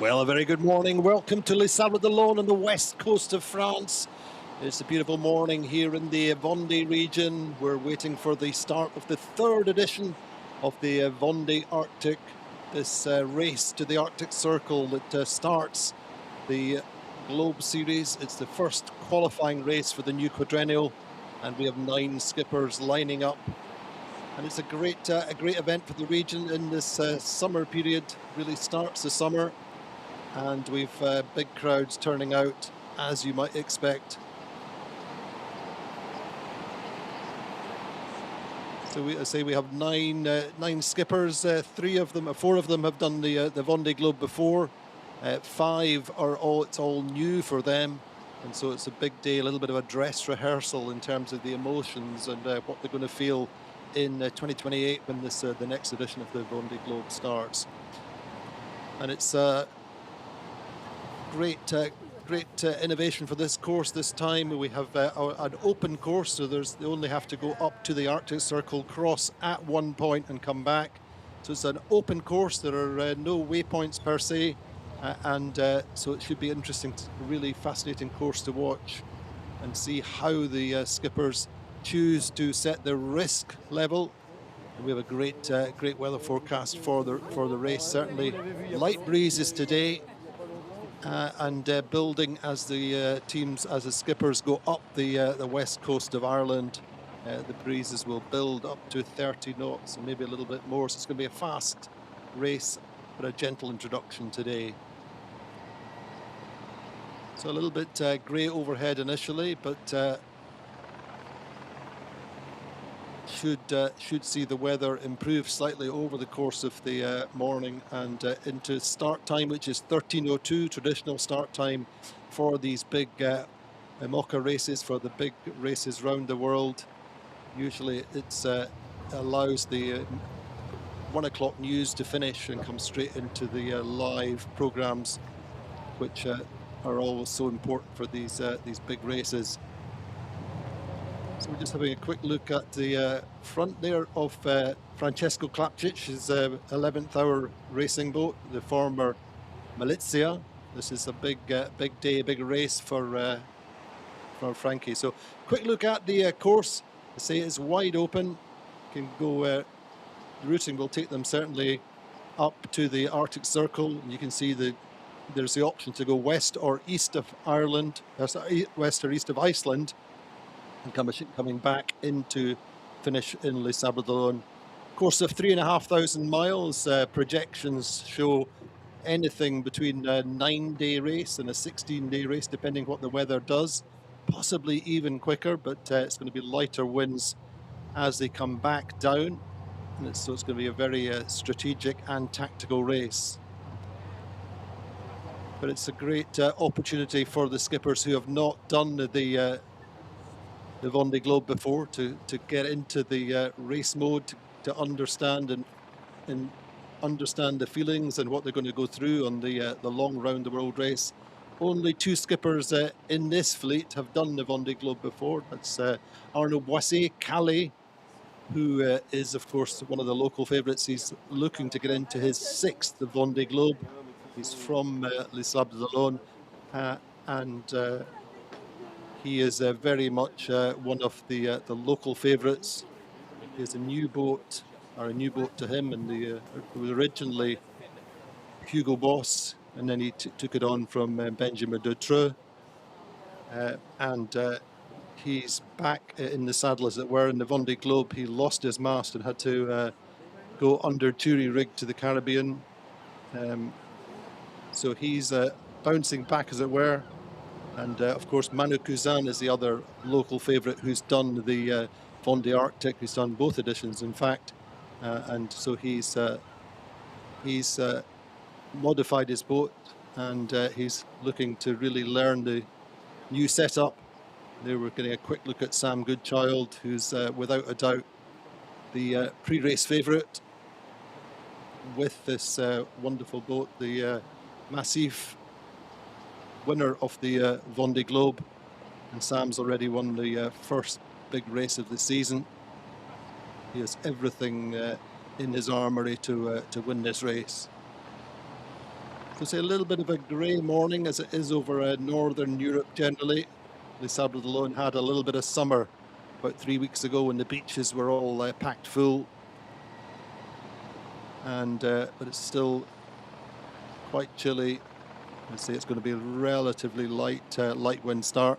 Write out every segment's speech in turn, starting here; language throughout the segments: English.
Well, a very good morning. Welcome to Les Sables d'Olonne on the west coast of France. It's a beautiful morning here in the Vendée region. We're waiting for the start of the third edition of the Vendée Arctic, this race to the Arctic Circle that starts the Globe Series. It's the first qualifying race for the new quadrennial, and we have 9 skippers lining up. And it's a great event for the region in this summer period. Really starts the summer, and we've big crowds turning out, as you might expect. So we have nine skippers. 4 of them have done the Vendée Globe before. 5 are it's all new for them, and so it's a big day, a little bit of a dress rehearsal in terms of the emotions and what they're going to feel in 2028 when the next edition of the Vendée Globe starts. And it's great innovation for this course this time. We have an open course, so they only have to go up to the Arctic Circle, cross at one point and come back. So it's an open course. There are no waypoints per se, and so it should be interesting, really fascinating course to watch and see how the skippers choose to set their risk level. And we have a great weather forecast for the race. Certainly light breezes today, and building as the skippers go up the west coast of Ireland. The breezes will build up to 30 knots and maybe a little bit more. So it's going to be a fast race, but a gentle introduction today. So a little bit grey overhead initially, but should see the weather improve slightly over the course of the morning and into start time, which is 13:02, traditional start time for these big IMOCA races, for the big races round the world. Usually it allows the 1 o'clock news to finish and come straight into the live programs, which are always so important for these big races. So we're just having a quick look at the front there of Francesca Clapcich, his 11th hour racing boat, the former Malizia. This is a big day, big race for Frankie. So quick look at the course. I say it's wide open. Can go. The routing will take them certainly up to the Arctic Circle. You can see there's the option to go west or east of Ireland, west or east of Iceland, and coming back into finish in Les Sables d'Olonne. Course of 3,500 miles. Projections show anything between a 9-day race and a 16-day race, depending what the weather does. Possibly even quicker, but it's going to be lighter winds as they come back down. And so it's going to be a very strategic and tactical race. But it's a great opportunity for the skippers who have not done the Vendée Globe before to get into the race mode, to understand and understand the feelings and what they're going to go through on the long round the world race. Only 2 skippers in this fleet have done the Vendée Globe before. That's Arnaud Boissières, Calais, who is of course one of the local favourites. He's looking to get into his 6th Vendée Globe. He's from Les Sables d'Olonne, and he is very much one of the local favourites. He's a new boat to him, and it was originally Hugo Boss, and then he took it on from Benjamin Dutreux, and he's back in the saddle, as it were. In the Vendée Globe, he lost his mast and had to go under jury rig to the Caribbean. So he's bouncing back, as it were. And of course, Manu is the other local favourite who's done the Vendée Arctic. He's done both editions, in fact, and so he's modified his boat, and he's looking to really learn the new setup. There we're getting a quick look at Sam Goodchild, who's without a doubt the pre-race favourite with this wonderful boat, the Macif, winner of the Vendée Globe, and Sam's already won the first big race of the season. He has everything in his armoury to win this race. So say a little bit of a grey morning as it is over Northern Europe generally. The Sables d'Olonne had a little bit of summer about 3 weeks ago when the beaches were all packed full. And but it's still quite chilly. I say it's going to be a relatively light wind start,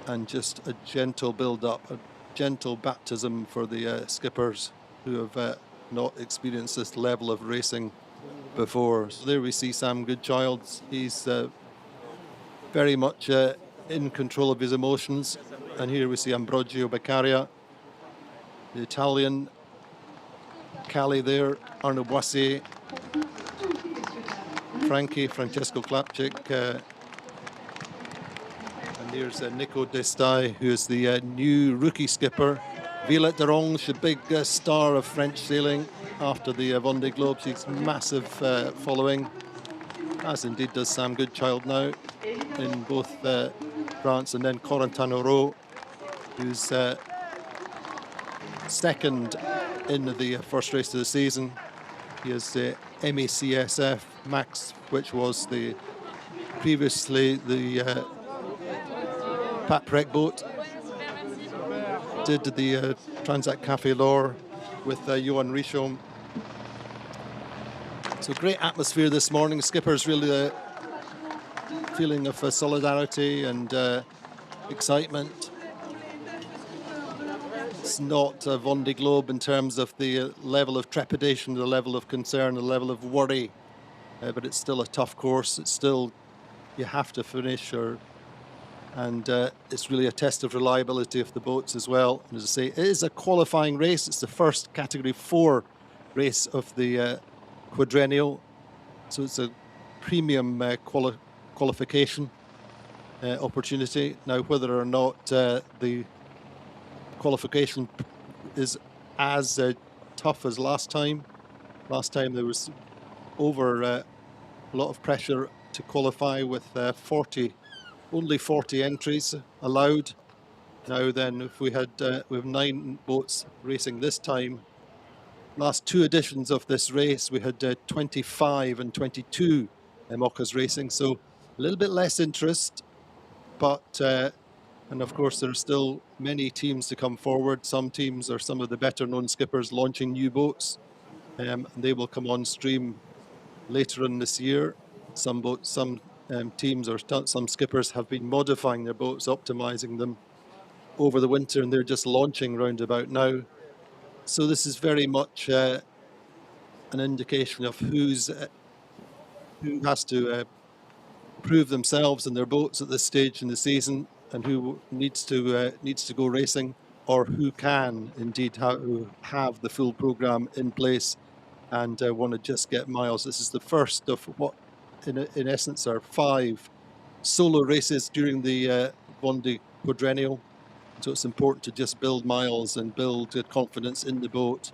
and just a gentle build up, a gentle baptism for the skippers who have not experienced this level of racing before. So there we see Sam Goodchild. He's very much in control of his emotions, and here we see Ambrogio Beccaria, the Italian. Cali there, Arnaud Boissières, Francesca Clapcich, and there's Nico, who is the new rookie skipper. Violette d'Orange, the big star of French sailing after the Vendée Globe. She's massive following, as indeed does Sam Goodchild now in both France, and then Corentin Horeau, who's second in the first race of the season. He has the MACSF Max, which was previously the Pat Prec boat. Did the Transat Café Joyeux with Johan Richomme. So great atmosphere this morning. Skippers really a feeling of solidarity and excitement. It's not a Vendée Globe in terms of the level of trepidation, the level of concern, the level of worry, but it's still a tough course. It's still, you have to finish, and it's really a test of reliability of the boats as well. And as I say, it is a qualifying race. It's the first Category 4 race of the quadrennial, so it's a premium qualification opportunity. Now, whether or not the qualification is as tough as last time. Last time there was over a lot of pressure to qualify with only 40 entries allowed. Now then, if we have 9 boats racing this time. Last 2 editions of this race, we had 25 and 22 MOCAs racing, so a little bit less interest, but and of course, there are still many teams to come forward. Some teams are some of the better known skippers launching new boats. And they will come on stream later in this year. Some teams or some skippers have been modifying their boats, optimizing them over the winter, and they're just launching round about now. So this is very much an indication of who has to prove themselves in their boats at this stage in the season, and who needs to go racing, or who can indeed have the full program in place and want to just get miles. This is the first of what, in essence, are 5 solo races during the Vendée Quadrennial. So it's important to just build miles and build confidence in the boat.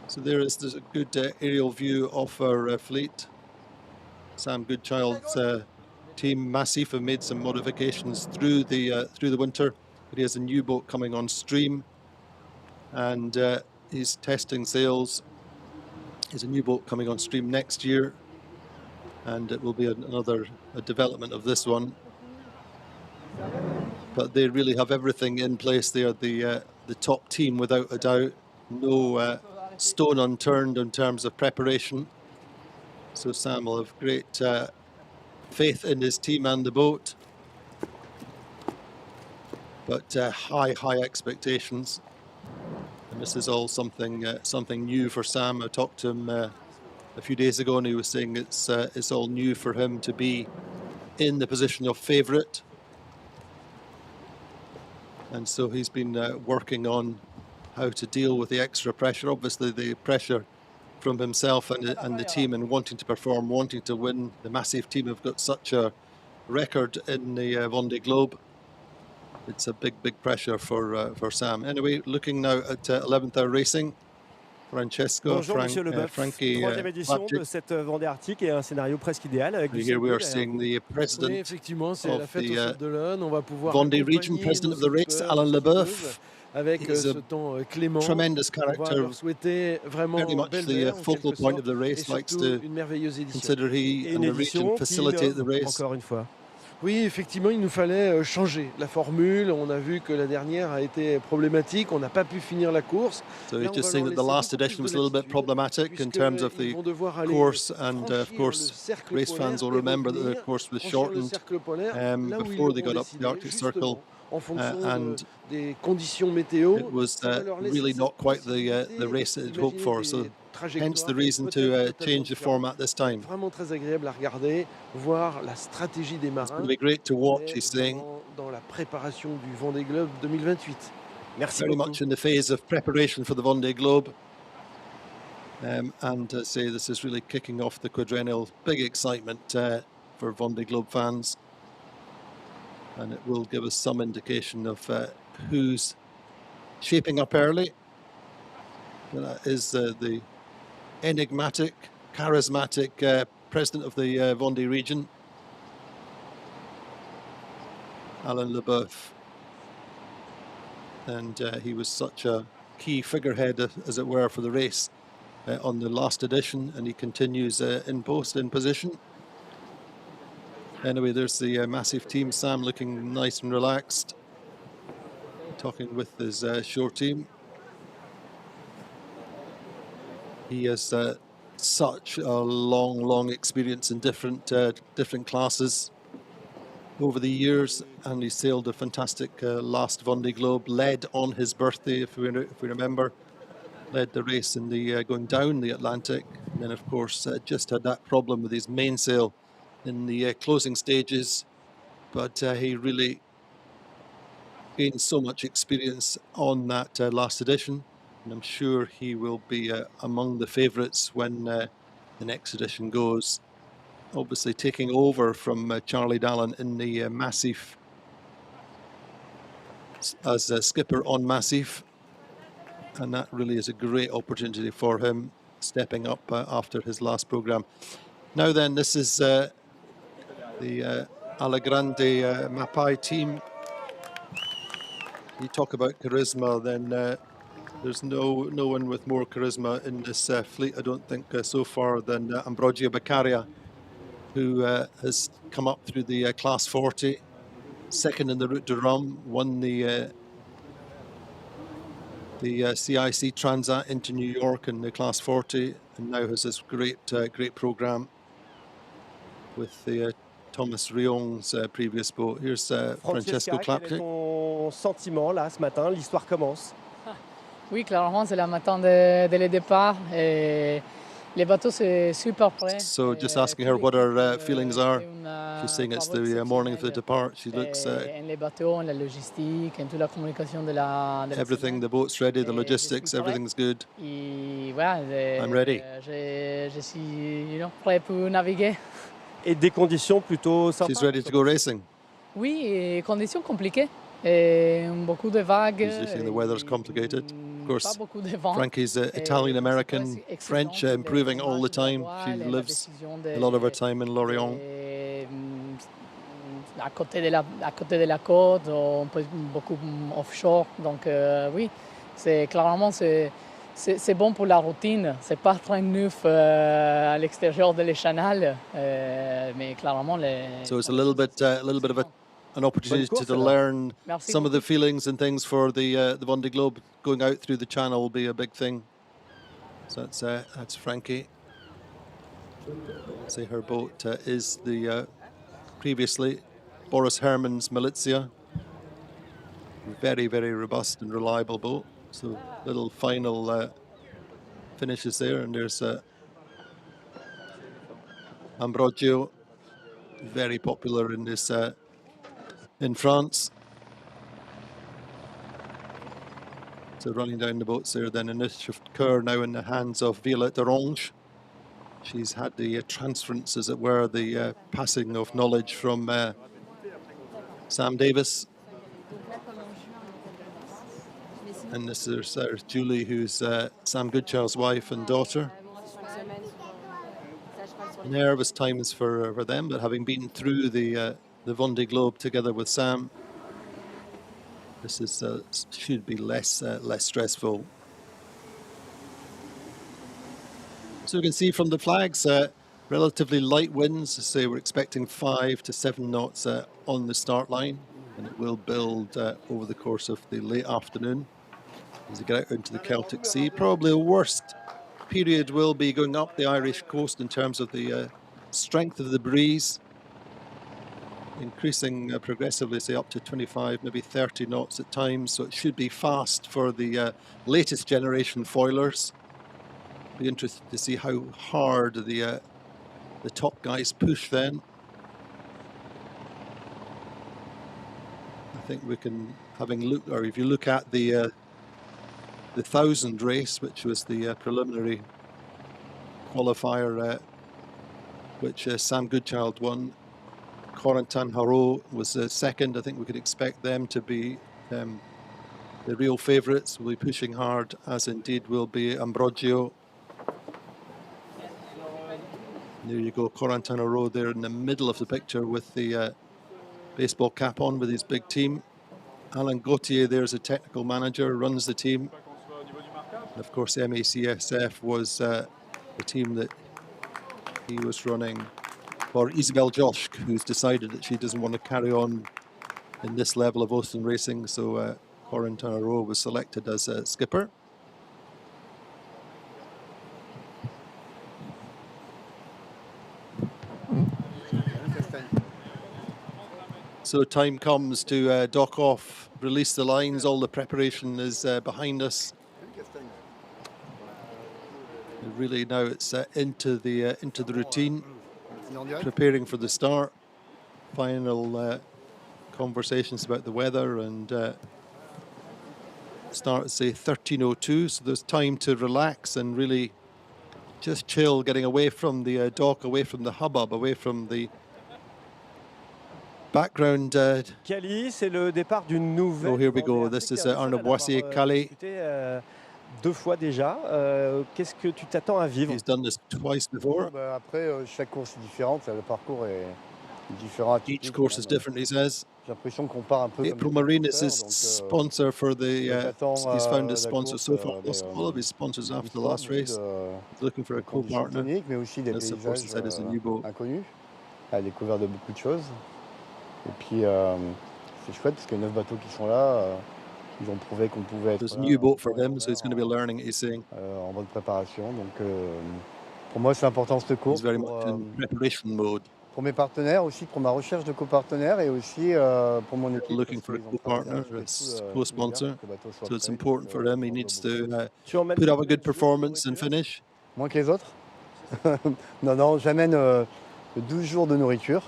So there's a good aerial view of our fleet. Sam Goodchild's team Macif have made some modifications through the winter, but he has a new boat coming on stream, and he's testing sails. There's a new boat coming on stream next year, and it will be a development of this one. But they really have everything in place. They are the top team without a doubt. No stone unturned in terms of preparation. So Sam will have great faith in his team and the boat, but high expectations. And this is all something new for Sam. I talked to him a few days ago, and he was saying it's all new for him to be in the position of favourite. And so he's been working on how to deal with the extra pressure. Obviously, the pressure from himself and the team, and wanting to perform, wanting to win. The Macif team have got such a record in the Vendée Globe. It's a big pressure for Sam. Anyway, looking now at 11th hour racing. Francesca, Bonjour Monsieur Leboeuf, troisième édition de cette Vendée Arctique et un scénario presque idéal avec here we are seeing the president effectivement, c'est la of fête au the Sables d'Olonne. On va pouvoir Vendée region, president of the race, Alain Leboeuf. avec He's ce a temps clément. tremendous On va character, leur souhaiter vraiment very much belle the mer, en focal quelque point sorte, of the et race, likes surtout to une merveilleuse édition. consider he Et and une the region édition qui facilitate the innove, race. encore une fois. Oui, effectivement, il nous fallait changer la formule. On a vu que la dernière a été problématique. On n'a pas pu finir la course. So Là, he's on just va saying leur that the laisser last beaucoup plus edition de was a little bit latitude, problematic in terms of puisqu'ils the vont devoir aller course, and of franchir le course, cercle race polaire fans will et remember that the revenir, course was franchir le shortened cercle polaire, là où ils before they l'auront got up to the décidé, Arctic Circle, justement, en fonction and des conditions météo. it was Ça va leur laisser really cette not quite the possibilité race that they'd hoped d'imaginer for. So des hence the trajectoires reason peut-être to totalement change the différentes. format this time. Vraiment très agréable à regarder, voir la stratégie des It's going marins. to be great to On watch, est he's saying. vraiment dans la préparation du Vendée Globe 2028. Merci Very beaucoup. much in the phase of preparation for the Vendée Globe. And say this is really kicking off the quadrennial. Big excitement for Vendée Globe fans. And it will give us some indication of who's shaping up early. That is the enigmatic, charismatic president of the Vendée region, Alain Leboeuf. And he was such a key figurehead, as it were, for the race on the last edition, and he continues in position. Anyway, there's the Macif team, Sam looking nice and relaxed, talking with his shore team. He has such a long experience in different classes over the years, and he sailed a fantastic last Vendée Globe, led on his birthday, if we remember, led the race in the going down the Atlantic, and then of course just had that problem with his mainsail in the closing stages, but he really gained so much experience on that last edition, and I'm sure he will be among the favourites when the next edition goes. Obviously taking over from Charlie Dallin in the Macif as a skipper on Macif, and that really is a great opportunity for him, stepping up after his last programme. Now then, this is the Allagrande Mapei team. You talk about charisma, then there's no one with more charisma in this fleet, I don't think, so far than Ambrogio Beccaria, who has come up through the Class 40, second in the Route de Rome, won the CIC Transat into New York in the Class 40, and now has this great programme with the Thomas Riong's previous boat. Here's Francesca Quel est Clapcich. ton sentiment là ce matin? L'histoire commence. Oui, clairement, c'est le matin dès le départ. Et les bateaux, c'est super prêt. So just asking her what her feelings are. She's saying it's the morning of the depart. She looks En les bateaux, en la logistique, en toute la communication de la everything. The boat's ready, the logistics, everything's good. Et voilà, I'm ready. Je suis prêt pour naviguer. Et des conditions plutôt sympas. She's ready to go racing. Oui, et conditions compliquées. Et beaucoup de vagues. She's saying the weather's complicated. Of course, Pas beaucoup de vent. Frankie's Italian-American, French, improving all the time. She lives a lot of her time in Lorient. À côté de la côte, un peu beaucoup offshore. Donc oui, c'est clairement c'est bon pour la routine. C'est pas très neuf à l'extérieur de l'échanal, mais clairement So it's a little bit of an opportunity to learn some of the feelings and things for the Vendée Globe. Going out through the channel will be a big thing. So that's Frankie. Say her boat is the previously Boris Herman's Militia. Very robust and reliable boat. So little final finishes there, and there's Ambrogio, very popular in this in France. So running down the boats there, then Initiatives-Cœur now in the hands of Violette Dorange. She's had the transference, as it were, the passing of knowledge from Sam Davis. And this is Julie, who's Sam Goodchild's wife and daughter. Nervous times for them, but having been through the Vendée Globe together with Sam, this is should be less stressful. So you can see from the flags, relatively light winds. So we're expecting 5 to 7 knots on the start line, and it will build over the course of the late afternoon as you get out into the Celtic Sea. Probably the worst period will be going up the Irish coast in terms of the strength of the breeze, increasing progressively, say up to 25, maybe 30 knots at times. So it should be fast for the latest generation foilers. Be interested to see how hard the top guys push then. I think we can, having looked, or if you look at the 1,000 race, which was the preliminary qualifier, which Sam Goodchild won. Corentin Horeau was second. I think we could expect them to be the real favourites. Will be pushing hard, as indeed will be Ambrogio. There you go, Corentin Horeau there in the middle of the picture with the baseball cap on with his big team. Alain Gauthier there's a technical manager, runs the team. And of course, MACSF was the team that he was running for Isabelle Joschk, who's decided that she doesn't want to carry on in this level of ocean racing. So Corentin Horeau was selected as a skipper. So time comes to dock off, release the lines. All the preparation is behind us. Really now it's into the routine, preparing for the start. Final conversations about the weather, and start at say 13:02. So there's time to relax and really just chill, getting away from the dock, away from the hubbub, away from the background. Cali, c'est le départ d'une nouvelle. Oh, here we go. This is Arnaud Boissières, Cali. Deux fois déjà. Qu'est-ce que tu t'attends à vivre? He's done this twice before. Après, chaque course est différente. Le parcours est différent. Each course is different, he says. J'ai l'impression qu'on part un peu. April Marine is his sponsor for the. He's found his sponsor so far. Lost all of his sponsors after the last race. He's looking for a co-partner. Mais aussi des paysages inconnus, à la découverte de beaucoup de choses. Et puis c'est chouette parce qu'il y a 9 bateaux qui sont là. Ils ont prouvé qu'on pouvait être. There's a new boat for them, so he's going to be learning, he's saying. En bonne préparation. Donc pour moi c'est important cette course. He's very much in preparation mode. Pour mes partenaires aussi, pour ma recherche de co-partenaires et aussi pour mon équipe. Looking for a co-partner, a co-sponsor. So it's important for him. He needs to put up a good performance and finish. Moins que les autres. Non, j'amène 12 jours de nourriture.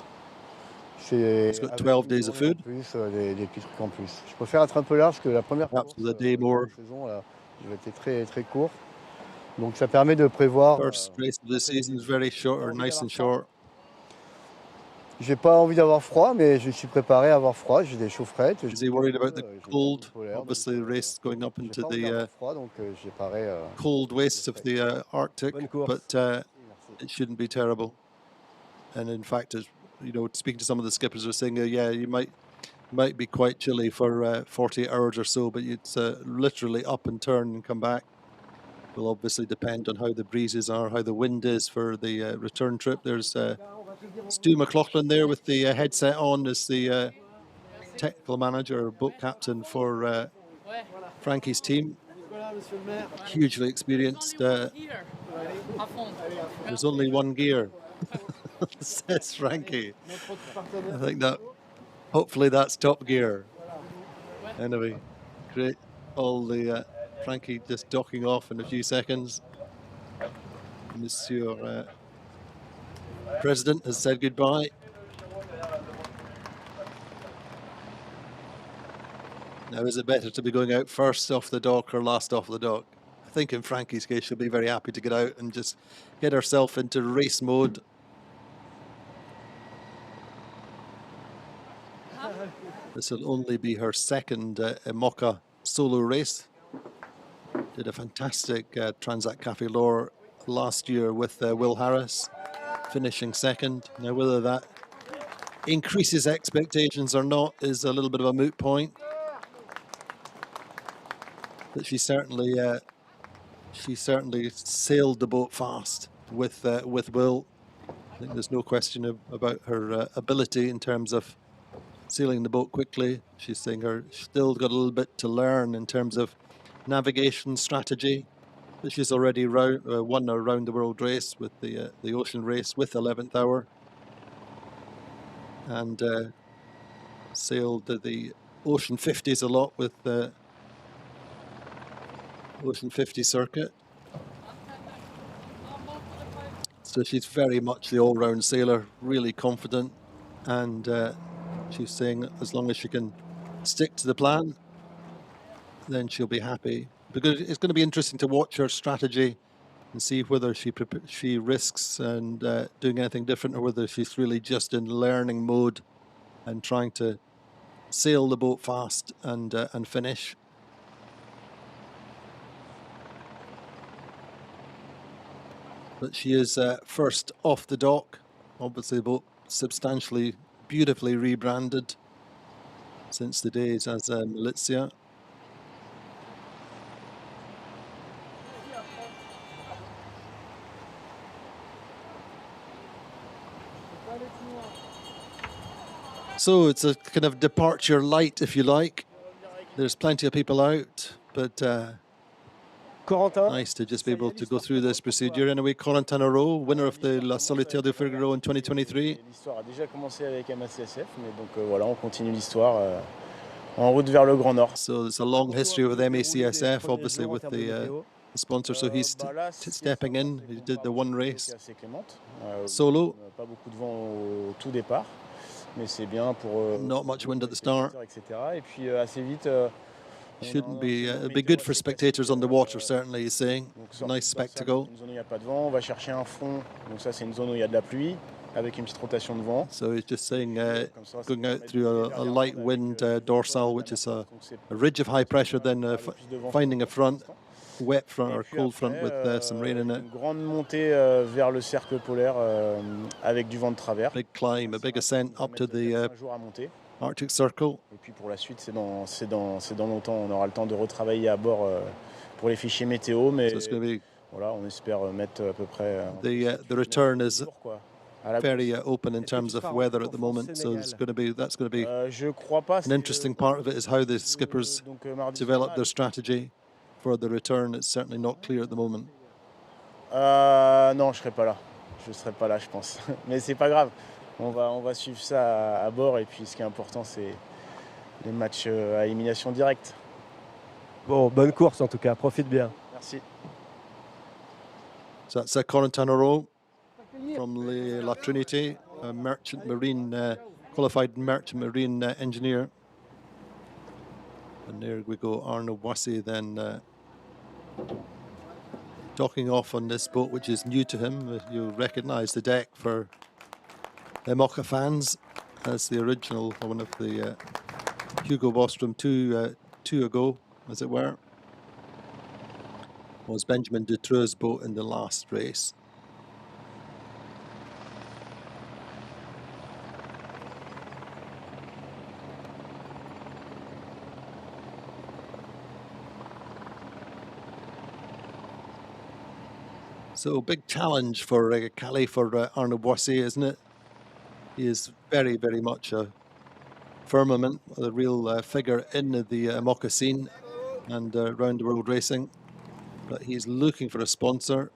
He's got 12 days of food. Plus, des petits trucs en plus. Je préfère être un peu large parce que la première course de la saison, là, je vais être très très court. Donc ça permet de prévoir. First race of the season is very short, or nice and short. J'ai pas envie d'avoir froid, mais je suis préparé à avoir froid. J'ai des chaufferettes. Is he worried about the cold? Obviously, the race is going up into the cold wastes of the Arctic, but it shouldn't be terrible. And in fact, as you know, speaking to some of the skippers, are saying, yeah, you might be quite chilly for 48 hours or so, but it's literally up and turn and come back. Will obviously depend on how the breezes are, how the wind is for the return trip. There's Stu McLaughlin there with the headset on as the technical manager or boat captain for Frankie's team. Hugely experienced. There's only one gear, says Frankie. I think that hopefully that's top gear. Anyway, great. All the Frankie just docking off in a few seconds. Monsieur President has said goodbye. Now, is it better to be going out first off the dock or last off the dock? I think in Frankie's case, she'll be very happy to get out and just get herself into race mode. This will only be her second IMOCA solo race. Did a fantastic Transat Café Lore last year with Will Harris, finishing second. Now, whether that increases expectations or not is a little bit of a moot point. But she certainly sailed the boat fast with will. I think there's no question about her ability in terms of sailing the boat quickly. She's saying she's still got a little bit to learn in terms of navigation strategy. But she's already won a round the world race with the ocean race with 11th Hour, and sailed the Ocean 50s a lot with the Ocean 50 circuit. So she's very much the all-round sailor, really confident, and she's saying as long as she can stick to the plan, then she'll be happy. Because it's going to be interesting to watch her strategy and see whether she risks and doing anything different, or whether she's really just in learning mode and trying to sail the boat fast and finish. But she is first off the dock. Obviously, the boat substantially, beautifully rebranded since the days as Militia. So it's a kind of departure light, if you like. There's plenty of people out, but Corentin. Nice to just be able to go through this procedure. Anyway, Corentin Horeau, winner of the La Solitaire de Figaro in 2023. L'histoire a déjà commencé avec MACSF, mais donc voilà, on continue l'histoire en route vers le Grand Nord. So there's a long history with MACSF, obviously with the sponsor. So he's stepping in. He did the one race solo. Pas beaucoup de vent au tout départ, mais c'est bien pour. Not much wind at the start. Etc. Et puis assez vite. Shouldn't be. It'd be good for spectators on the water, certainly. He's saying. Nice spectacle. Une zone où il n'y a pas de vent, on va chercher un fond. Donc ça, c'est une zone où il y a de la pluie, avec une petite rotation de vent. So he's just saying, going out through a light wind dorsal, which is a ridge of high pressure, then finding a front, wet front or cold front with some rain in it. Une grande montée vers le cercle polaire avec du vent de travers. Big climb, a big ascent up to the Arctic Circle. Et puis pour la suite, c'est dans longtemps. On aura le temps de retravailler à bord pour les fichiers météo, mais voilà, on espère mettre à peu près. The return is very open in terms of weather at the moment, so that's going to be an interesting part of it is how the skippers develop their strategy for the return. It's certainly not clear at the moment. Non, je serai pas là. Je serai pas là, je pense. Mais c'est pas grave. On va suivre ça à bord, et puis ce qui est important, c'est les matchs à élimination directe. Bon, bonne course en tout cas, profite bien. Merci. So that's Corentin Horeau from La Trinité, a merchant marine, qualified merchant marine engineer. And there we go, Arnaud Boissières then docking off on this boat, which is new to him. You'll recognise the deck for Mocha fans as the original, one of the Hugo Bostrom two ago, as it were, was Benjamin Dutreux's boat in the last race. So big challenge for Calais for Arnaud Boissières, isn't it? He is very, very much a firmament, a real figure in the Mocha scene and round the world racing. But he's looking for a sponsor,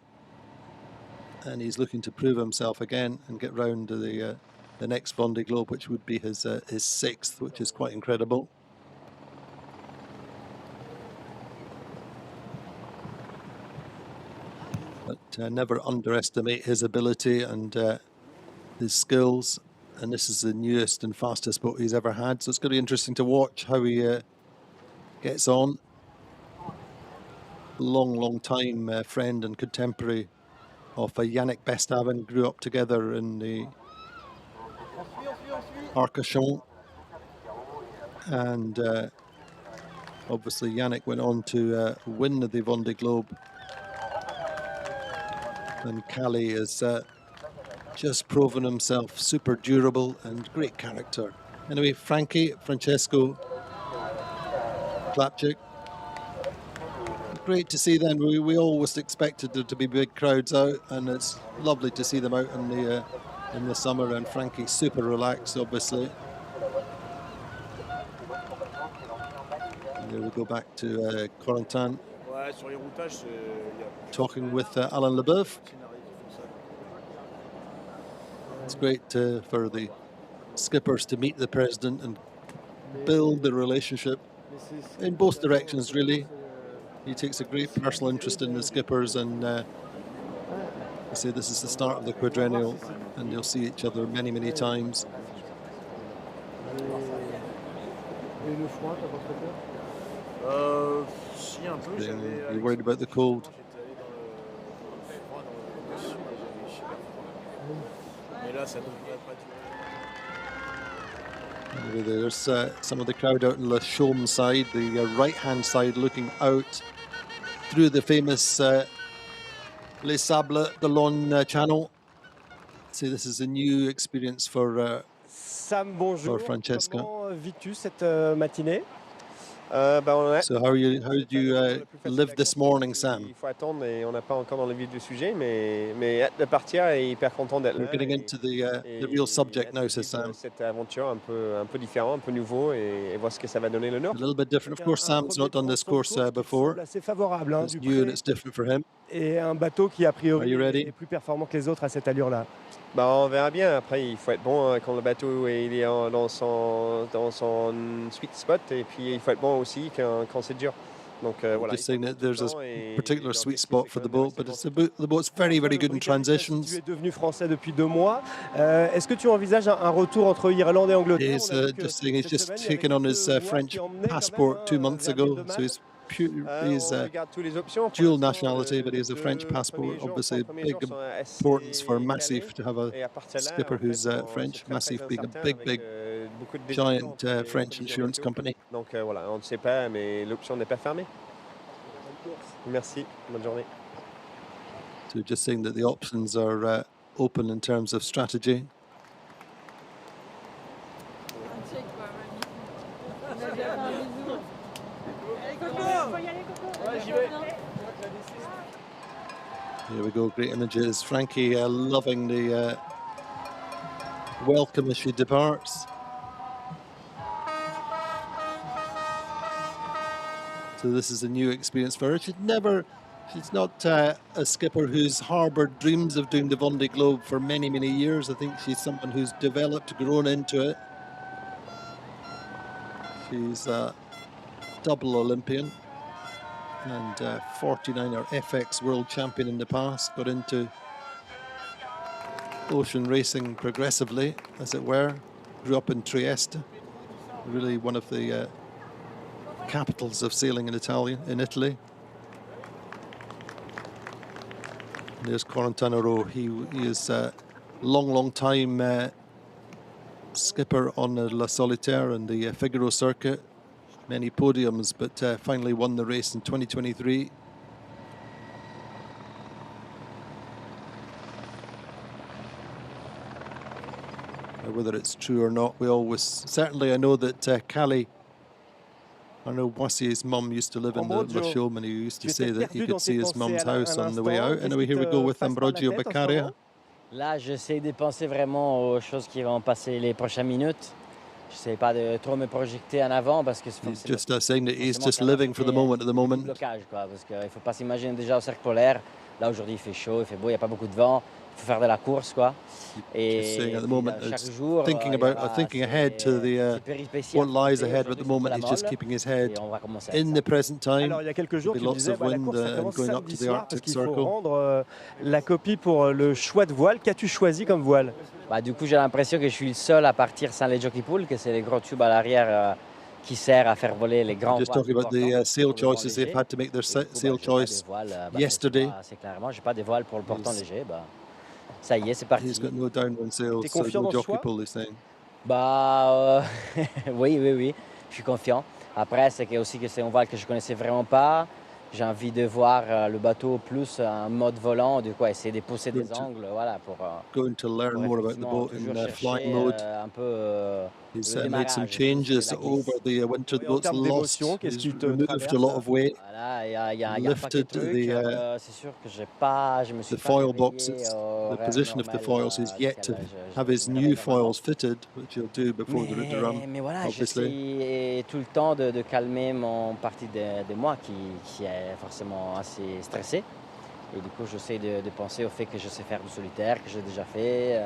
and he's looking to prove himself again and get round to the next Vendée Globe, which would be his sixth, which is quite incredible. But never underestimate his ability and his skills. And this is the newest and fastest boat he's ever had, so it's going to be interesting to watch how he gets on. Long time friend and contemporary of Yannick Bestaven, grew up together in the Arcachon, and obviously Yannick went on to win the Vendée Globe, and Calais is just proven himself super durable and great character. Anyway, Francesco Clapcich great to see them. We always expected there to be big crowds out, and it's lovely to see them out in the summer. And Frankie's super relaxed, obviously. And there we go back to Corentin talking with Alain Leboeuf. It's great for the skippers to meet the president and build the relationship in both directions, really. He takes a great personal interest in the skippers, and I say this is the start of the quadrennial, and they'll see each other many, many times. You're worried about the cold? There's some of the crowd out on the Chaume side, the right-hand side, looking out through the famous Les Sables d'Olonne channel. So this is a new experience for Francesca. Comment vis-tu cette matinée? So how did you live this morning, Sam? Il faut attendre et on n'a pas encore dans le vif du sujet, mais hâte de partir et hyper content d'être là. We're getting into the real subject now, says Sam. Cette aventure un peu différent, un peu nouveau et voir ce que ça va donner le Nord. A little bit different. Of course, Sam's not done this course before. C'est favorable. It's new and it's different for him. Et un bateau qui a priori est plus performant que les autres à cette allure-là. On verra bien. Après, il faut être bon quand le bateau est dans son sweet spot, et puis il faut être bon aussi quand c'est dur. Donc voilà. Just saying that there's a particular sweet spot for the boat, but the boat's very, very good in transitions. Tu es devenu français depuis 2 mois. Est-ce que tu envisages un retour entre Irlande et Angleterre? He's just saying he's just taken on his French passport 2 months ago, so he's dual nationality, but he has a French passport. Obviously, big importance for Macif to have a skipper who's French. Macif being a big, giant French insurance company. Donc voilà, on ne sait pas, mais l'option n'est pas fermée. Merci, bonne journée. So just saying that the options are open in terms of strategy. Here we go, great images. Frankie loving the welcome as she departs. So this is a new experience for her. She's not a skipper who's harboured dreams of doing the Vendée Globe for many, many years. I think she's someone who's developed, grown into it. She's a double Olympian and 49er FX world champion in the past. Got into ocean racing progressively, as it were. Grew up in Trieste, really one of the capitals of sailing in Italy. And there's Corentin Horeau. He is a long time skipper on the La Solitaire and the Figaro circuit. Many podiums, but finally won the race in 2023. Whether it's true or not, certainly I know that Callie, Arnaud Boissières' mum used to live in the Chaume, and he used to say that he could see his mum's house on the way out. Anyway, here we go with Ambrogio Beccaria. Là, j'essaie de penser vraiment aux choses qui vont passer les prochaines minutes. Je ne sais pas de trop me projeter en avant parce que he's just saying that he's just living for the moment at the moment. Blocage, quoi, parce qu'il ne faut pas s'imaginer déjà au cercle polaire. Là, aujourd'hui, il fait chaud, il fait beau, il n'y a pas beaucoup de vent. Il faut faire de la course, quoi. Et at the moment, chaque jour, thinking ahead to the what lies ahead. At the moment, he's just keeping his head in the present time. Alors, il y a quelques jours, tu disais, la course, ça commence samedi soir parce qu'il faut rendre la copie pour le choix de voile. Qu'as-tu choisi comme voile? Du coup, j'ai l'impression que je suis le seul à partir sans les jockey pools, que c'est les gros tubes à l'arrière qui servent à faire voler les grands voiles. Just talking about the sail choices, they've had to make their sail choice yesterday. C'est clairement, j'ai pas de voile pour le portant léger. Ça y est, c'est parti. He's got no downwind sails, so no jockey pool, he's saying. Oui, je suis confiant. Après, c'est aussi que c'est un voile que je connaissais vraiment pas. j'ai envie de voir le bateau plus en mode volant, du coup essayer de pousser des angles, voilà, pour going to learn more about the boat in flying mode. un peu He's le made some démarrage, changes over the winter. The En boat's termes lost. d'émotion, qu'est-ce qui He's te removed traverse a lot là? of weight. Voilà, il y a un paquet Lifted de trucs. C'est sûr que je me suis the pas foil réveillé boxes. au The horaire position of the normal, foils. He's yet to duquel have his je me new réveille normalement. foils fitted, which he'll do before the run. Mais voilà, obviously. j'essaie tout le temps de calmer mon partie de moi qui est forcément assez stressé. Et du coup, j'essaie de penser au fait que je sais faire du solitaire, que j'ai déjà fait.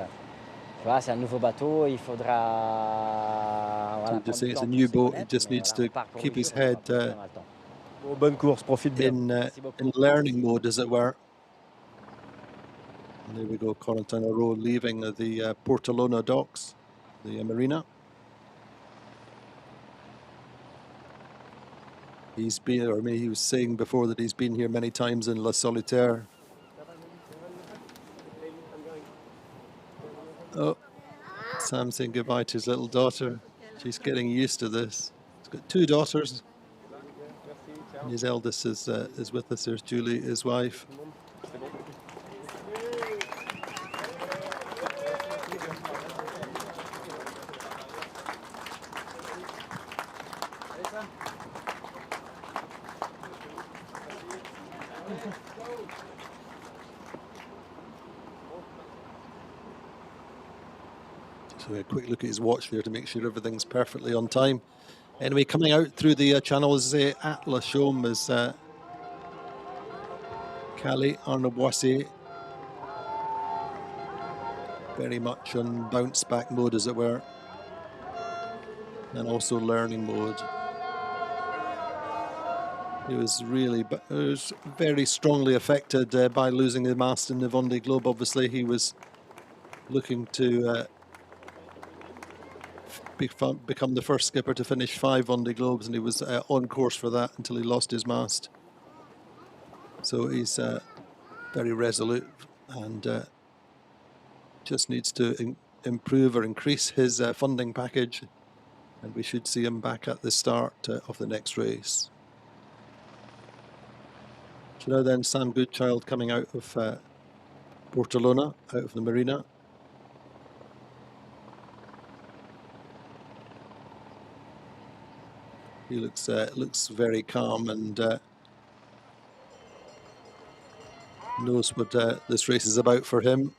Tu vois, c'est un nouveau bateau, il faudra... Voilà, So just say it's a new boat. He just needs to keep his head Bonne course, profite bien. in learning mode, as it were. And there we go, Corentin Horeau leaving the Portolona docks, the marina. He's been, or maybe he was saying before that he's been here many times in La Solitaire. Oh, Sam saying goodbye to his little daughter. She's getting used to this. He's got two daughters. And his eldest is with us. There's Julie, his wife. So a quick look at his watch there to make sure everything's perfectly on time. Anyway, coming out through the channel is at La Chaume is Calais, Arnaud Boissières. Very much on bounce back mode, as it were. And also learning mode. He was very strongly affected by losing the mast in the Vendée Globe. Obviously, he was looking to become the first skipper to finish 5 Vendée Globes, and he was on course for that until he lost his mast. So he's very resolute and just needs to improve or increase his funding package, and we should see him back at the start of the next race. So now then, Sam Goodchild coming out of Portolona, out of the marina. He looks very calm and knows what this race is about for him,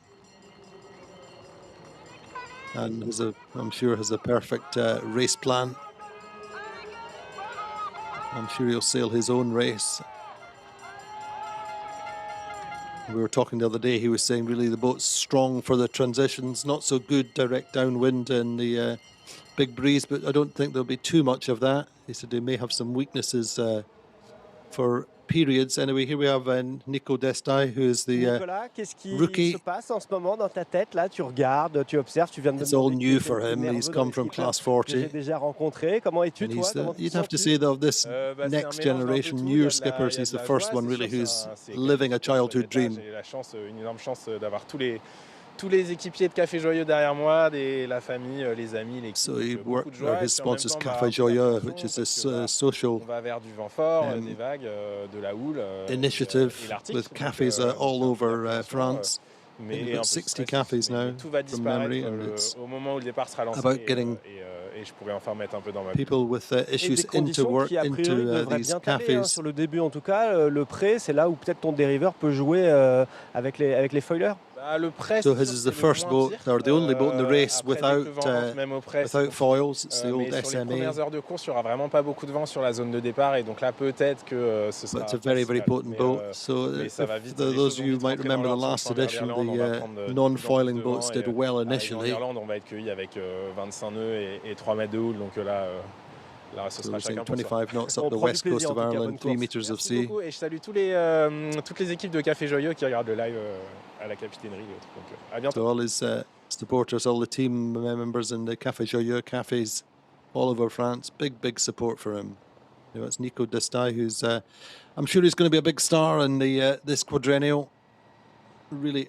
and I'm sure has a perfect race plan. I'm sure he'll sail his own race. We were talking the other day, he was saying really the boat's strong for the transitions, not so good direct downwind and the big breeze, but I don't think there'll be too much of that. He said he may have some weaknesses for periods. Anyway, here we have Nico Destai, who is the Nicolas, qu'est-ce qui rookie. se passe en ce moment dans ta tête là? Tu regardes, tu observes, tu viens de me It's all demander new qui for était le him. plus He's nerveux come dans from les class skippers que j'ai 40. déjà rencontré. Comment es-tu And toi? Comment you'd te have to sens-tu? say that of this C'est next un mélange d'un peu generation, tout. Il y newer a de skippers, il y a he's de the la first joie, one c'est really sûr, who's c'est living a quelque chose sur childhood d'être là. dream. J'ai la chance, une énorme chance d'avoir tous les équipiers de Café Joyeux derrière moi, la famille, les amis, l'équipe. So he Beaucoup de worked, joie. Et his puis en même sponsors temps, Café beaucoup Joyeux, d'appréhension which is parce this que, social on va vers du vent fort, des vagues, de la houle. initiative et l'Arctique. with cafes all over France. Mais We've un got peu de 60 stress cafes aussi, mais now tout va from disparaître memory, and it's au moment où le départ sera lancé about getting et je pourrais enfin mettre un peu dans ma vie. people with Et des issues into conditions work qui a priori into devraient these bien t'aller, hein, cafes. sur le début en tout cas. Le pré, c'est là où peut-être ton dériveur peut jouer avec les foilers. Bah, le prêt, So c'est his sûr is que the c'est le first moins boat, pire. or the only boat in the race Après, dès que le vent lance, même au prêt, c'est without foils. It's the mais old sur les SMA. premières heures de course, il n'y aura vraiment pas beaucoup de vent sur la zone de départ et donc là peut-être que ce But sera it's a very, very facile. potent boat. So mais ça va vite, les those choses of vont you vite who might rentrer dans remember the l'ordre. Si on last s'en va vers edition, l'Irlande, on va the prendre de plus en plus non-foiling de boats vent did et, well arrivé en initially. Irlande, on va être cueilli avec 25 nœuds et 3 mètres de houle, donc là ce So sera we're saying chacun pour soi. 25 knots On up the prend du west coast plaisir, of en tout cas, Ireland, bonne 3 course. meters of Merci sea. beaucoup et je salue toutes les équipes de Café Joyeux qui regardent le live à la capitainerie et autres. Donc à bientôt. So all his supporters, all the team members in the Café Joyeux cafes all over France, big support for him. You know, it's Nico Destai, who's I'm sure he's going to be a big star in the this quadrennial. Really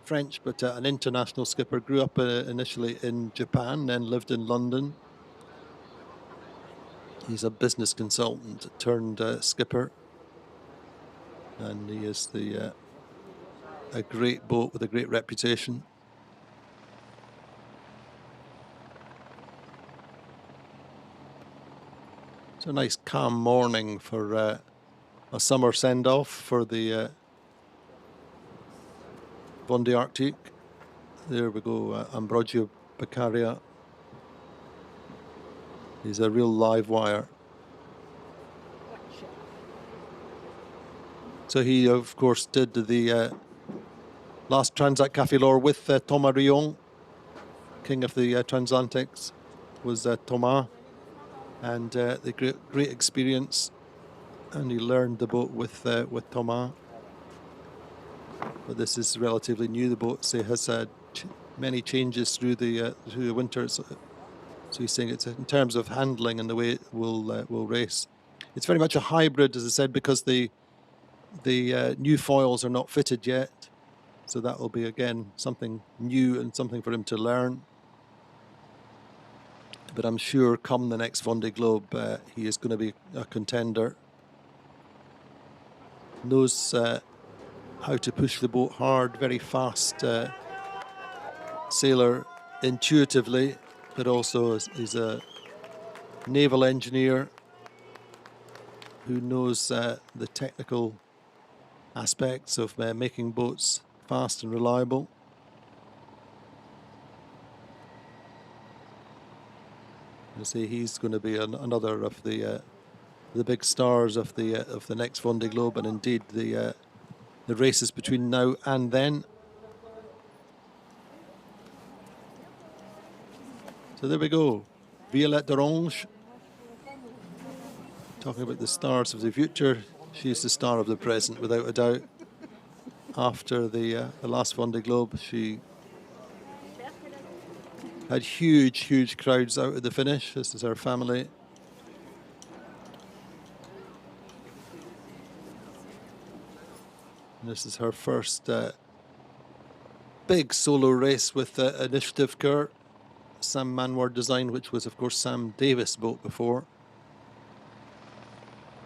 French, but an international skipper. Grew up initially in Japan, then lived in London. He's a business consultant turned skipper. and he is a great boat with a great reputation. It's a nice calm morning for a summer send-off for the Vendée Arctique. There we go, Ambrogio Beccaria. He's a real live wire. So he, of course, did the last Transat Café L'Or with Thomas Rion, king of the Transatlantics, was Thomas, and the great experience. And he learned the boat with Thomas. But this is relatively new. The boat has had many changes through the winter. So he's saying it's in terms of handling and the way it will race. It's very much a hybrid, as I said, because the new foils are not fitted yet. So that will be, again, something new and something for him to learn. But I'm sure come the next Vendée Globe, he is going to be a contender. Knows how to push the boat hard, very fast sailor intuitively, but also is a naval engineer who knows the technical aspects of making boats fast and reliable. I say he's going to be another of the big stars of the next Vendée Globe, and indeed the races between now and then. So there we go, Violette d'Orange, talking about the stars of the future. She's the star of the present, without a doubt. After the last Vendée Globe, she had huge crowds out at the finish. This is her family. This is her first big solo race with Initiatives-Cœur, Sam Manward design, which was, of course, Sam Davis' boat before.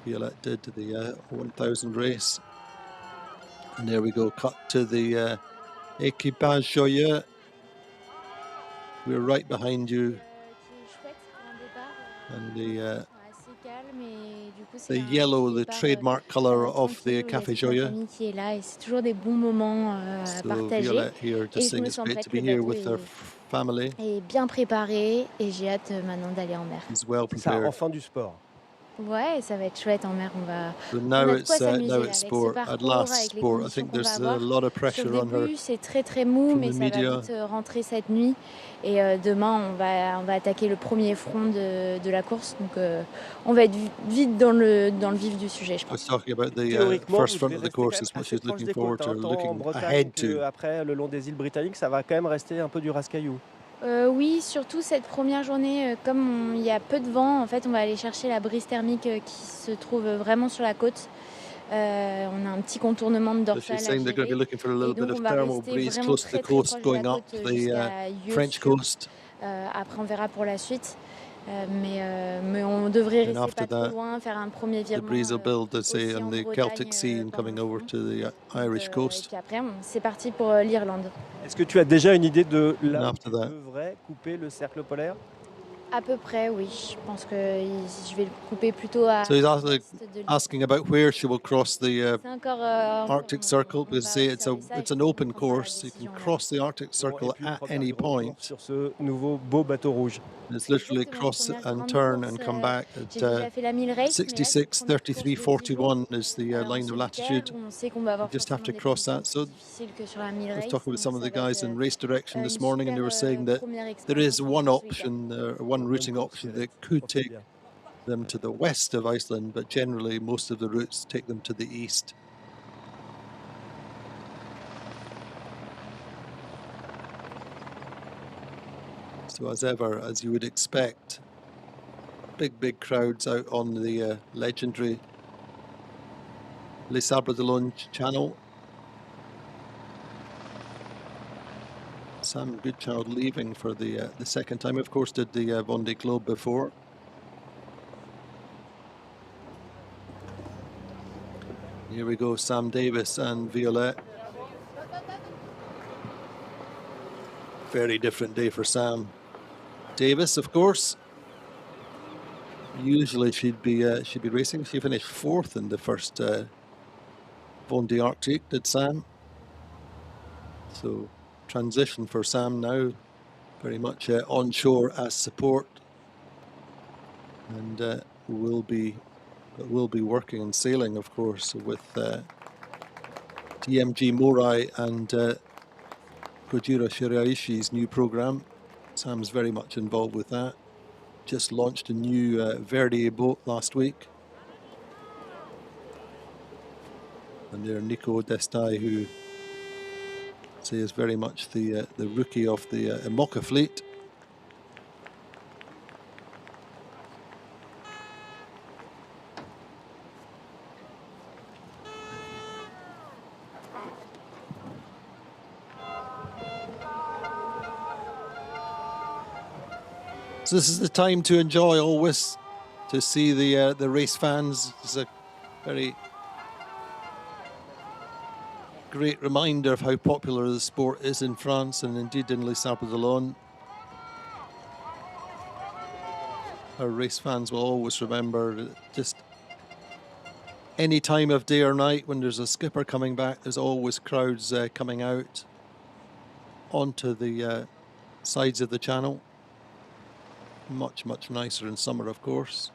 Violette did the 1000 race. And there we go, cut to the Café Joyeux. We're right behind you. And the yellow, the trademark colour of the Café Joyeux. So Violette here just saying it's great to be here with her family. Bien préparé et j'ai hâte maintenant d'aller en mer. He's well C'est ça, prepared. enfin du sport. Ouais, ça va être chouette en mer. So now it's sport, at last sport. I think there's a lot of pressure on her. C'est très mou, mais ça va vite rentrer cette nuit. Et demain, on va attaquer le premier front de la course. Donc on va être vite dans le vif du sujet, je I was pense. talking about the first front of the course is what she's looking forward to, looking ahead to. Après, le long des îles britanniques, ça va quand même rester un peu du rascaillou. Oui, surtout cette première journée, comme il y a peu de vent, en fait, on va aller chercher la brise thermique qui se trouve vraiment sur la côte. On a un petit contournement de So dorsale she's à saying they're going to be gérer. looking for a little Et bit donc, of on va thermal rester breeze vraiment close to the très coast, proche de going la up côte the jusqu'à Yeux French sûr. coast. Après, on verra pour la suite. Mais on devrait And rester after pas trop that, loin, faire un premier The virement breeze will build, they aussi say, en on the Bretagne, Celtic Sea and coming pendant over le to the front. Irish Et coast. puis après, c'est parti pour l'Irlande. Est-ce que tu as déjà une idée de And là où after tu that, devrais couper le cercle polaire? À peu près, oui. Je pense que je vais le couper plutôt à so he's l'est de l'île. asking about where she will cross the C'est encore Arctic Circle, on because va say observer ça et it's an puis on open prendra la course. You can décision là. cross the Arctic Bon, et Circle puis at première any grande point. course sur ce nouveau beau bateau rouge. It's literally Exactement, cross première and grande turn course. and come back J'ai at déjà fait la 1000 race, mais là, c'est 66, la première course 33, de 10 jours 41 is the en line of solitaire latitude. où on sait qu'on va avoir You just have forcément to des cross conditions that. So plus difficiles que sur la 1000 I was race. talking with Donc some of ça the va guys être in race direction une this morning, and they were saying that première there is expérience one en solitaire. option, one routing course, option Violette. that could Profite take bien. them to the west of Iceland, but generally most of the routes take them to the east. So as ever, as you would expect, big crowds out on the legendary Les Sables d'Olonne channel. Sam Goodchild leaving for the second time, of course, did the Vendée Globe before. Here we go, Sam Davis and Violette. Very different day for Sam. Davis, of course. Usually she'd be racing. She finished 4th in the first Vendée Arctique, did Sam. So transition for Sam now, very much onshore as support, and will be working and sailing, of course, with DMG Morai and Kojiro Shiraishi's new program. Sam's very much involved with that. Just launched a new Vendée boat last week. And there Nico Destai, who say is very much the rookie of the Imoca fleet. So this is the time to enjoy always, to see the race fans. It's a very great reminder of how popular the sport is in France and indeed in Les Sables d'Olonne. Our race fans will always remember just any time of day or night when there's a skipper coming back, there's always crowds coming out onto the sides of the channel. Much nicer in summer, of course,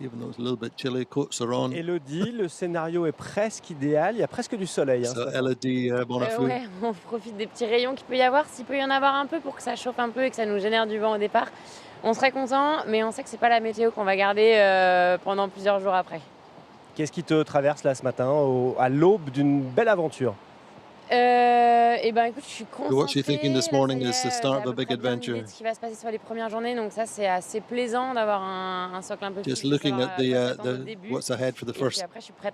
even though it's a little bit chilly. Coats are on. Élodie, le scénario est presque idéal. Il y a presque du soleil. So, Élodie, Bonafous. Ouais, on profite des petits rayons qu'il peut y avoir. S'il peut y en avoir un peu pour que ça chauffe un peu et que ça nous génère du vent au départ, on serait content, mais on sait que c'est pas la météo qu'on va garder pendant plusieurs jours après. Qu'est-ce qui te traverse là ce matin, à l'aube d'une belle aventure? Eh ben écoute, je suis concentrée. What you're thinking this morning is the start of a big adventure. Ce qui va se passer sur les premières journées, donc ça c'est assez plaisant d'avoir un socle un peu. Just looking at what's ahead for the first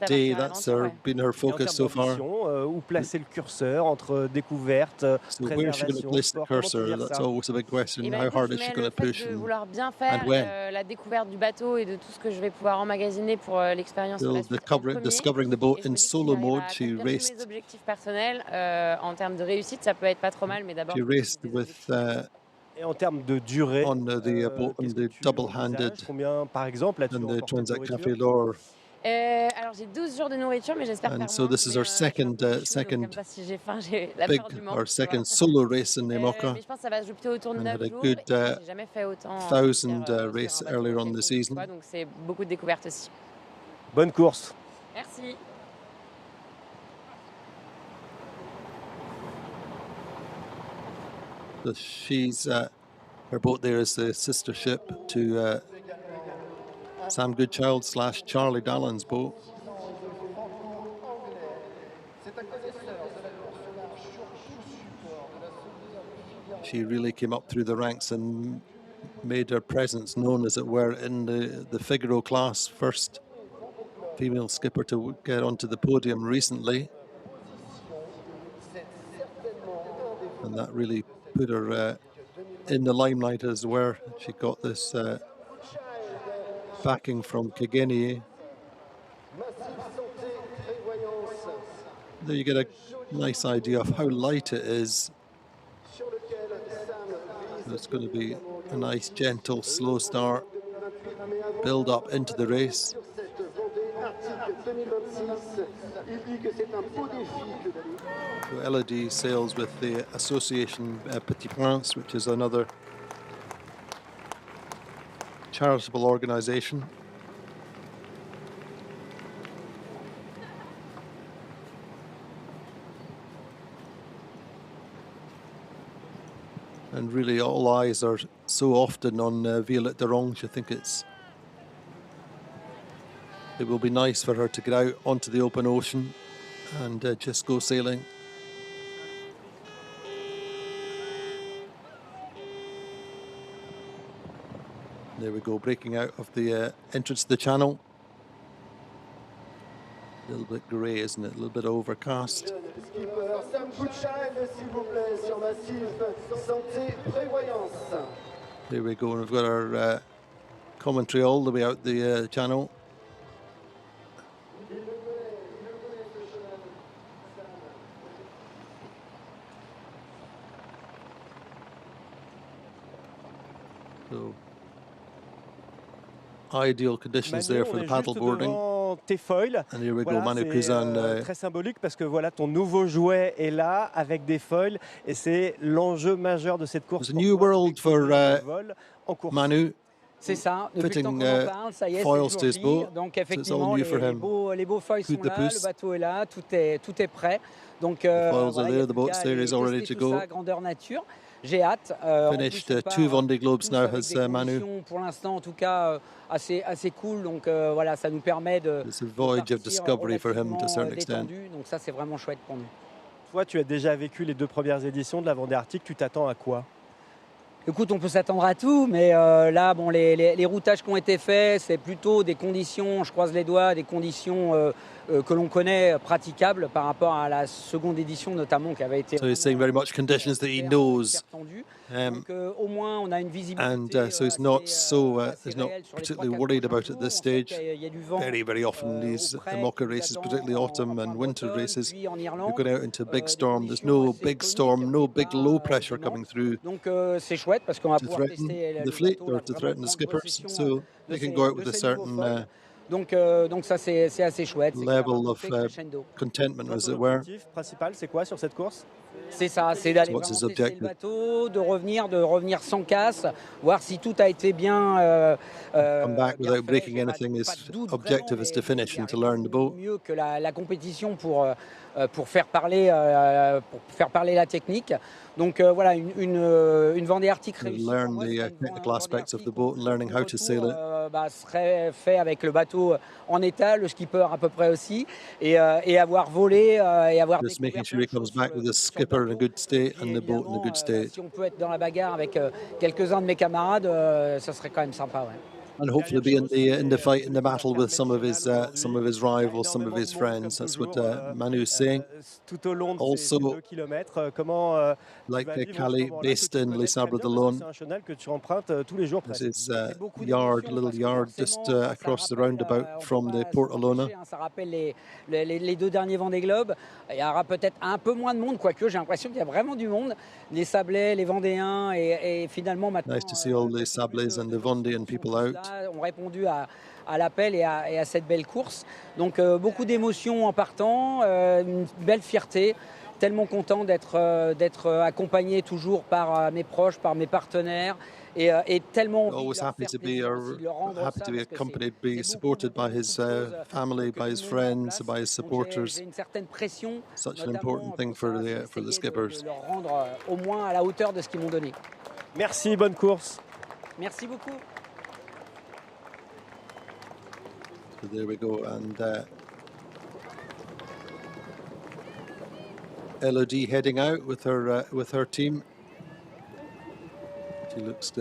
day, that's been her focus so far. Où placer le curseur entre découverte, so where is she going to place the cursor? That's always a big question. How hard is she going to push? De vouloir bien faire la découverte du bateau et de tout ce que je vais pouvoir emmagasiner pour l'expérience. Discovering the boat in solo mode, she raced. Mes objectifs personnels en termes de réussite, ça peut être pas trop mal, mais d'abord. She raced with. Et en termes de durée, on the double-handed, combien par exemple and the Transact Café L'Or. Alors j'ai 12 jours de nourriture, mais j'espère faire so this is our second second solo race in the Imoca. Mais je pense que ça va se jouer plutôt autour de 9 jours. Good, j'ai jamais fait autant. 1000 race earlier on the season. Donc c'est beaucoup de découvertes aussi. Bonne course. Merci. So she's her boat there is the sister ship to Sam Goodchild / Charlie Dallon's boat. She really came up through the ranks and made her presence known, as it were, in the Figaro class, first female skipper to get onto the podium recently. And that really put her in the limelight, as where she got this backing from Quéguiner. There you get a nice idea of how light it is. It's going to be a nice, gentle, slow start, build up into the race. So Élodie sails with the association Petits, which is another charitable organisation. And really all eyes are so often on Violette Dorange. I think it will be nice for her to get out onto the open ocean and just go sailing. There we go, breaking out of the entrance to the channel. A little bit grey, isn't it? A little bit overcast. There we go, and we've got our commentary all the way out the channel. ideal conditions there for the paddleboarding. Tes foils. And here we go, Voilà, Manu c'est Cousin. très symbolique parce que voilà, ton nouveau jouet est là avec des foils et c'est l'enjeu majeur de cette course. It's a new world for Manu. C'est ça, depuis le temps Fitting qu'on en parle, ça y est, foils c'est to his jour boat. J. Donc So it's all effectivement, new for him. les beaux foils sont Coup de là, pouce. le bateau est là, tout est prêt. Donc The foils voilà, are il y a there, the plus boat's qu'à there, aller he's all ready tester to tout go. ça, grandeur nature. J'ai hâte. Finished En plus, on 2 part Vendée Globes tous now avec has des Manu. conditions, pour l'instant en tout cas, assez cool. Donc voilà, ça nous permet de It's a voyage of partir discovery for him to a certain extent. détendu. Donc ça, c'est vraiment chouette pour nous. Toi, tu as déjà vécu les 2 premières éditions de la Vendée Arctique. Tu t'attends à quoi? Écoute, on peut s'attendre à tout, mais là, bon, les routages qui ont été faits, c'est plutôt des conditions, je croise les doigts, des conditions que l'on connaît praticables par rapport à la seconde édition notamment qui avait été. So he's saying very much conditions that he knows. Donc au moins, on a une visibilité. And so he's not he's not particularly worried about it at this stage. Very often these IMOCA races, particularly autumn and winter races, you're going out into a big storm. There's no big storm, no big low pressure coming through Donc c'est chouette parce qu'on va to pouvoir threaten tester the fleet or to threaten the skippers. So they can go out with a certain donc ça c'est assez chouette. level of contentment, as it were. L'objectif principal, c'est quoi sur cette course? C'est ça, c'est d'aller What's his tester le objective? bateau, de revenir sans casse, voir si tout a été bien. Come back bien without fait. breaking J'ai pas anything. de His doute objective vraiment, is to finish mais and to learn the boat. mieux que la compétition pour faire parler la technique. Donc voilà, une Vendée Arctique réussie. Learn Pour moi, the c'est une technical aspects of the boat and learning how to sail it. serait fait avec le bateau en état, le skipper à peu près aussi, et avoir volé et avoir Just making découvert sure he comes back with the skipper in a good state and the boat in a good state. si on peut être dans la bagarre avec quelques-uns de mes camarades, ça serait quand même sympa. Ouais. And hopefully be in the fight, in the battle with some of his rivals, some of his friends. That's what Manu is saying. Tout au long de Also, ces 2 kilomètres, comment like tu vas vivre Calais, ce moment-là based que tu in connais Les très Sables bien, parce que d'Olonne. c'est un chenal que tu empruntes tous les jours This presque. is little yard just across the roundabout from the Port Alona. Ça rappelle les 2 derniers Vendée Globes. Il y aura peut-être un peu moins de monde, quoique j'ai l'impression qu'il y a vraiment du monde. Les Sablais, les Vendéens et finalement maintenant. Nice to see all the Sables and the Vendean people out. Ont répondu à l'appel et à cette belle course. Donc beaucoup d'émotions en partant, une belle fierté. Tellement content d'être accompagné toujours par mes proches, par mes partenaires. Et tellement Always happy to be accompanied, be supported by his family, by his friends, by his supporters. J'ai une certaine pression. Such an important thing for the skippers. De leur rendre au moins à la hauteur de ce qu'ils m'ont donné. Merci, bonne course. Merci beaucoup. So there we go, and Élodie heading out with her team. She looks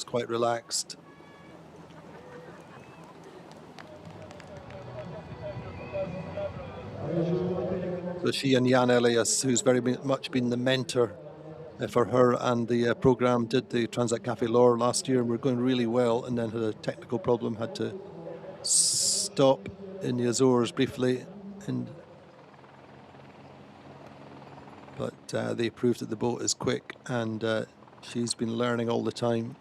quite relaxed. So she and Jan Elias, who's very much been the mentor for her and the programme, did the Transat Café Lore last year and were going really well, and then had a technical problem, had to stop in the Azores briefly, but they proved that the boat is quick, and she's been learning all the time.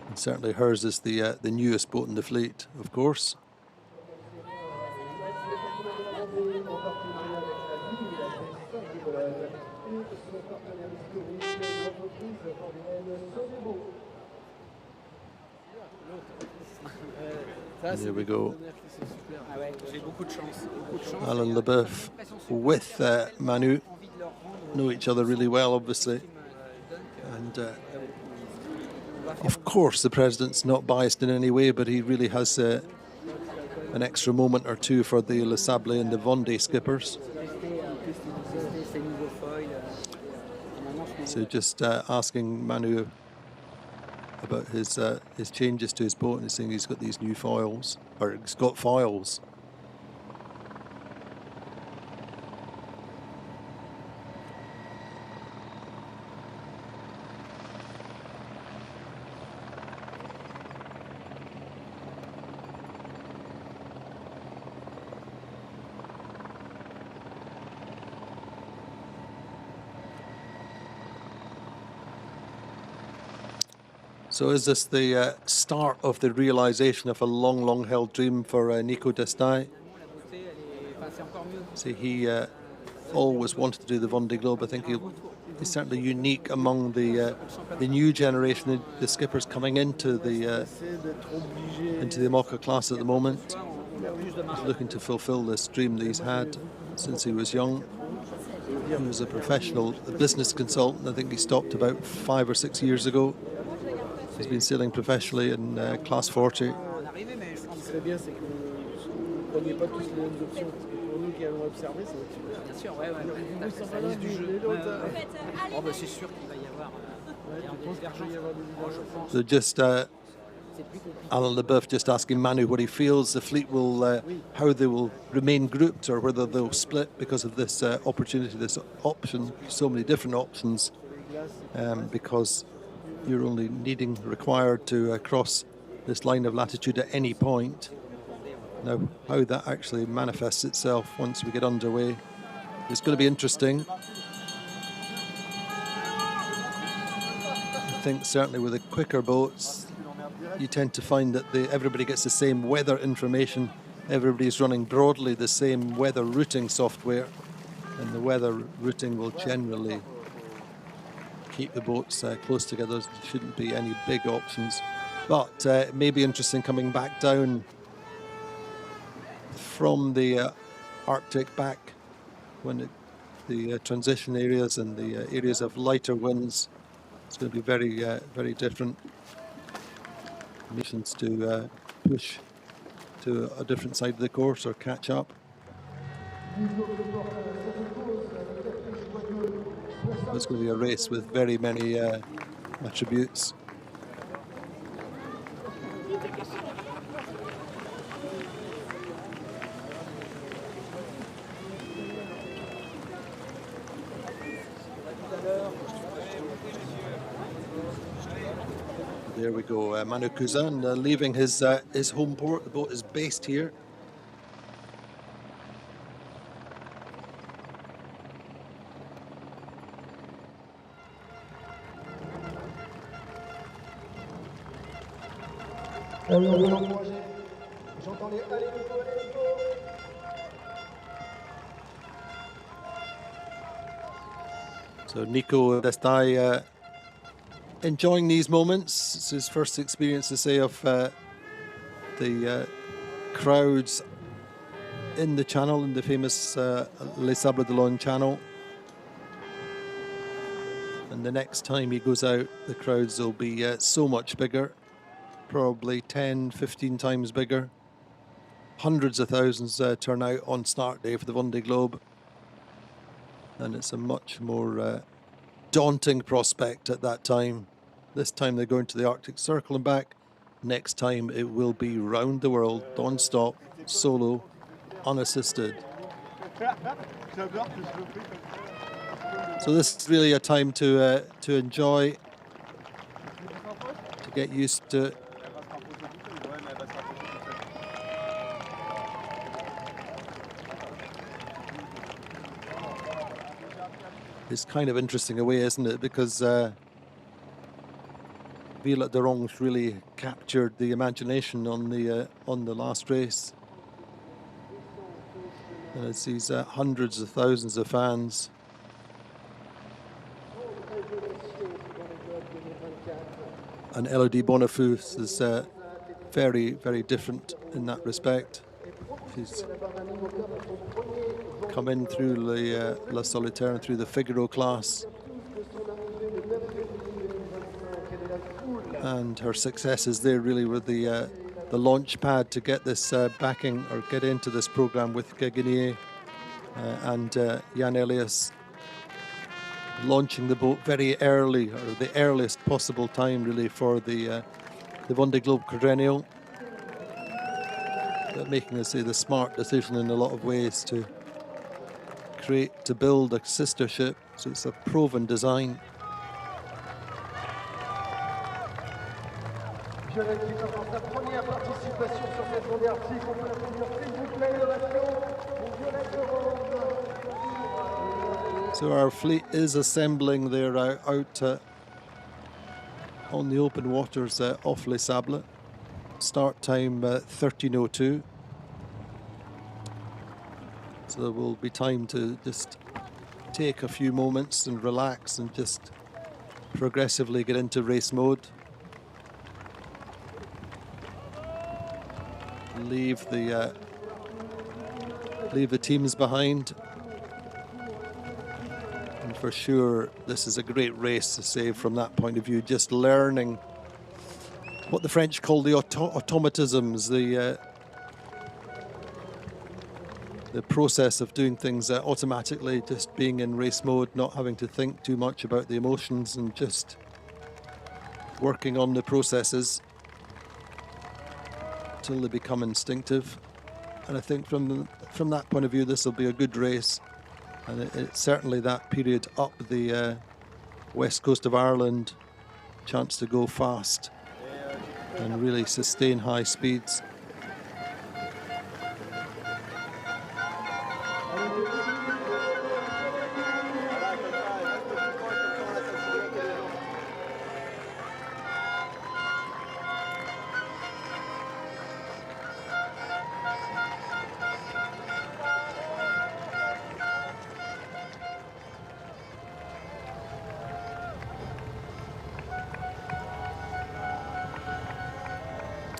And certainly hers is the newest boat in the fleet, of course. Here we go. Alain Leboeuf with Manu know each other really well, obviously. And of course, the president's not biased in any way, but he really has an extra moment or two for the Les Sables and the Vendée skippers. So just asking Manu about his changes to his boat, and he's saying he's got these new foils, or he's got foils. So is this the start of the realization of a long held dream for Nico d'Estaing? See, he always wanted to do the Vendée Globe. I think he's certainly unique among the new generation, the skippers coming into the IMOCA class at the moment. He's looking to fulfill this dream that he's had since he was young. He was a professional business consultant. I think he stopped about 5 or 6 years ago. He's been sailing professionally in class 40. So just Alain Leboeuf just asking Manu what he feels the fleet will, how they will remain grouped or whether they'll split because of this opportunity, this option, so many different options, because you're only required to cross this line of latitude at any point. Now, how that actually manifests itself once we get underway is going to be interesting. I think certainly with the quicker boats, you tend to find that everybody gets the same weather information. Everybody's running broadly the same weather routing software, and the weather routing will generally keep the boats close together. There shouldn't be any big options. But it may be interesting coming back down from the Arctic back when the transition areas and the areas of lighter winds. It's going to be very, very different. Missions to push to a different side of the course or catch up. It's going to be a race with very many attributes. There we go, Manu Cousin leaving his home port. The boat is based here. So Nico d'Estaing enjoying these moments. It's his first experience, to say, of the crowds in the channel, in the famous Les Sables d'Olonne channel. And the next time he goes out, the crowds will be so much bigger, probably 10, 15 times bigger. Hundreds of thousands turn out on start day for the Vendée Globe. And it's a much more daunting prospect at that time. This time they're going to the Arctic Circle and back. Next time it will be round the world, non-stop, solo, unassisted. So this is really a time to enjoy, to get used to. It's kind of interesting a way, isn't it? Because Violette Dorange really captured the imagination on the last race. And it's these hundreds of thousands of fans. And Élodie Bonafous is very, very different in that respect. She's come in through the La Solitaire and through the Figaro class. And her success is there really with the launch pad to get this backing or get into this program with Quéguiner and Jan Elias launching the boat very early, or the earliest possible time really for the Vendée Globe quadrennial. But making, say, the smart decision in a lot of ways to build a sister ship, so it's a proven design. Violette qui va pour sa première participation sur cette Vendée Arctique. On peut l'applaudir, s'il vous plaît, l'ovation pour Violette. So our fleet is assembling there out on the open waters off Les Sables. Start time 13:02. So there will be time to just take a few moments and relax and just progressively get into race mode. Leave the teams behind. And for sure, this is a great race to say from that point of view, just learning what the French call the automatisms, the process of doing things automatically, just being in race mode, not having to think too much about the emotions and just working on the processes till they become instinctive. And I think from that point of view, this will be a good race. And it's certainly that period up the west coast of Ireland, chance to go fast and really sustain high speeds.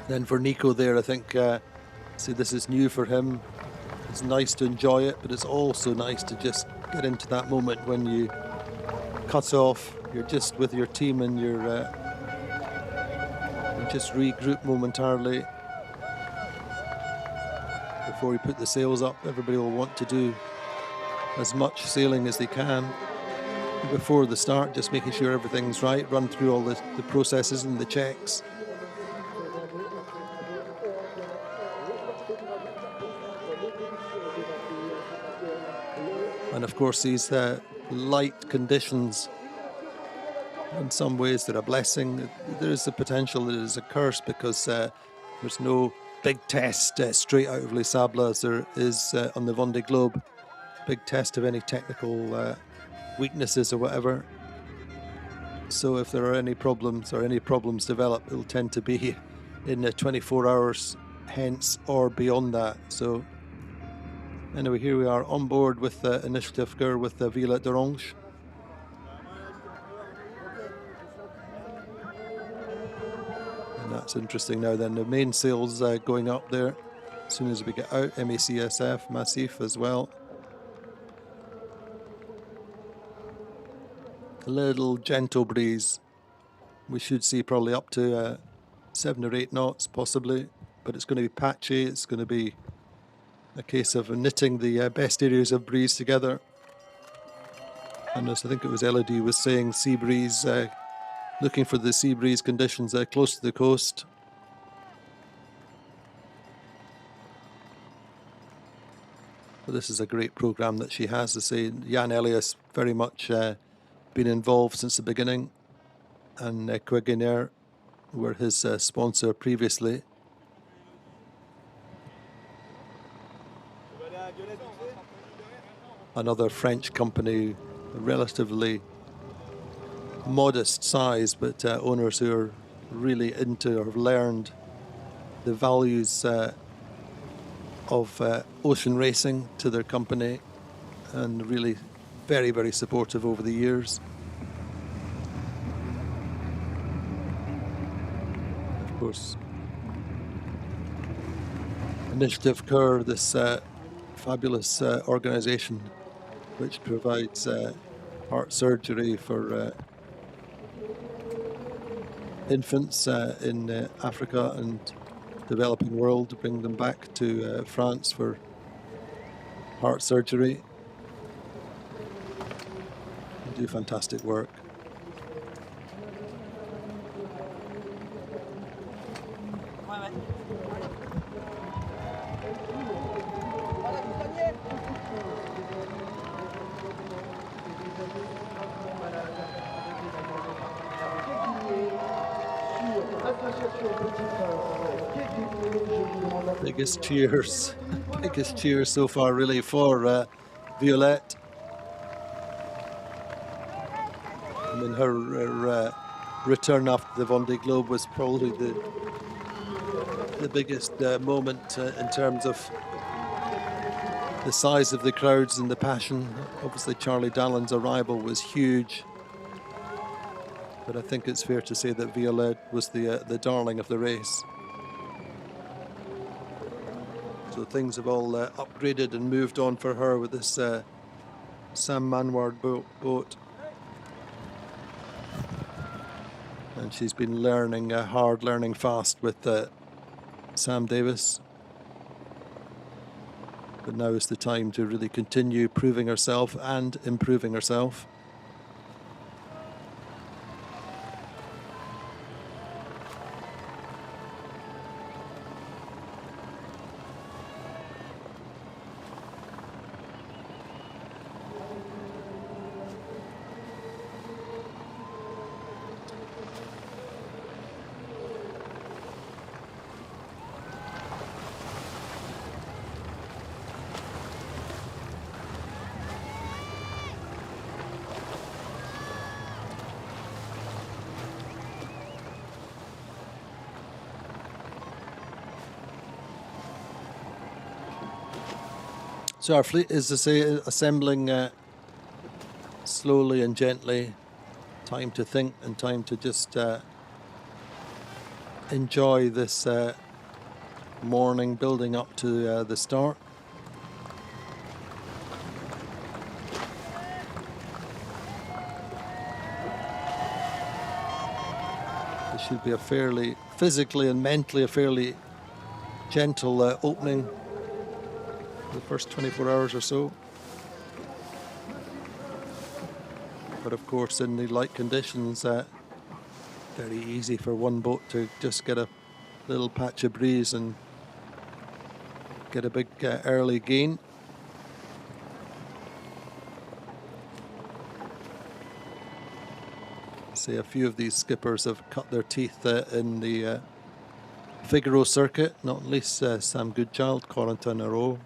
Then for Nico there, I think, see, this is new for him. It's nice to enjoy it, but it's also nice to just get into that moment when you cut off, you're just with your team and you just regroup momentarily before you put the sails up. Everybody will want to do as much sailing as they can before the start, just making sure everything's right, run through all the processes and the checks. And of course, these light conditions, in some ways, they're a blessing. There is the potential that it is a curse because there's no big test straight out of Les Sables as there is on the Vendée Globe. Big test of any technical weaknesses or whatever. So if there are any problems or any problems develop, it'll tend to be in 24 hours hence or beyond that. So anyway, here we are on board with Initiatives-Cœur with Violette Dorange. And that's interesting now then. The main sails going up there as soon as we get out. MACSF, Macif as well. A little gentle breeze. We should see probably up to 7 or 8 knots possibly. But it's going to be patchy. It's going to be a case of knitting the best areas of breeze together. And as I think it was Élodie was saying, sea breeze, looking for the sea breeze conditions close to the coast. But this is a great programme that she has. To say, Jan Elias very much been involved since the beginning, and Quéguiner were his sponsor previously. Another French company, relatively modest size, but owners who are really into or have learned the values of ocean racing to their company, and really very, very supportive over the years. Of course, Initiatives-Cœur, this fabulous organisation which provides heart surgery for infants in Africa and developing world, to bring them back to France for heart surgery. They do fantastic work. Biggest cheers so far really for Violette. I mean, her return after the Vendée Globe was probably the biggest moment in terms of the size of the crowds and the passion. Obviously, Charlie Dallon's arrival was huge, but I think it's fair to say that Violette was the darling of the race. So things have all upgraded and moved on for her with this Sam Manward boat. And she's been learning hard, learning fast with Sam Davis. But now is the time to really continue proving herself and improving herself. So our fleet is to say assembling slowly and gently. Time to think and time to just enjoy this morning building up to the start. It should be a fairly, physically and mentally, a fairly gentle opening. The first 24 hours or so. But of course in the light conditions very easy for one boat to just get a little patch of breeze and get a big early gain. See, a few of these skippers have cut their teeth in the Figaro circuit, not least Sam Goodchild, Corentin, Horeau,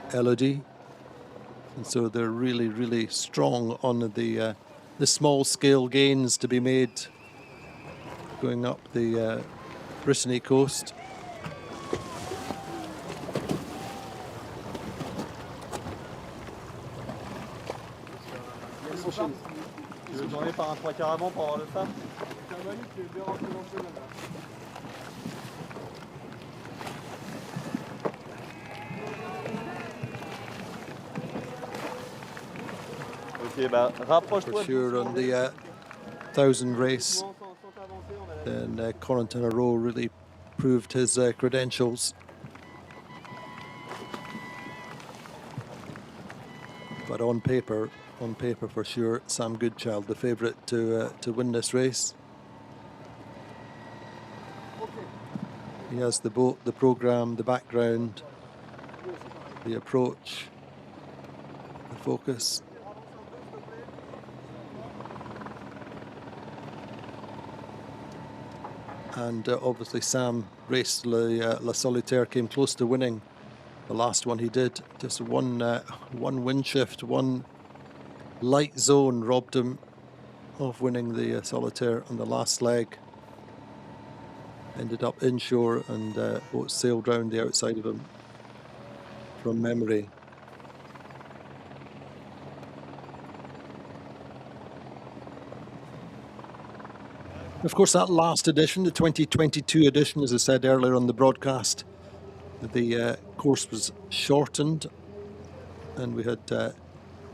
Élodie, and so they're really, really strong on the small scale gains to be made going up the Brittany coast. J'en ai par un 3/4 avant pour avoir le phare. For sure on the 1,000 race, then Corentin Horeau really proved his credentials. But on paper for sure, Sam Goodchild, the favourite to win this race. He has the boat, the programme, the background, the approach, the focus. And obviously Sam raced La Solitaire, came close to winning. The last one he did, just one wind shift, one light zone robbed him of winning the Solitaire on the last leg. Ended up inshore and boat sailed round the outside of him from memory. Of course, that last edition, the 2022 edition, as I said earlier on the broadcast, the course was shortened, and we had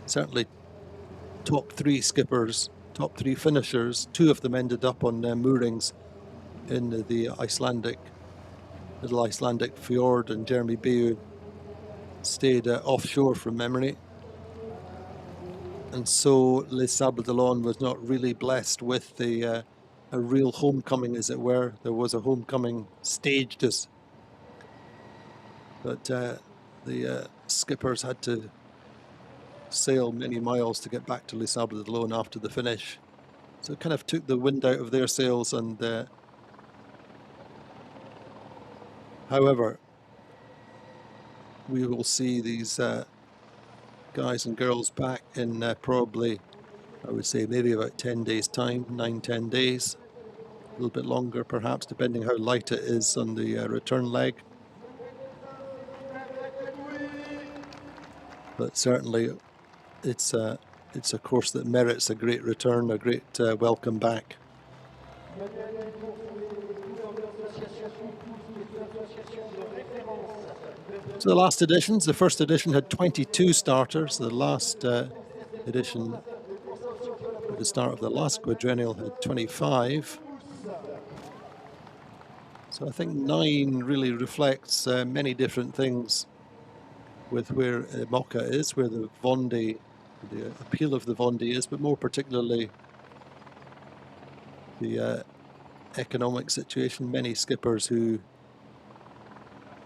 certainly top three skippers, top three finishers. Two of them ended up on moorings in the little Icelandic fjord, and Jeremy Bayou stayed offshore from memory. And so Les Sables d'Olonne was not really blessed with a real homecoming, as it were. There was a homecoming staged, but the skippers had to sail many miles to get back to Les Sables d'Olonne after the finish. So it kind of took the wind out of their sails. And however, we will see these guys and girls back in probably I would say maybe about 10 days time, 9-10 days, a little bit longer perhaps, depending how light it is on the return leg. But certainly it's a course that merits a great return, a great welcome back. So the last editions, the first edition had 22 starters. The last edition, at the start of the last quadrennial, had 25. So I think 9 really reflects many different things with where Mocha is, where the Vendée, the appeal of the Vendée is, but more particularly the economic situation. Many skippers who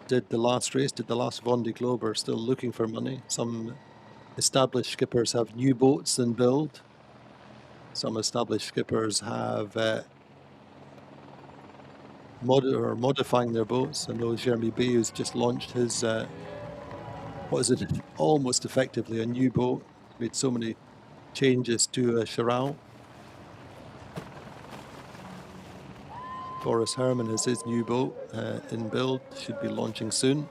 did the last race, did the last Vendée Globe, are still looking for money. Some established skippers have new boats in build. Some established skippers have modifying their boats. I know Jeremy B, who's just launched his, what is it, almost effectively a new boat. Made so many changes to Charal. Boris Herman has his new boat in build, should be launching soon.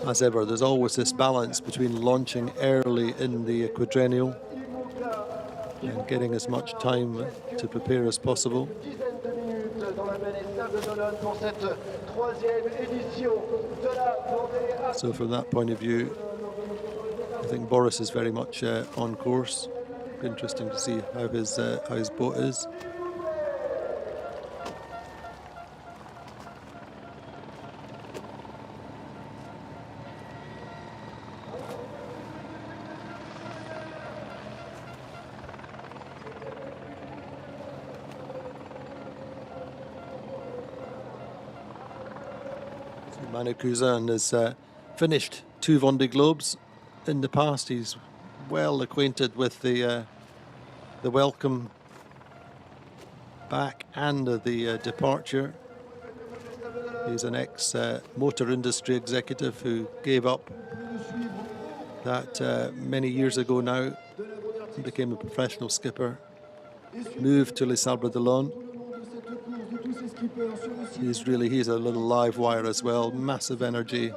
As ever, there's always this balance between launching early in the quadrennial and getting as much time to prepare as possible. So from that point of view, I think Boris is very much on course. Interesting to see how his boat is. Manu has finished 2 Vendée Globes in the past. He's well acquainted with the welcome back and the departure. He's an ex-motor industry executive who gave up that many years ago now and became a professional skipper, moved to Les Sables d'Olonne. He's a little live wire as well, massive energy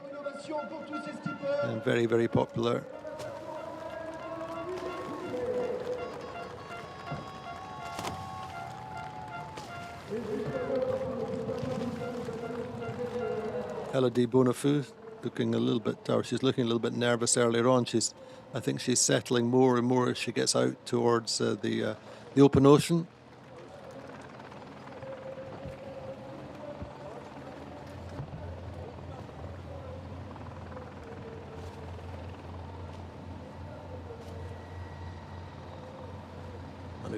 and very, very popular. Élodie Bonafous looking a little bit, or she's looking a little bit nervous earlier on. I think she's settling more and more as she gets out towards the open ocean.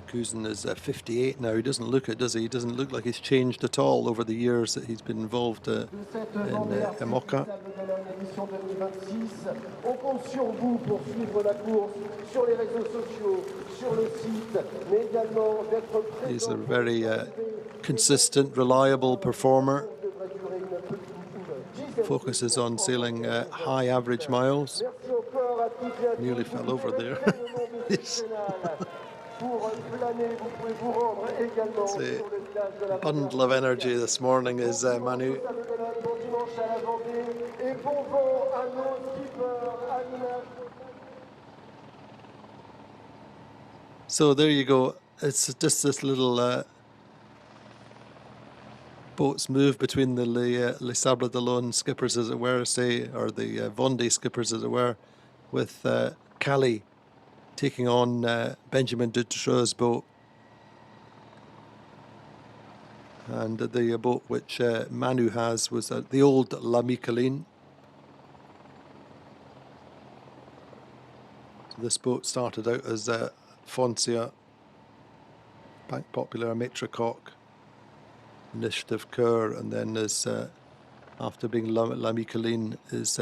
Cousin is 58 now. He doesn't look it, does he? He doesn't look like he's changed at all over the years that he's been involved in Mocha. He's a very consistent, reliable performer. Focuses on sailing high average miles. Nearly fell over there. It's a bundle of energy this morning is Manu. So there you go. It's just this little boats move between the Les Sables d'Olonne skippers, as it were, or the Vendée skippers, as it were, with Cali taking on Benjamin Dutroix's boat. And the boat which Manu has was the old La Micheline. So this boat started out as Foncia, Banque Populaire Maitre Coq, Initiatives-Cœur, and then is after being La Micheline is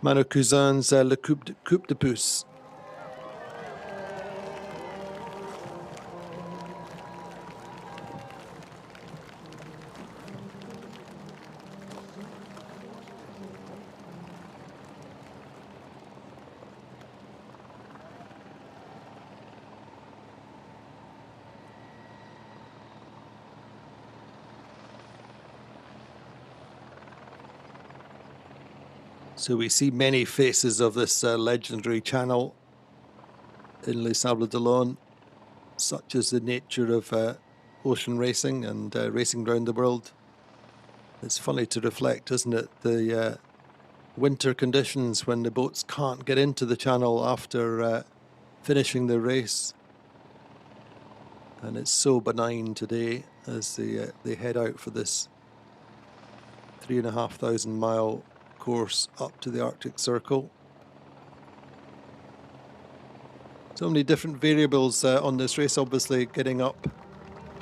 Manu Cousin's Le Coupe de Pouce. So we see many faces of this legendary channel in Les Sables d'Olonne, such as the nature of ocean racing and racing around the world. It's funny to reflect, isn't it? The winter conditions when the boats can't get into the channel after finishing the race. And it's so benign today as they head out for this 3,500 mile course up to the Arctic Circle. So many different variables on this race. Obviously, getting up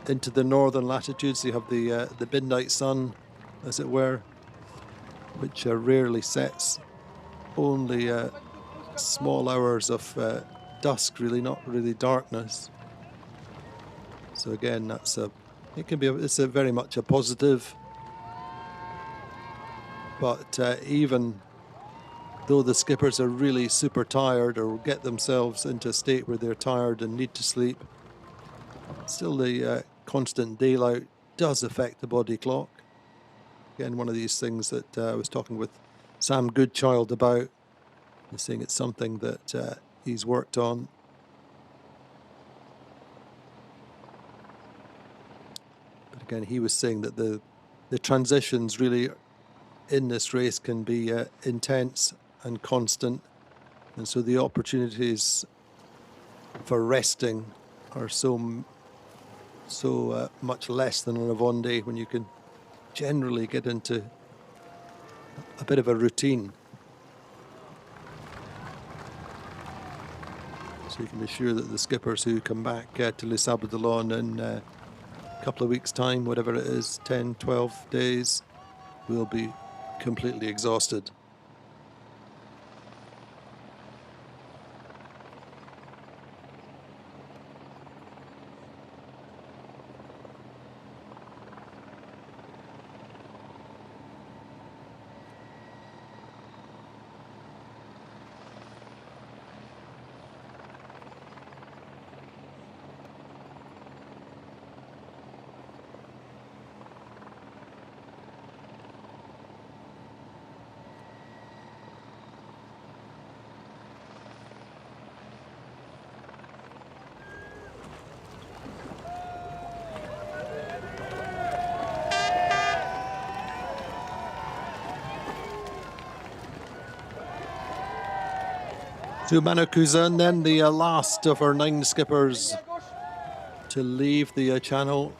into the northern latitudes, you have the midnight sun, as it were, which rarely sets. Only small hours of dusk, really, not really darkness. So again, it's very much a positive. But even though the skippers are really super tired or get themselves into a state where they're tired and need to sleep, still the constant daylight does affect the body clock. Again, one of these things that I was talking with Sam Goodchild about. He's saying it's something that he's worked on. But again, he was saying that the transitions really in this race can be intense and constant, and so the opportunities for resting are so much less than on a Vendée, when you can generally get into a bit of a routine. So you can be sure that the skippers who come back to Les Sables d'Olonne in a couple of weeks' time, whatever it is, 10, 12 days, will be completely exhausted. To Manu then, the last of our 9 skippers to leave the channel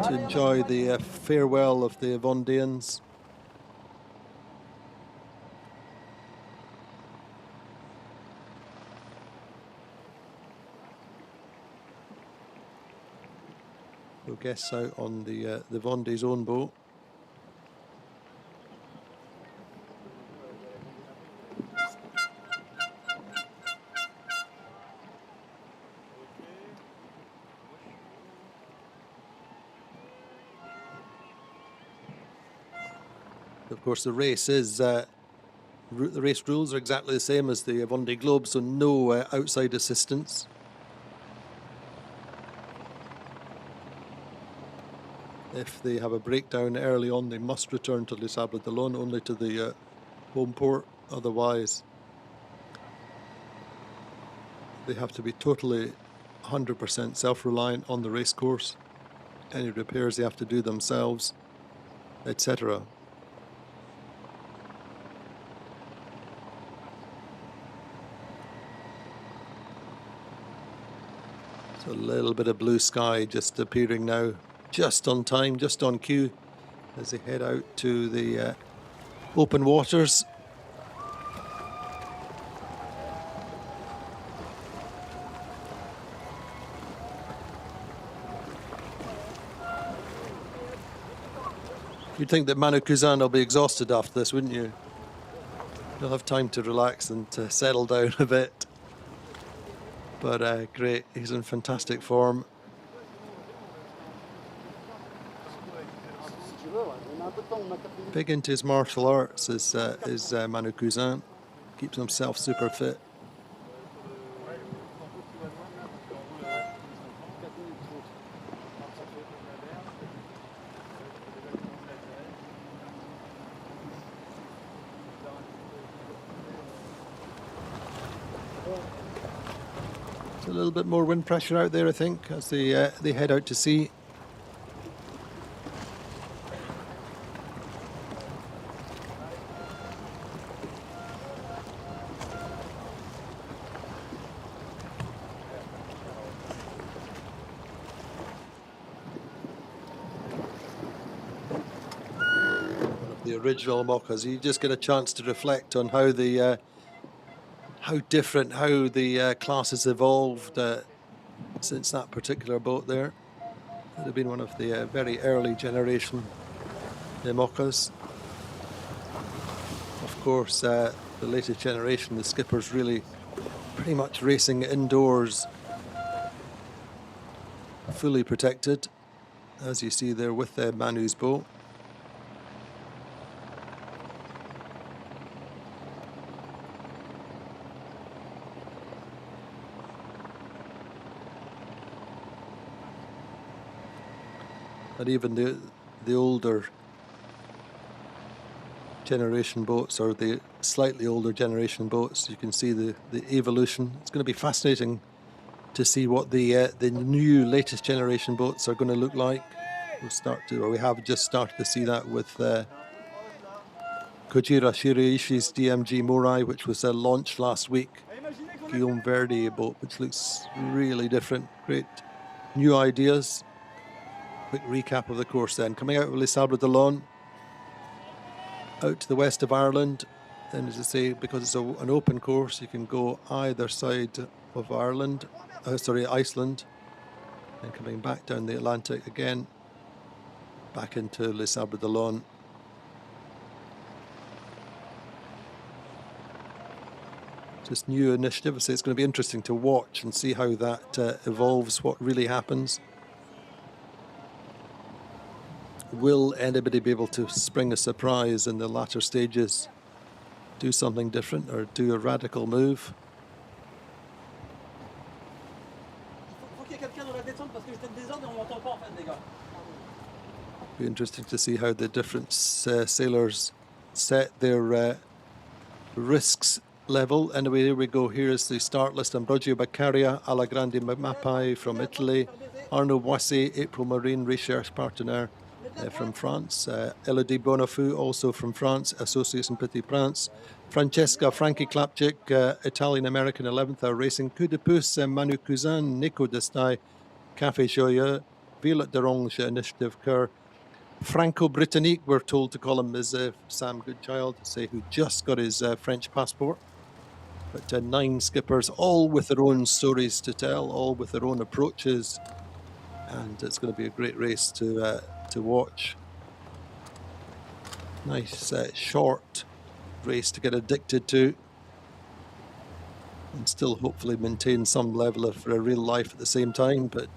to enjoy the farewell of the Vendéans. So guests out on the Vendée's own boat. Of course, the race rules are exactly the same as the Vendée Globe, so no outside assistance. If they have a breakdown early on, they must return to Les Sables d'Olonne, only to the home port. Otherwise, they have to be totally 100% self-reliant on the race course. Any repairs they have to do themselves, etc. So a little bit of blue sky just appearing now, just on time, just on cue, as they head out to the open waters. You'd think that Manu will be exhausted after this, wouldn't you? He'll have time to relax and to settle down a bit. But great, he's in fantastic form. Big into his martial arts is Manu Cousin. Keeps himself super fit. a little bit more wind pressure out there, I think, as they head out to sea. The original mockers, you just get a chance to reflect on how the classes evolved since that particular boat there. It would have been one of the very early generation mockers. Of course, the latest generation, the skippers really pretty much racing indoors, fully protected, as you see there with Manu's boat. And even the older generation boats, or the slightly older generation boats, you can see the evolution. It's going to be fascinating to see what the new latest generation boats are going to look like. We have just started to see that with Kojira Shiraishi's DMG Morai, which was launched last week. Guillaume Verdi boat, which looks really different. Great new ideas. Quick recap of the course then. Coming out of Les Sables d'Olonne, out to the west of Ireland. Then, as I say, because it's an open course, you can go either side of Iceland. And coming back down the Atlantic again, back into Les Sables d'Olonne. Just new initiative. So it's going to be interesting to watch and see how that evolves, what really happens. Will anybody be able to spring a surprise in the latter stages, do something different or do a radical move? Be interesting to see how the different sailors set their risks level. Anyway, here we go. Here is the start list. Ambrogio, Beccaria, Allagrande, Mapei from Italy, Arnaud Boissières, April Marine, Recherche, Partenaire from France, Élodie Bonafous, also from France, Association Petits France, Francesca, Frankie Clapcich, Italian-American 11th Hour Racing, Coup de Pouce, Manu Nico d'Estaille, Café Joyeux, Violette Dorange, Initiatives-Cœur, Franco-Britannique, we're told to call him, is Sam Goodchild, who just got his French passport. But 9 skippers, all with their own stories to tell, all with their own approaches, and it's going to be a great race to watch. Nice short race to get addicted to, and still hopefully maintain some level of real life at the same time. But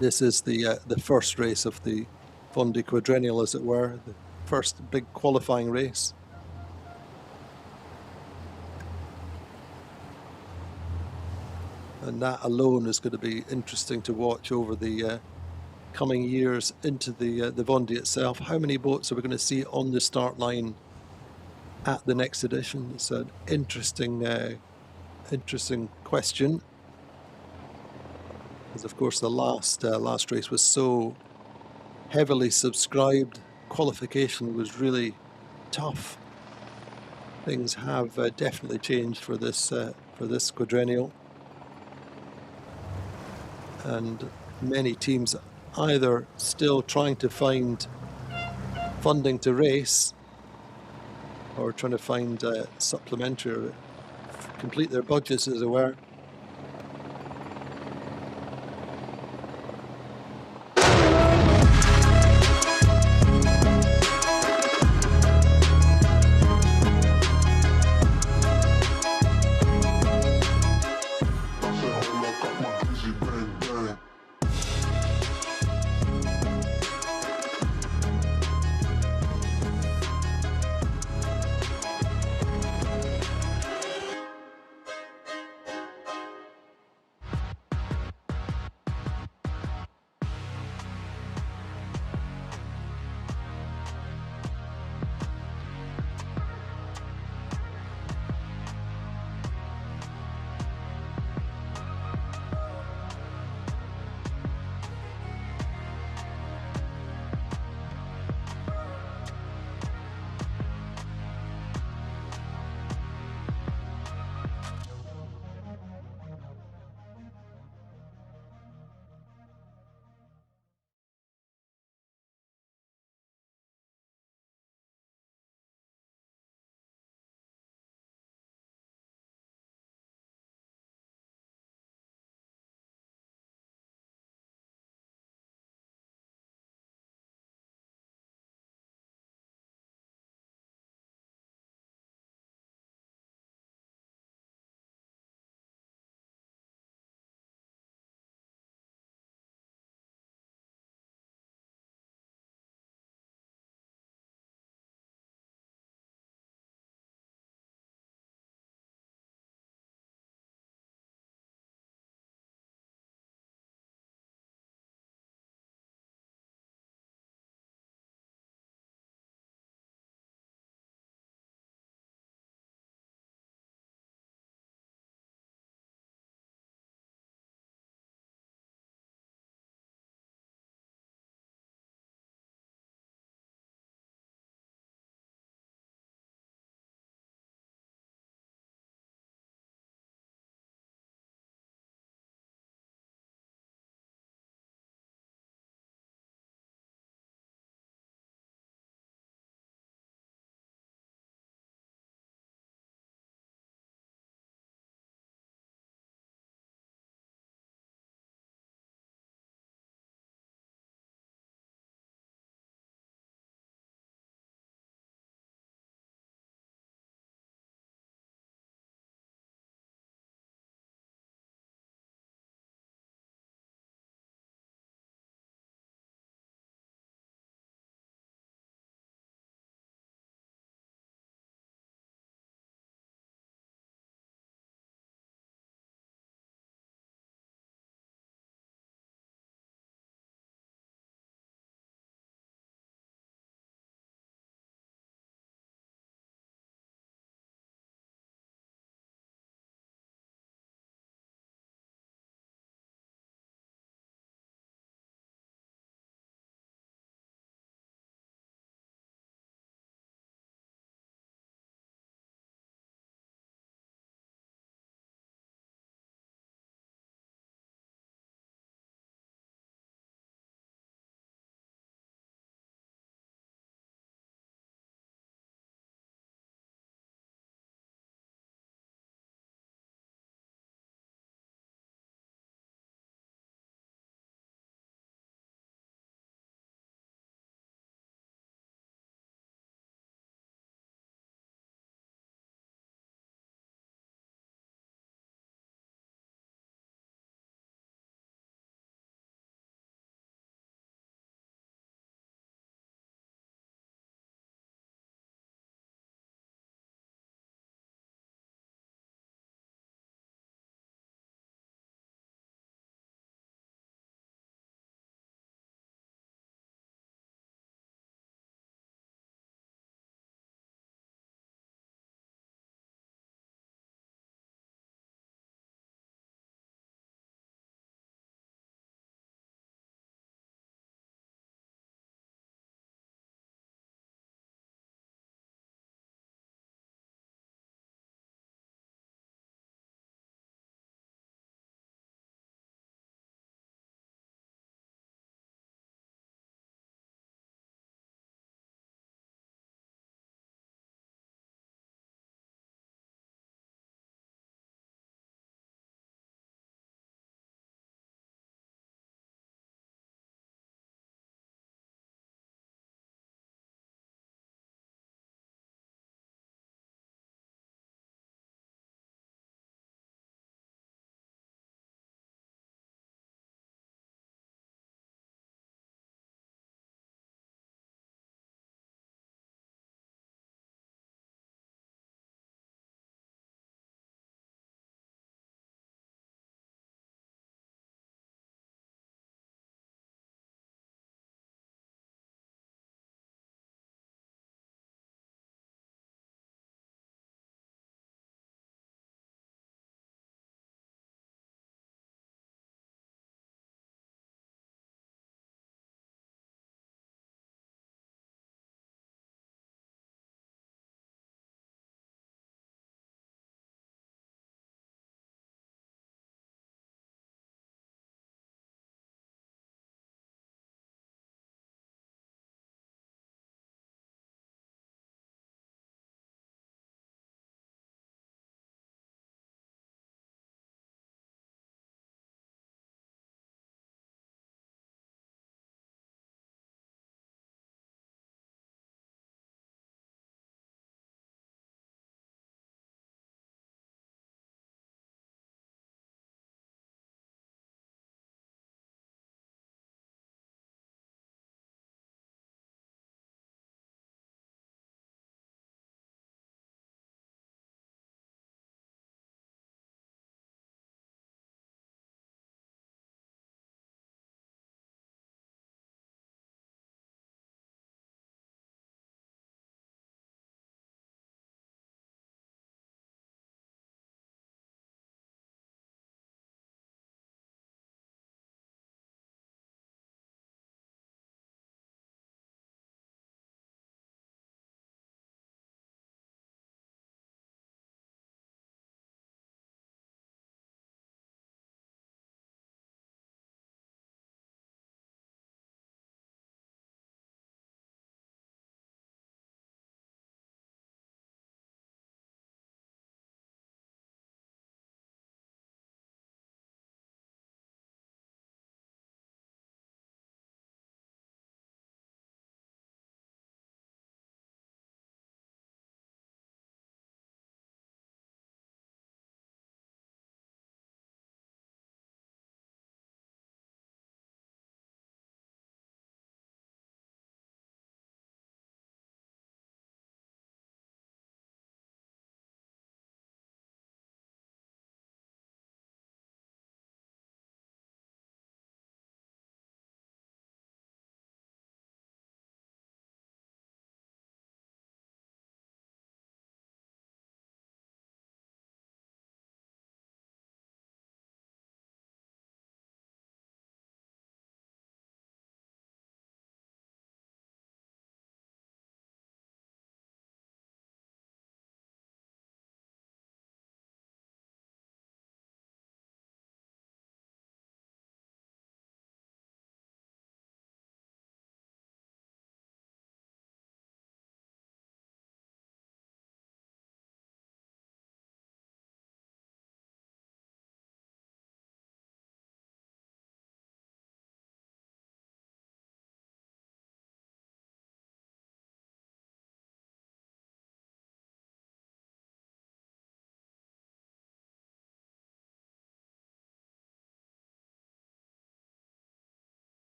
this is the first race of the Vendée Quadrennial, as it were, the first big qualifying race. And that alone is going to be interesting to watch over the coming years into the Vendée itself. How many boats are we going to see on the start line at the next edition? It's an interesting question. Because of course the last race was so heavily subscribed. Qualification was really tough. Things have definitely changed for this quadrennial. And many teams either still trying to find funding to race, or trying to find supplementary, or complete their budgets, as it were.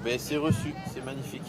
Ben, c'est reçu, c'est magnifique.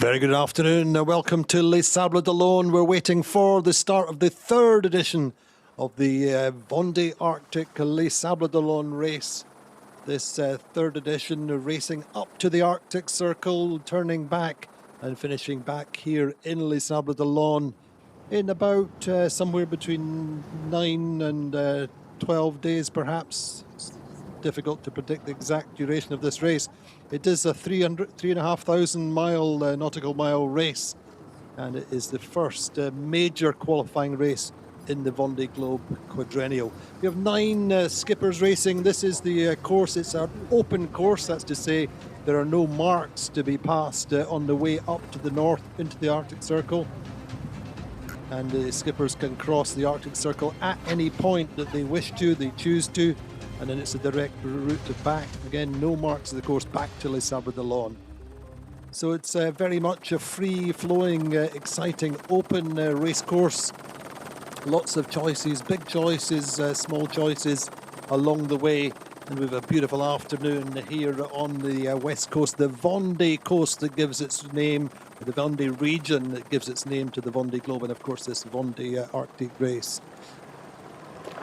Very good afternoon. Welcome to Les Sables d'Olonne. We're waiting for the start of the third edition of the Vendée Arctique Les Sables d'Olonne race. This third edition racing up to the Arctic Circle, turning back and finishing back here in Les Sables d'Olonne in about somewhere between 9 and 12 days perhaps. It's difficult to predict the exact duration of this race. It is a 3,500 mile nautical mile race, and it is the first major qualifying race in the Vendée Globe quadrennial. We have 9 skippers racing. This is the course. It's an open course. That's to say there are no marks to be passed on the way up to the north into the Arctic Circle. And the skippers can cross the Arctic Circle at any point that they wish to, they choose to. And then it's a direct route to back. Again, no marks of the course back to Les Sables d'Olonne. So it's very much a free-flowing, exciting, open race course. Lots of choices, big choices, small choices along the way. And we have a beautiful afternoon here on the west coast, the Vendée coast that gives its name, the Vendée region that gives its name to the Vendée Globe, and of course this Vendée Arctic race.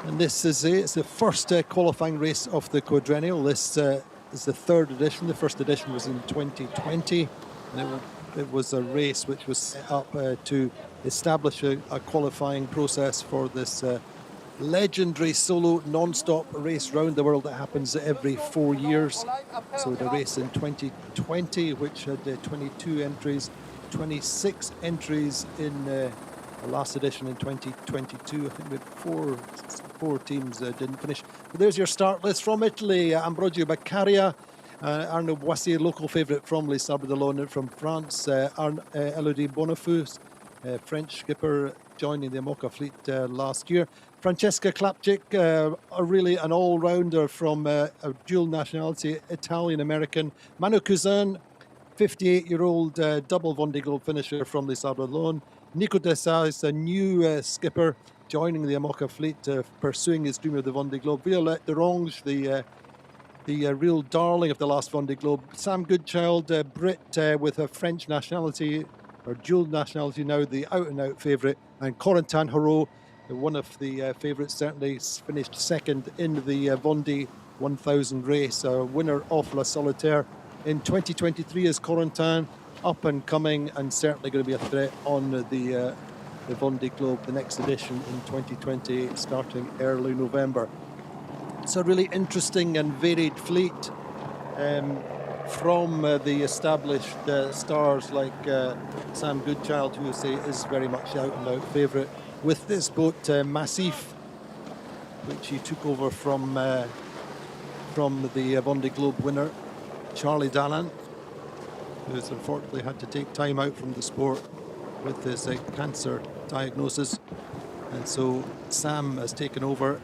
And this is it's the first qualifying race of the quadrennial. This is the third edition. The first edition was in 2020, and it was a race which was set up to establish a qualifying process for this legendary solo non-stop race round the world that happens every 4 years. So the race in 2020, which had 22 entries, 26 entries in the last edition in 2022. I think we had four teams didn't finish. But there's your start list from Italy. Ambrogio Beccaria, Arnaud Boissières, local favourite from Les Sables d'Olonne. From France, Élodie Bonafous, French skipper joining the IMOCA fleet last year. Francesca Clapcich, really an all-rounder from a dual nationality, Italian-American. Manu 58-year-old double Vendée Globe finisher from Les Sables d'Olonne. Nico is a new skipper joining the IMOCA fleet, pursuing his dream of the Vendée Globe. Violette, Dorange, the real darling of the last Vendée Globe. Sam Goodchild, Brit with a French nationality, or dual nationality now, the out-and-out favourite. And Corentin, Horeau, one of the favourites, certainly finished second in the Vendée 1000 race, a winner of La Solitaire. In 2023 is Corentin, up and coming, and certainly going to be a threat on the Vendée Globe, the next edition in 2028, starting early November. It's a really interesting and varied fleet from the established stars like Sam Goodchild, who is very much out-and-out favourite. With this boat, Macif, which he took over from the Vendée Globe winner, Charlie Dallan, who has unfortunately had to take time out from the sport with his cancer diagnosis. And so Sam has taken over,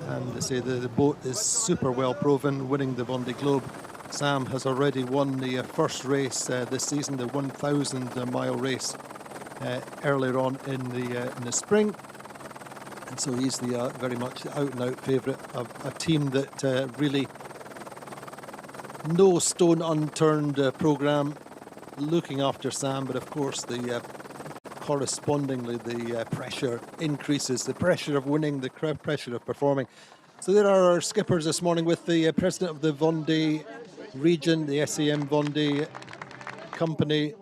and they say the boat is super well proven, winning the Vendée Globe. Sam has already won the first race this season, the 1,000 mile race earlier on in the spring. And so he's the very much out-and-out favourite of a team that really no stone unturned programme looking after Sam, but of course the correspondingly the pressure increases, the pressure of winning, the pressure of performing. So there are our skippers this morning with the president of the Vendée region, the SAM Vendée company,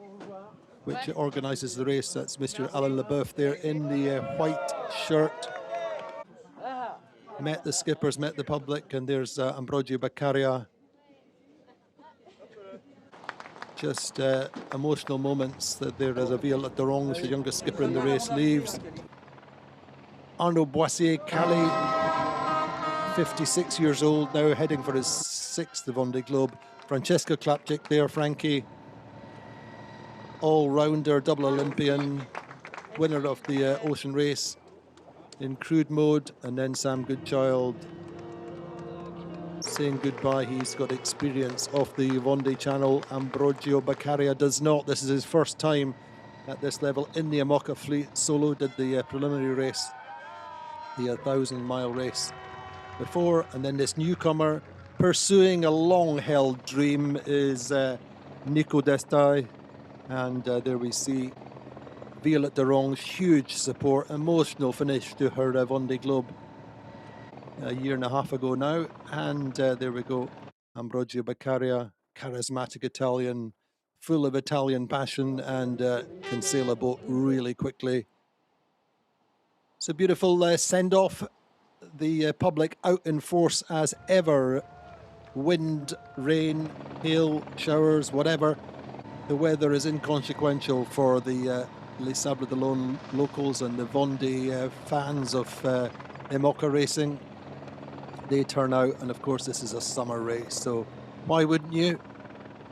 which organises the race. That's Mr. Alain Leboeuf there in the white shirt. Met the skippers, met the public, and there's Ambrogio Beccaria. Just emotional moments that there is a Violette Dorange, the youngest skipper in the race, leaves. Arnaud Boissières, Calais, 56 years old now, heading for his 6th Vendée Globe. Francesca Clapcich there, Frankie, all-rounder, double Olympian, winner of the ocean race in crude mode. And then Sam Goodchild saying goodbye. He's got experience of the Vendée Channel. Ambrogio Beccaria does not. This is his first time at this level in the IMOCA fleet. Solo did the preliminary race, the 1,000 mile race before. And then this newcomer pursuing a long-held dream is Nico, And there we see Violette Dorange, huge support, emotional finish to her Vendée Globe a year and a half ago now. And there we go, Ambrogio Beccaria, charismatic Italian, full of Italian passion, and can sail a boat really quickly. It's a beautiful send-off. The public out in force as ever. Wind, rain, hail, showers, whatever. The weather is inconsequential for the Les Sables d'Olonne locals and the Vendée fans of IMOCA racing. They turn out, and of course this is a summer race, so why wouldn't you?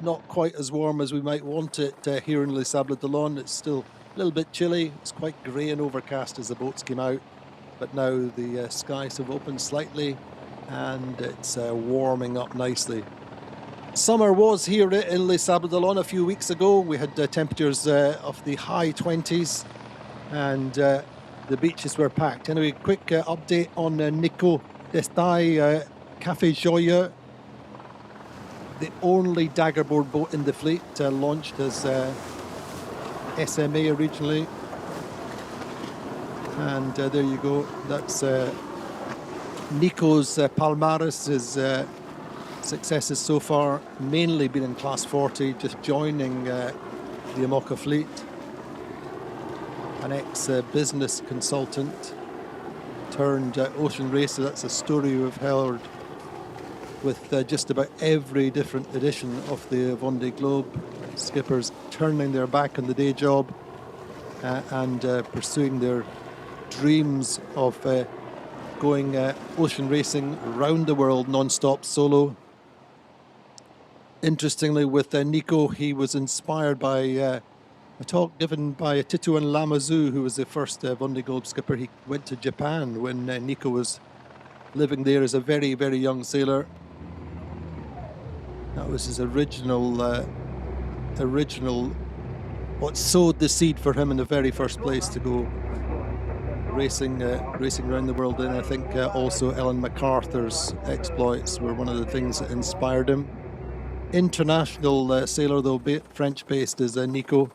Not quite as warm as we might want it here in Les Sables d'Olonne. It's still a little bit chilly. It's quite grey and overcast as the boats came out, but now the skies have opened slightly and it's warming up nicely. Summer was here in Les Sables d'Olonne a few weeks ago. We had temperatures of the high 20s and the beaches were packed. Anyway, quick update on Nico Destai, Café Joyeux, the only daggerboard boat in the fleet, launched as SMA originally. And there you go, that's Nico's palmares. His successes so far mainly been in class 40, just joining the IMOCA fleet. An ex-business consultant turned ocean racer. That's a story we've heard with just about every different edition of the Vendée Globe. Skippers turning their back on the day job and pursuing their dreams of going ocean racing around the world non-stop solo. Interestingly, with Nico, he was inspired by a talk given by Tito and Lamazou, who was the first Vendée Globe skipper. He went to Japan when Nico was living there as a very, very young sailor. That was his original, what sowed the seed for him in the very first place to go racing around the world. And I think also Ellen MacArthur's exploits were one of the things that inspired him. International sailor, though, French-based, is Nico.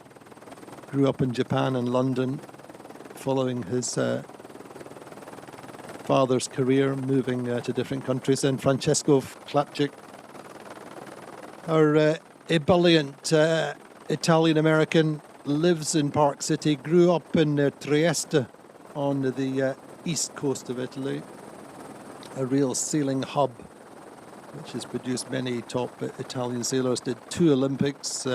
Grew up in Japan and London, following his father's career, moving to different countries. And Francesca Clapcich, our ebullient Italian-American, lives in Park City, grew up in Trieste on the east coast of Italy, a real sailing hub which has produced many top Italian sailors. Did 2 Olympics,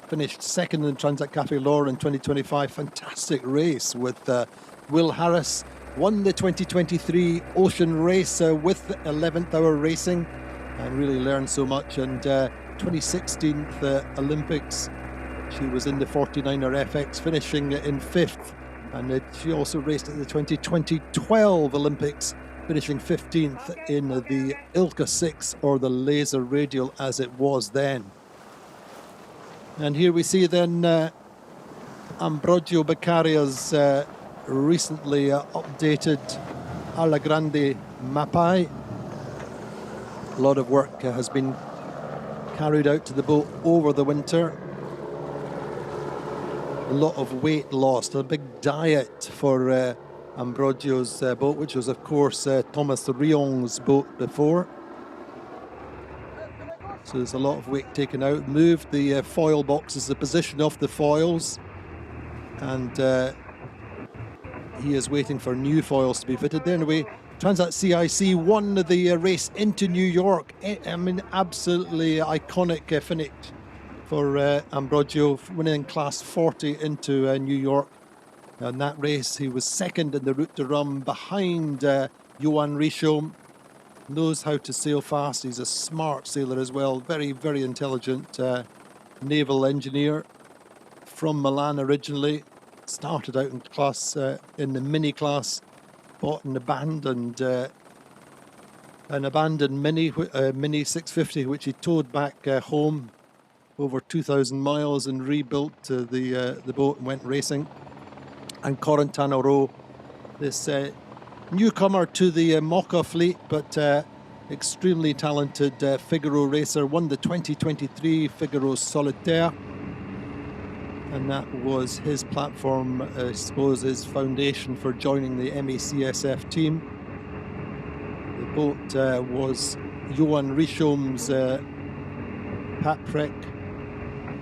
finished second in Transat Café L'Or in 2025. Fantastic race with Will Harris. Won the 2023 Ocean Race with 11th Hour Racing and really learned so much. And 2016 Olympics, she was in the 49er FX, finishing in 5th. And she also raced at the 2012 Olympics, finishing 15th in the Ilka 6, or the laser radial as it was then. And here we see then Ambrogio Beccaria's recently updated Allagrande Mapei. A lot of work has been carried out to the boat over the winter. A lot of weight lost, a big diet for Ambrogio's boat, which was of course Thomas Rion's boat before. So there's a lot of weight taken out. Moved the foil boxes, the position of the foils, and he is waiting for new foils to be fitted. Anyway, Transat CIC won the race into New York. I mean, absolutely iconic finish for Ambrogio, winning class 40 into New York. In that race, he was second in the Route de Rome behind Johan Richomme. Knows how to sail fast. He's a smart sailor as well. Very, very intelligent naval engineer from Milan originally. Started out in class, in the mini class, bought an abandoned mini 650, which he towed back home over 2,000 miles and rebuilt the boat and went racing. And Corentin Horeau, this newcomer to the MOCA fleet, but extremely talented Figaro racer, won the 2023 Figaro Solitaire. And that was his platform, I suppose, his foundation for joining the MACSF team. The boat was Johan Richome's Paprec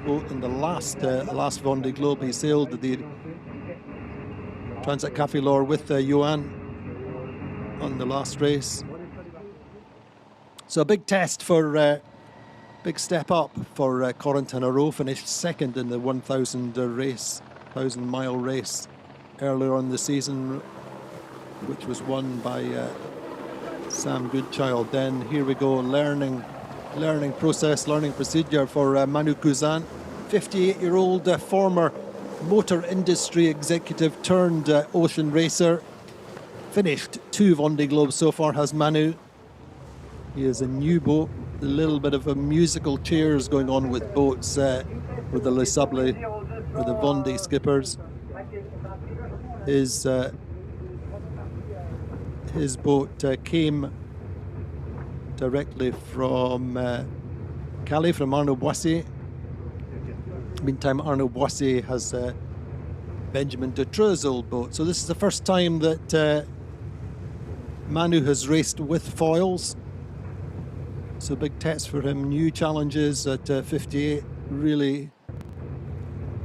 boat in the last Vendée Globe. He sailed the Transat Café L'Or with Johan on the last race. So a big test for, big step up for Corentin Horeau. Finished second in the 1,000-mile race earlier on the season, which was won by Sam Goodchild. Then here we go, learning procedure for Manu 58-year-old former motor industry executive turned ocean racer. Finished 2 Vendée Globes so far has Manu. He is a new boat, a little bit of a musical chairs going on with boats with the Les Sables or the Vendée skippers. His boat came directly from Calais, from Arnaud Boissières. Meantime, Arnaud Boissières has Benjamin Dutreux's old boat. So this is the first time that Manu has raced with foils. So big test for him, new challenges at 58. Really,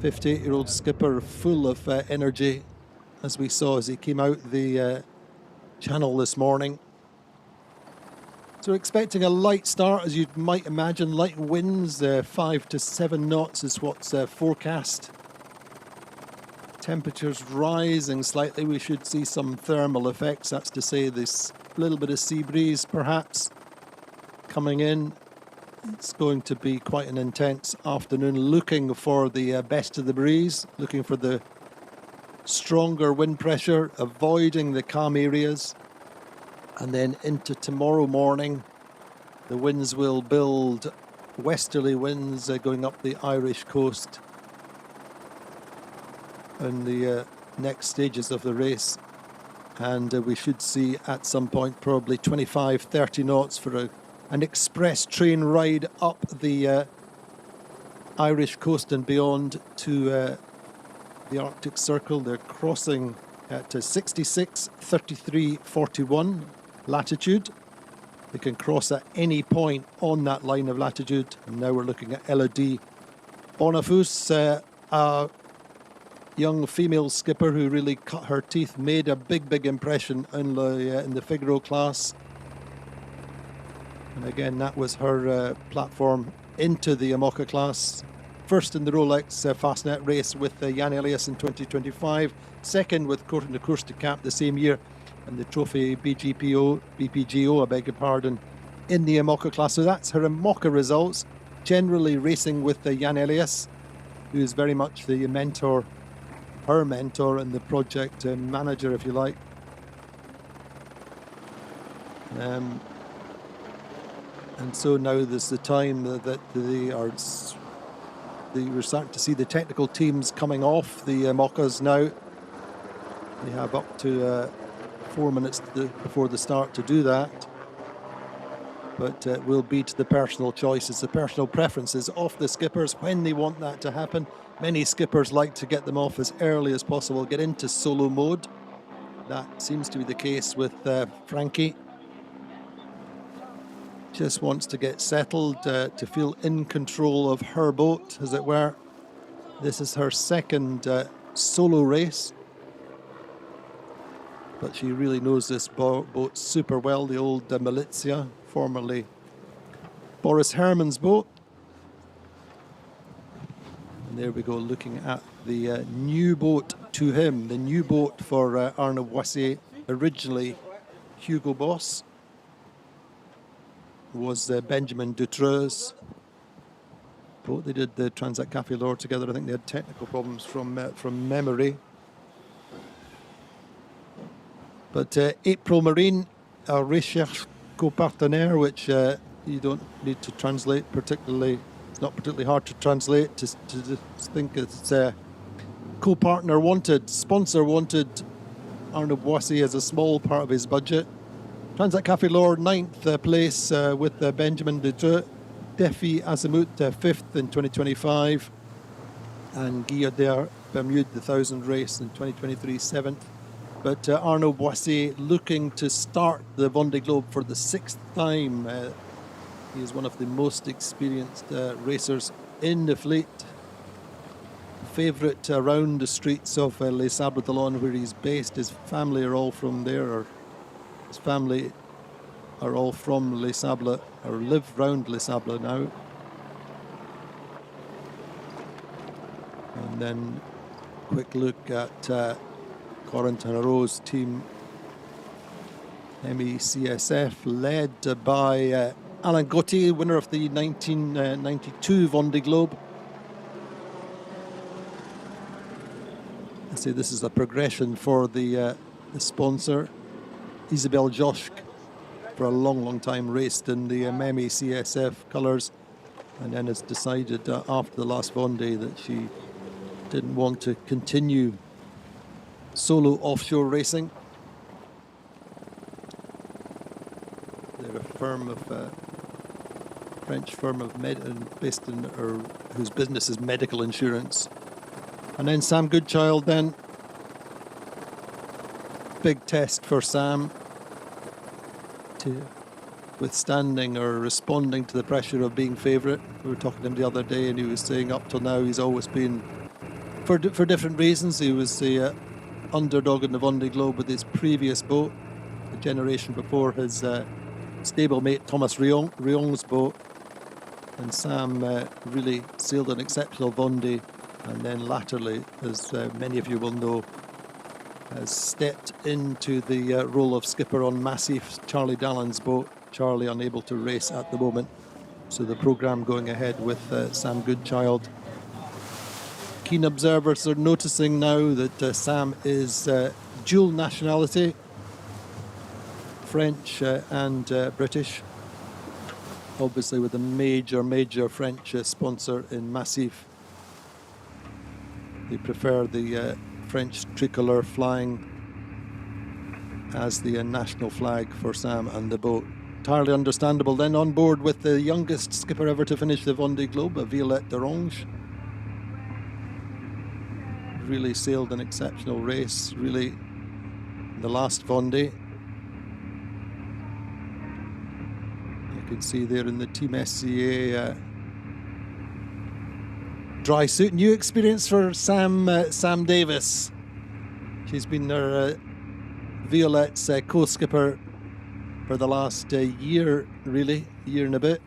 58-year-old skipper full of energy, as we saw as he came out the channel this morning. So we're expecting a light start, as you might imagine. Light winds, 5 to 7 knots is what's forecast. Temperatures rising slightly. We should see some thermal effects. That's to say, this little bit of sea breeze perhaps coming in. It's going to be quite an intense afternoon, looking for the best of the breeze, looking for the stronger wind pressure, avoiding the calm areas. And then into tomorrow morning, the winds will build, westerly winds going up the Irish coast in the next stages of the race. And we should see at some point probably 25, 30 knots for an express train ride up the Irish coast and beyond to the Arctic Circle. They're crossing at 66, 33, 41 latitude. They can cross at any point on that line of latitude. And now we're looking at Élodie. Bonafous, a young female skipper who really cut her teeth, made a big impression in the Figaro class. And again, that was her platform into the Imoca class. First in the Rolex Fastnet race with Jan Elias in 2025. Second with Courte de Course de Cap the same year. And the trophy BPGO, I beg your pardon, in the Imoca class. So that's her Imoca results. Generally racing with Jan Elias, who is very much the mentor, her mentor and the project manager, if you like. And so now there's the time that we're starting to see the technical teams coming off the Imocas now. They have up to 4 minutes before the start to do that. But it will be to the personal choices, the personal preferences of the skippers when they want that to happen. Many skippers like to get them off as early as possible, get into solo mode. That seems to be the case with Frankie. Just wants to get settled, to feel in control of her boat, as it were. This is her second solo race. But she really knows this boat super well, the old Militia, formerly Boris Herman's boat. And there we go, looking at the new boat to him, the new boat for Arnaud Boissières, originally Hugo Boss, was Benjamin Dutreux's boat. They did the Transat Café L'Or together. I think they had technical problems from memory. But April Marine, a recherche co-partenaire, which you don't need to translate particularly. It's not particularly hard to translate. To think it's co-partner wanted, sponsor wanted. Arnaud Boissières has a small part of his budget. Transat Café L'Or, 9th place with Benjamin Dutreux. Défi Azimut, 5th in 2025. and Guillaume Bermude, the 1,000 race in 2023, 7th. But Arnaud Boissières looking to start the Vendée Globe for the 6th time. He is one of the most experienced racers in the fleet. Favourite around the streets of Les Sables d'Olonne, where he's based. His family are all from there, or his family are all from Les Sables, or live round Les Sables now. And then quick look at Corentin Horeau's team, MACSF, led by Alain Gauthier, winner of the 1992 Vendée Globe. I say this is a progression for the sponsor. Isabelle Joschk, for a long time, raced in the MACSF colours, and then has decided after the last Vendée that she didn't want to continue solo offshore racing. They're a firm of French firm of based in, or whose business is medical insurance. And then Sam Goodchild, then big test for Sam to withstanding or responding to the pressure of being favourite. We were talking to him the other day, and he was saying up till now he's always been, for different reasons, he was the underdog in the Vendée Globe with his previous boat, a generation before his stablemate Thomas Rion's boat. And Sam really sailed an exceptional Vendée, and then latterly, as many of you will know, has stepped into the role of skipper on Macif, Charlie Dallin's boat. Charlie unable to race at the moment, so the programme going ahead with Sam Goodchild. Keen observers are noticing now that Sam is dual nationality, French and British, obviously with a major French sponsor in Macif. They prefer the French tricolour flying as the national flag for Sam and the boat. Entirely understandable. Then on board with the youngest skipper ever to finish the Vendée Globe, Violette Dorange. Really sailed an exceptional race, really, the last Vendée. You can see there in the Team SCA dry suit. New experience for Sam Davis. She's been their Violette's co-skipper for the last year and a bit,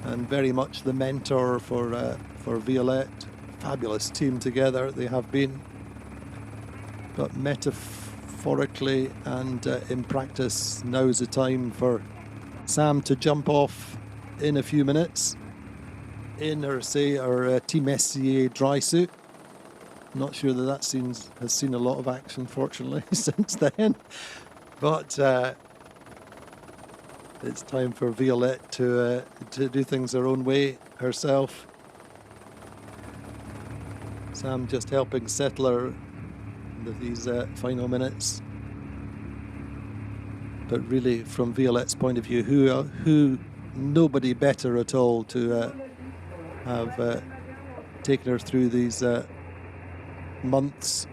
and very much the mentor for Violette. Fabulous team together they have been, but metaphorically and in practice, now's the time for Sam to jump off in a few minutes in her Team SCA dry suit. Not sure that has seen a lot of action, fortunately, since then. But it's time for Violette to do things her own way herself. Sam just helping settle her into these final minutes. But really, from Violette's point of view, who nobody better at all to have taken her through these months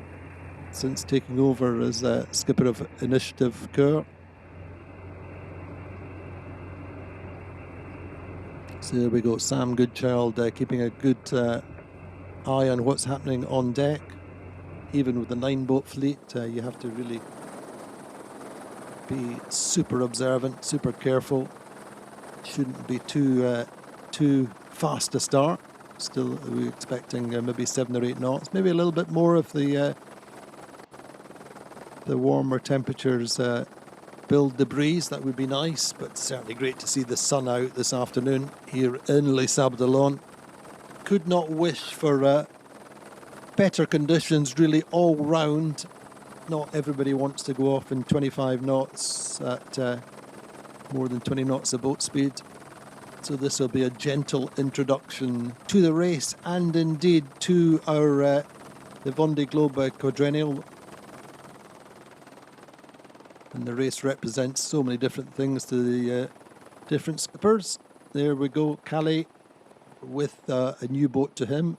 since taking over as skipper of Initiatives-Cœur. So there we go, Sam Goodchild keeping a good eye on what's happening on deck. Even with the 9-boat fleet, you have to really be super observant, super careful. Shouldn't be too fast a start. Still, we're expecting maybe 7 or 8 knots, maybe a little bit more if the warmer temperatures build the breeze. That would be nice, but certainly great to see the sun out this afternoon here in Les Sables d'Olonne. Could not wish for better conditions really all round. Not everybody wants to go off in 25 knots at more than 20 knots of boat speed. So this will be a gentle introduction to the race and indeed to our the Vendée Globe quadrennial. And the race represents so many different things to the different skippers. There we go, Calais with a new boat to him.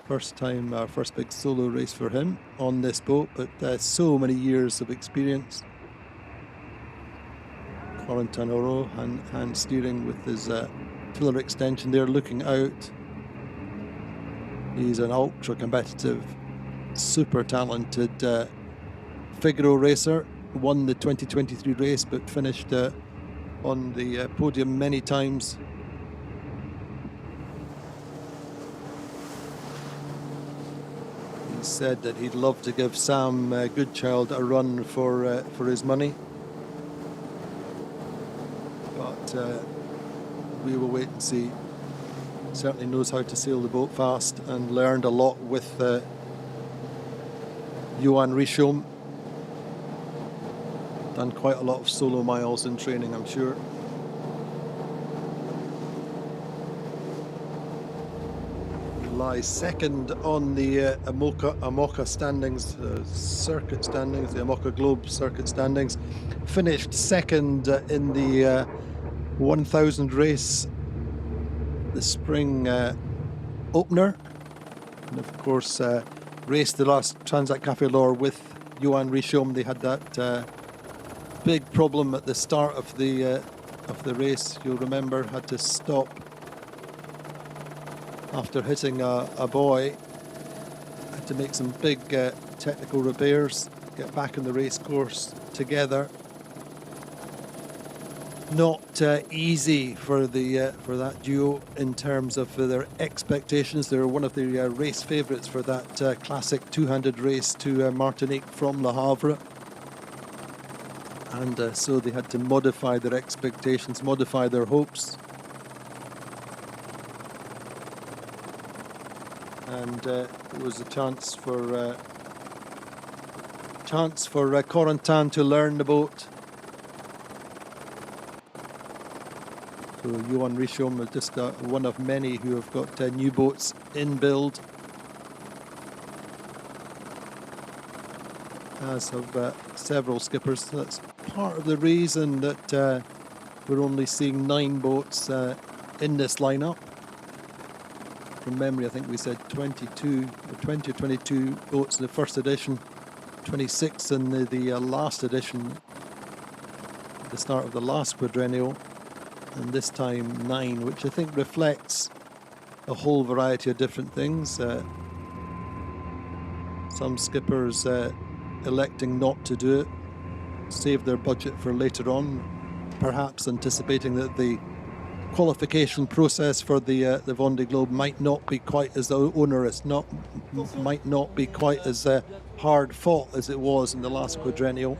First time, first big solo race for him on this boat, but so many years of experience. Corentin Horeau, hand steering with his tiller extension there, looking out. He's an ultra competitive, super talented Figaro racer. Won the 2023 race, but finished on the podium many times. He said that he'd love to give Sam Goodchild a run for his money, but we will wait and see. Certainly knows how to sail the boat fast and learned a lot with Johan Richomme. Done quite a lot of solo miles in training, I'm sure. He lies second on the Amoca standings, circuit standings, the Amoca Globe circuit standings. Finished second in the 1000 race, the spring opener. And of course, raced the last Transat Café L'Or with Johan Richomme. They had that big problem at the start of the race. You'll remember, had to stop after hitting a buoy. Had to make some big technical repairs, get back in the race course together. Not easy for that duo in terms of their expectations. They were one of the race favourites for that classic two-handed race to Martinique from Le Havre. And so they had to modify their expectations, modify their hopes. And it was a chance for Corentin to learn the boat. So Johan Richomme is just one of many who have got new boats in build, as have several skippers. That's part of the reason that we're only seeing 9 boats in this lineup. From memory, I think we said 20 or 22 boats in the first edition, 26 in the last edition, at the start of the last quadrennial, and this time 9, which I think reflects a whole variety of different things. Some skippers electing not to do it, save their budget for later on, perhaps anticipating that the qualification process for the Vendée Globe might not be quite as onerous, might not be quite as hard fought as it was in the last quadrennial.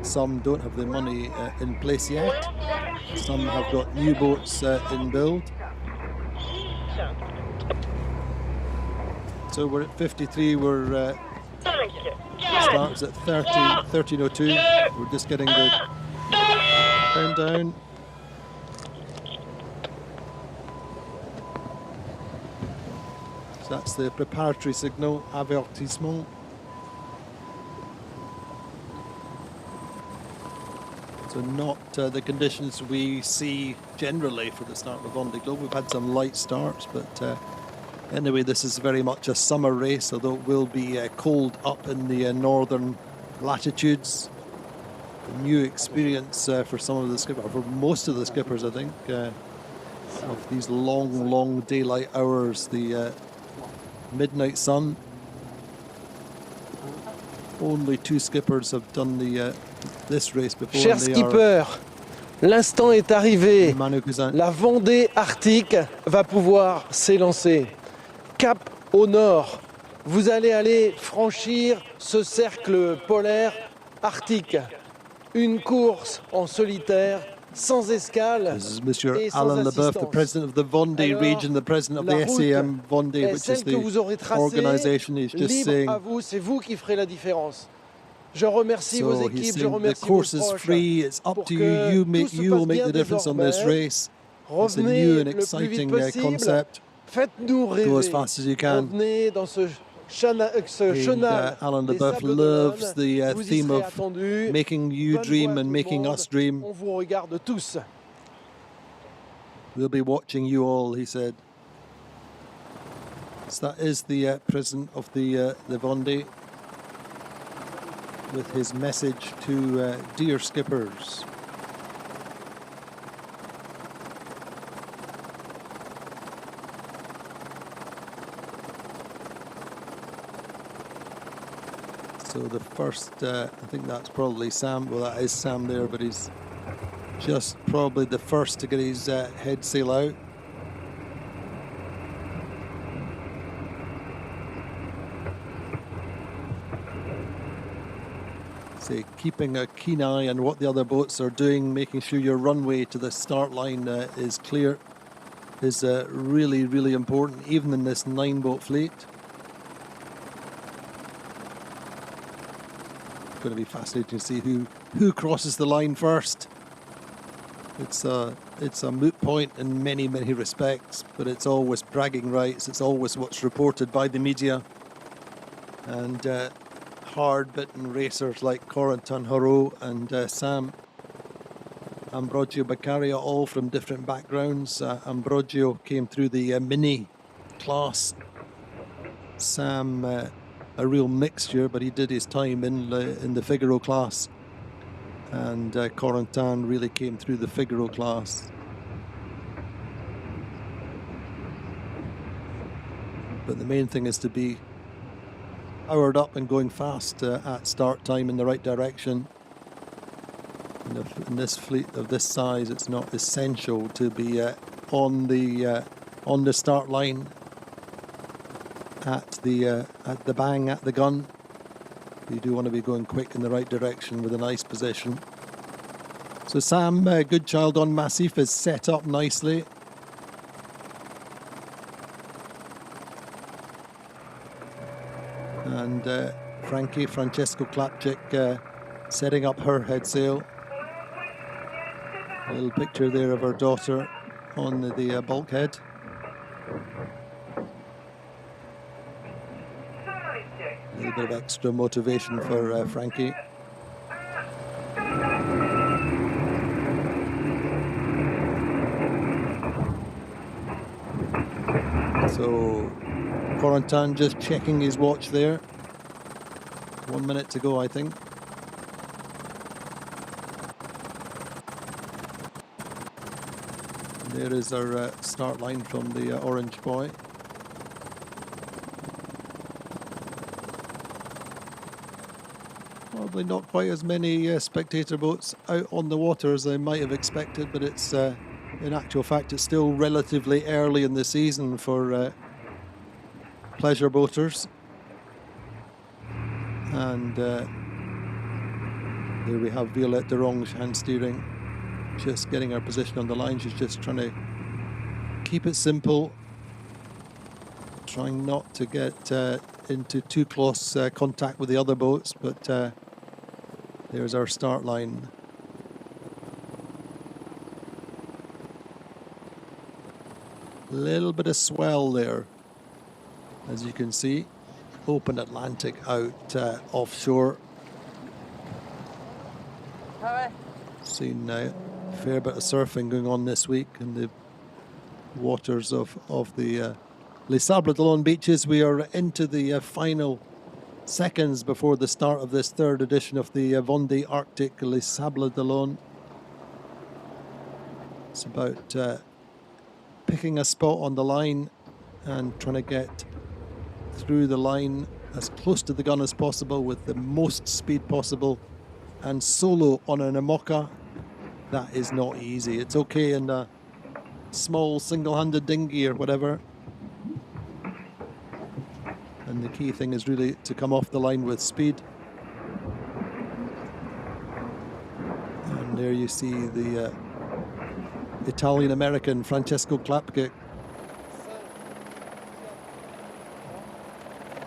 Some don't have the money in place yet. Some have got new boats in build. So we're at 53, we're starts at 13:02. We're just getting the countdown. So that's the preparatory signal, avertissement. So not the conditions we see generally for the start of the Vendée Globe. We've had some light starts, but anyway, this is very much a summer race, although it will be cold up in the northern latitudes. A new experience for some of the skippers, for most of the skippers, I think, of these long daylight hours, the midnight sun. Only 2 skippers have done this race before. Chers skippers, l'instant est arrivé. Manu, la Vendée Arctique va pouvoir s'élancer. Cap au nord, vous allez aller franchir ce cercle polaire arctique. Une course en solitaire, sans escale. This is Monsieur Alain Leboeuf, the president of the Vendée region, the president of the SAM Vendée, which is the organization. He's just saying. À vous, c'est vous qui ferez la différence. Je remercie vos équipes, je remercie the course vos is proches free. It's up to you. You will make the difference on this race. It's a new and exciting concept. Faites-nous rêver. Go as fast as you can. Revenez dans ce Alain Leboeuf loves the theme of making you dream and making us dream. On vous regarde tous. We'll be watching you all, he said. So that is the president of the Vendée with his message to dear skippers. So the first, I think that's probably Sam. Well, that is Sam there, but he's just probably the first to get his head sail out. Say, keeping a keen eye on what the other boats are doing, making sure your runway to the start line is clear, is really, really important, even in this 9-boat fleet. Going to be fascinating to see who crosses the line first. It's a moot point in many respects, but it's always bragging rights. It's always what's reported by the media. And hard-bitten racers like Corentin, Horeau and Sam Ambrogio, Beccaria, all from different backgrounds. Ambrogio came through the mini class. Sam a real mixture, but he did his time in the Figaro class, and Corentin really came through the Figaro class. But the main thing is to be powered up and going fast at start time in the right direction. In this fleet of this size, it's not essential to be on the start line at the bang at the gun. You do want to be going quick in the right direction with a nice position. So Sam Goodchild on Macif is set up nicely. And Francesca Clapcich setting up her head sail. A little picture there of her daughter on the bulkhead. A little bit of extra motivation for Frankie. So Corentin just checking his watch there. 1 minute to go, I think. There is our start line from the Orange Boy. Probably not quite as many spectator boats out on the water as I might have expected, but it's in actual fact it's still relatively early in the season for pleasure boaters. And there we have Violette Dorange hand steering, just getting her position on the line. She's just trying to keep it simple, trying not to get into too close contact with the other boats, but there's our start line. Little bit of swell there, as you can see. Open Atlantic out offshore. Seen a fair bit of surfing going on this week in the waters of the Les Sables d'Olonne beaches. We are into the final seconds before the start of this third edition of the Vendée Arctique Les Sables d'Olonne. It's about picking a spot on the line and trying to get through the line as close to the gun as possible with the most speed possible, and solo on an Imoca. That is not easy. It's okay in a small single-handed dinghy or whatever, and the key thing is really to come off the line with speed. And there you see the Italian-American Francesca Clapcich.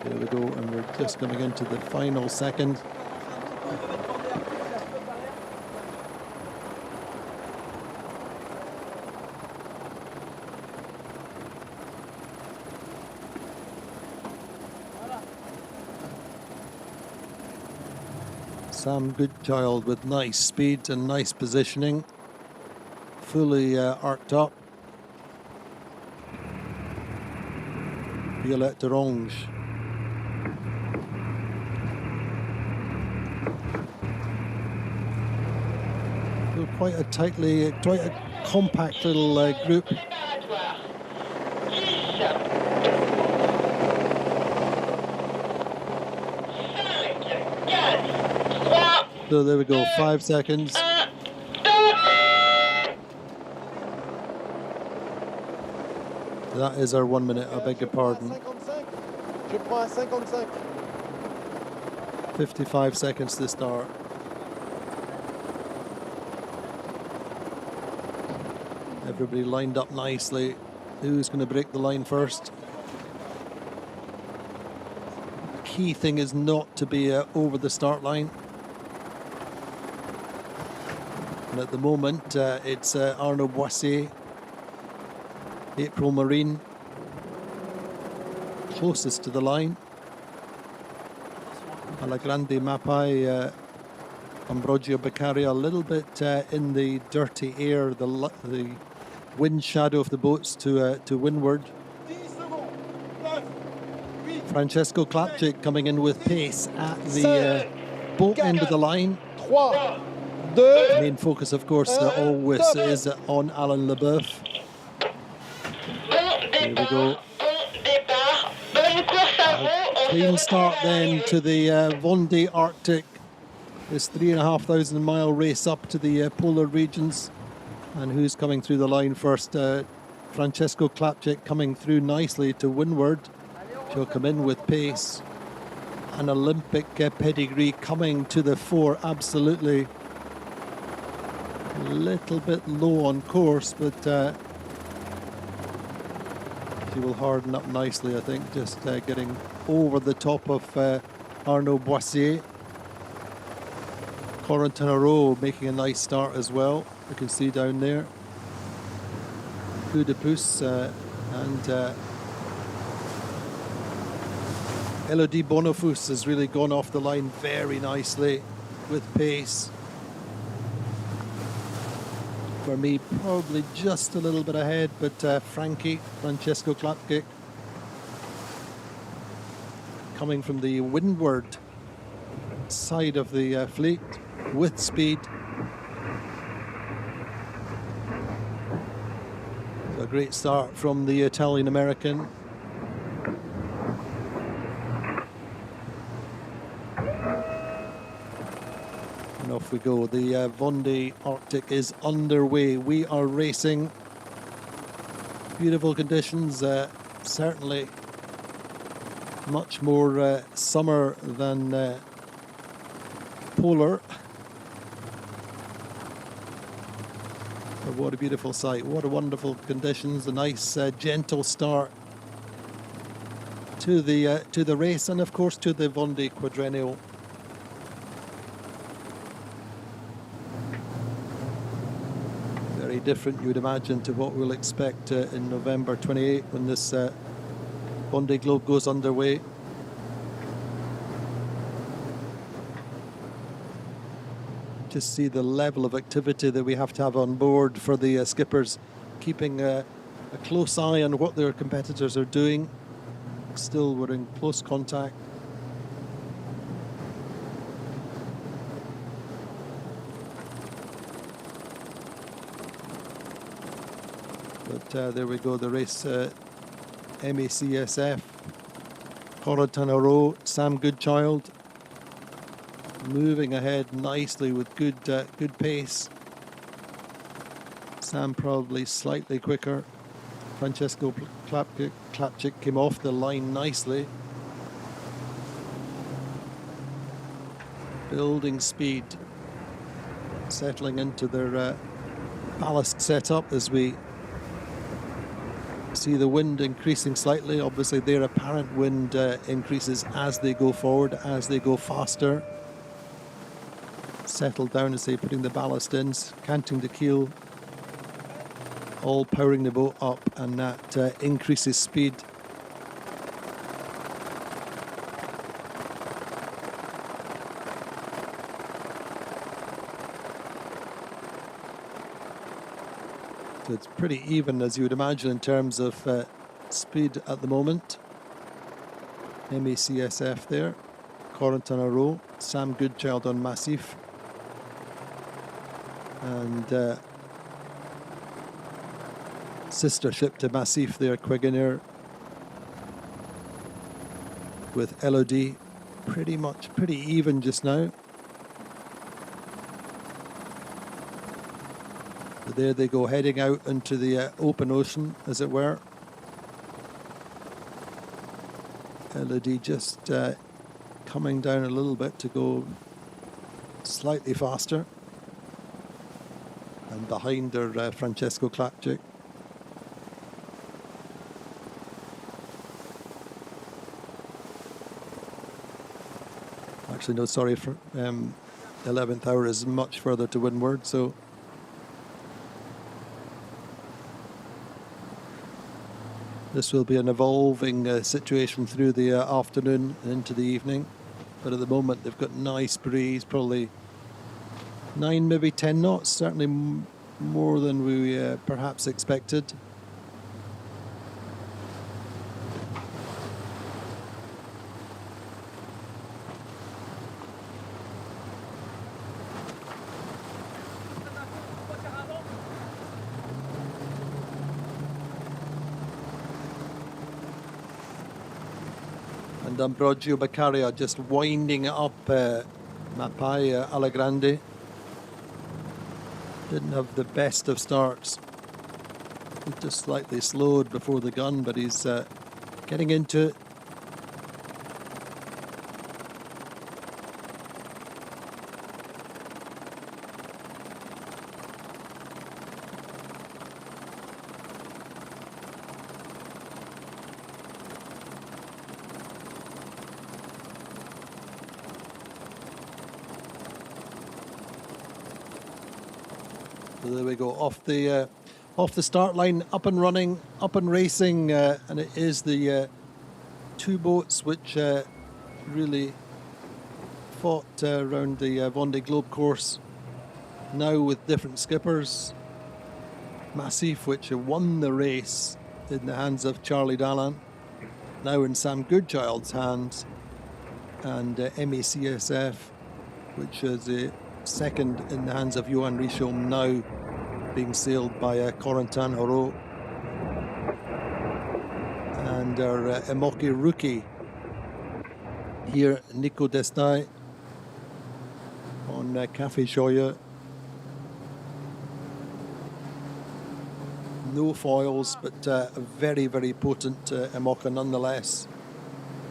There we go, and we're just coming into the final second. Sam Goodchild with nice speed and nice positioning. Fully arced up. Violette Dorange. Quite a compact little group. So there we go, 5 seconds. That is our 1 minute, I beg your pardon. 55 seconds to start. Everybody lined up nicely. Who's going to break the line first? Key thing is not to be over the start line. And at the moment, it's Arnaud Boissières, April Marine, closest to the line. Allagrande, Mapei, Ambrogio, Beccaria, a little bit in the dirty air, the wind shadow of the boats to windward. Francesca Clapcich coming in with pace at the boat end of the line. The main focus, of course, always is on Alain Leboeuf. There we go. Clean start then to the Vendée Arctique. This 3,500 mile race up to the polar regions. And who's coming through the line first? Francesca Clapcich coming through nicely to windward. She'll come in with pace. An Olympic pedigree coming to the fore, absolutely. A little bit low on course, but she will harden up nicely, I think, just getting over the top of Arnaud Boissières. Corentin Horeau making a nice start as well. You can see down there. Coup de Pouce and Élodie Bonafous has really gone off the line very nicely with pace. For me, probably just a little bit ahead, but Francesca Clapcich coming from the windward side of the fleet with speed. A great start from the Italian-American. And off we go. The Vendée Arctique is underway. We are racing. Beautiful conditions, certainly much more summer than polar. But what a beautiful sight. What a wonderful conditions. A nice gentle start to the race, and of course to the Vendée Quadrennial. Very different, you would imagine, to what we'll expect in November 28 when this Vendée Globe goes underway. Just see the level of activity that we have to have on board for the skippers, keeping a close eye on what their competitors are doing. Still, we're in close contact. But there we go, the race, MACSF, Corentin Horeau, Sam Goodchild, moving ahead nicely with good pace. Sam probably slightly quicker. Francesca Clapcich came off the line nicely. Building speed, settling into their ballast setup as we see the wind increasing slightly. Obviously their apparent wind increases as they go forward, as they go faster. Settle down as they putting the ballast in, canting the keel, all powering the boat up, and that increases speed. So it's pretty even, as you would imagine, in terms of speed at the moment. MACSF there, Corentin Horeau, Sam Goodchild on Macif, and sister ship to Macif there, Quéguiner, with Élodie pretty even just now. So there they go, heading out into the open ocean, as it were. Élodie just coming down a little bit to go slightly faster. And behind her, Francesca Clapcich. Actually, no, sorry, 11th hour is much further to windward, so this will be an evolving situation through the afternoon and into the evening. But at the moment, they've got nice breeze, probably 9, maybe 10 knots, certainly more than we perhaps expected. And Ambrogio Beccaria just winding up Mapei, Allagrande. Didn't have the best of starts. He just slightly slowed before the gun, but he's getting into it. So there we go, off the start line, up and running, up and racing, and it is the two boats which really fought around the Vendée Globe course, now with different skippers. Macif, which won the race in the hands of Charlie Dallan, now in Sam Goodchild's hands, and MACSF, which is a second in the hands of Johan Richomme, now being sailed by Corentin Horeau. And our Emoki rookie here, Nico Destai, on Café Joyeux. No foils, but a very, very potent Emoka nonetheless,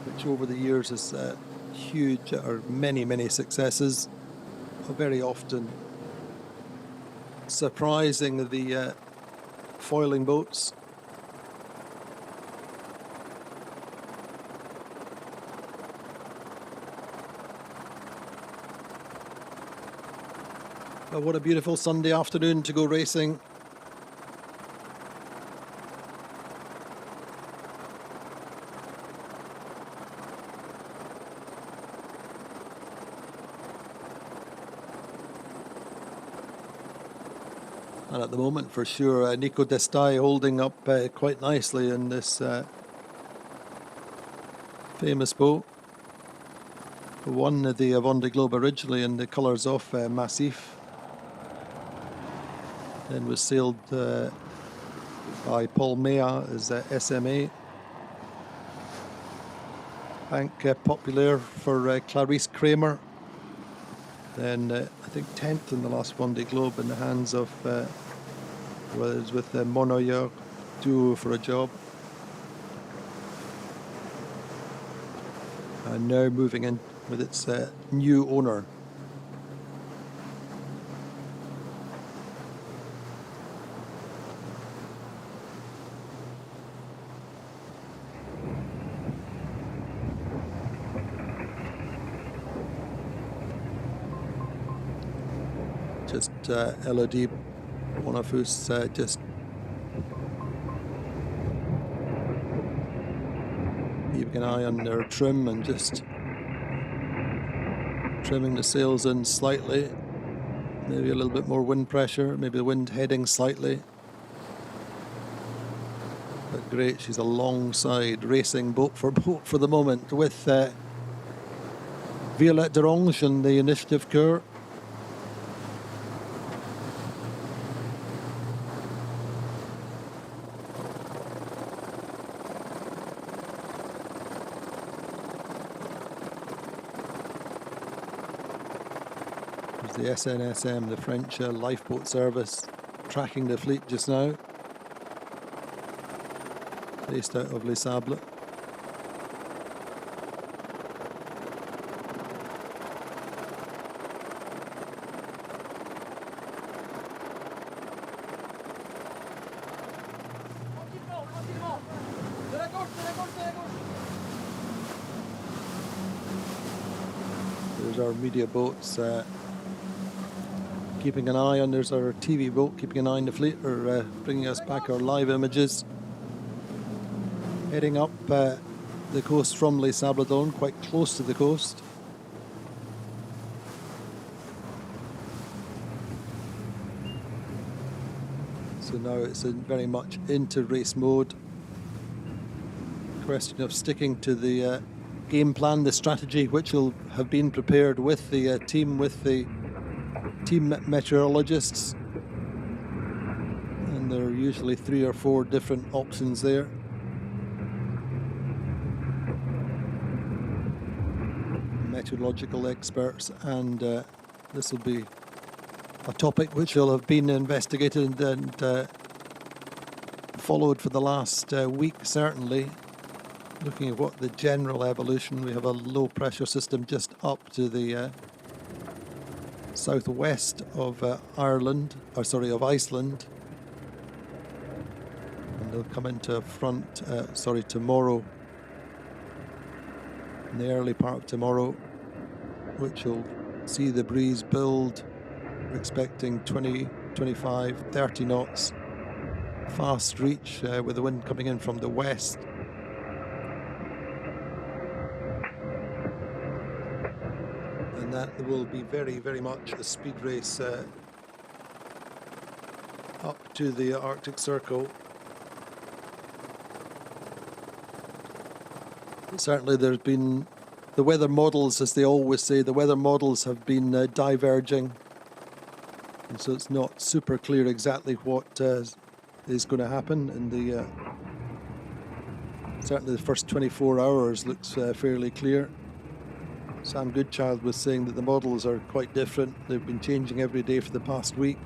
which over the years has huge, or many, many successes. Very often surprising the foiling boats. But what a beautiful Sunday afternoon to go racing. And at the moment, for sure, Nico Destai holding up quite nicely in this famous boat. Won the Vendée Globe originally in the colours of Macif. Then was sailed by Paul Mea as SMA. Bank Populaire for Clarice Kramer. Then I think 10th in the last Vendée Globe in the hands of was with Monoyer Duo for a job. And now moving in with its new owner. Just Élodie, Bonafous just keeping an eye on their trim and just trimming the sails in slightly. Maybe a little bit more wind pressure, maybe the wind heading slightly. But great, she's alongside racing boat for the moment with Violette d'Orange and the Initiatives-Cœur. The SNSM, the French lifeboat service, tracking the fleet just now, based out of Les Sables. There's our media boats. Keeping an eye on, there's our TV boat, keeping an eye on the fleet, or bringing us back our live images. Heading up the coast from Les Sables d'Olonne, quite close to the coast. So now it's very much into race mode. Question of sticking to the game plan, the strategy, which will have been prepared with the team meteorologists, and there are usually 3 or 4 different options there. Meteorological experts, and this will be a topic which will have been investigated and followed for the last week, certainly. Looking at what the general evolution, we have a low pressure system just up to the southwest of Iceland, and they'll come into front, tomorrow, in the early part of tomorrow, which will see the breeze build. We're expecting 20, 25, 30 knots, fast reach with the wind coming in from the west. And that will be very, very much a speed race up to the Arctic Circle. Certainly there's been the weather models, as they always say, the weather models have been diverging. And so it's not super clear exactly what is going to happen. And certainly the first 24 hours looks fairly clear. Sam Goodchild was saying that the models are quite different. They've been changing every day for the past week.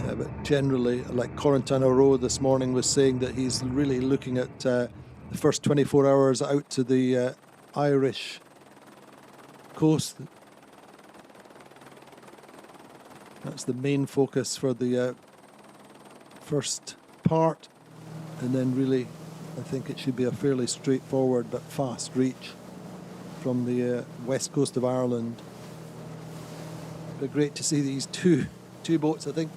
But generally, like Corentin Horeau this morning was saying that he's really looking at the first 24 hours out to the Irish coast. That's the main focus for the first part, and then really I think it should be a fairly straightforward but fast reach from the west coast of Ireland. But great to see these two boats. I think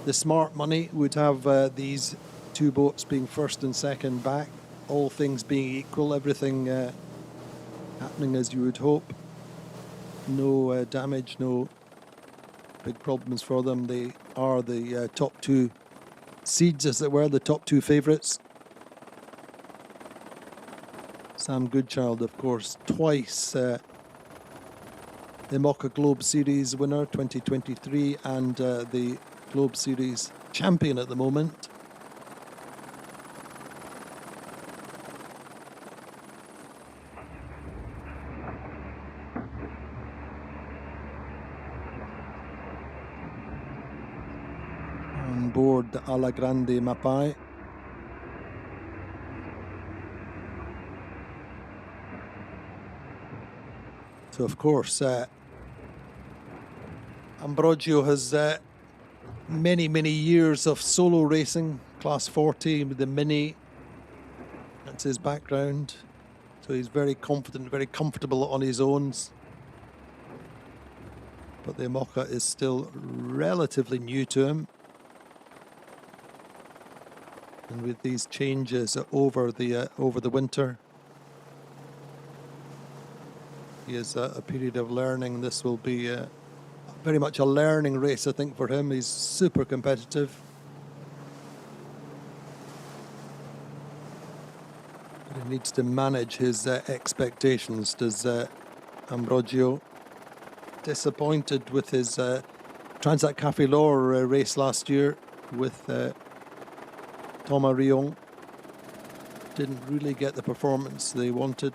the smart money would have these 2 boats being first and second back, all things being equal, everything happening as you would hope. No damage, no big problems for them. They are the top 2 seeds, as it were, the top 2 favourites. Sam Goodchild, of course, twice the IMOCA Globe Series winner 2023 and the Globe Series champion at the moment. On board the Allagrande Mapei. So of course Ambrogio has many years of solo racing, class 40 with the Mini. That's his background. So he's very confident, very comfortable on his own. But the IMOCA is still relatively new to him. And with these changes over the winter, he has a period of learning. This will be very much a learning race, I think, for him. He's super competitive. But he needs to manage his expectations. Does Ambrogio? Disappointed with his Transat Café L'Or race last year with Thomas Rion. Didn't really get the performance they wanted.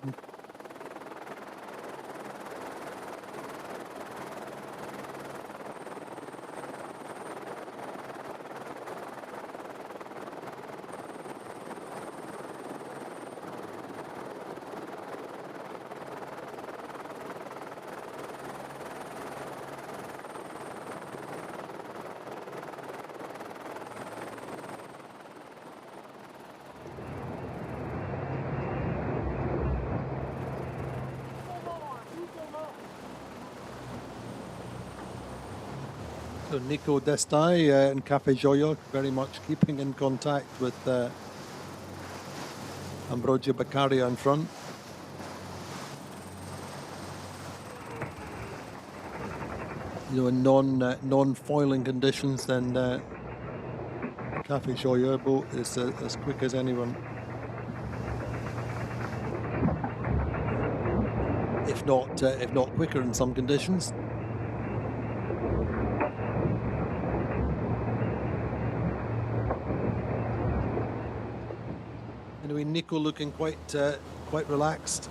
So Nico Destai and Café Joyeux very much keeping in contact with Ambrogio Beccaria in front. You know, in non-foiling conditions, then Café Joyeux boat is as quick as anyone. If not quicker in some conditions. Anyway, Nico looking quite relaxed,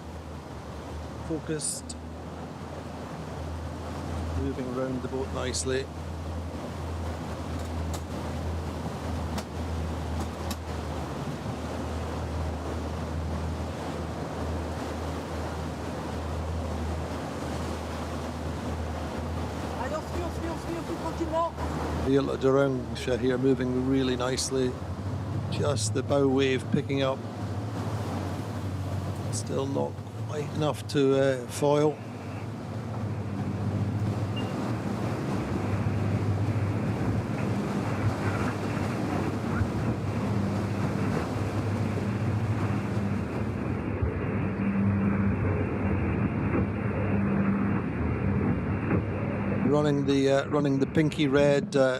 focused, moving around the boat nicely. Violette Dorange here moving really nicely. Just the bow wave picking up. Still not quite enough to foil. Running the pinky red, I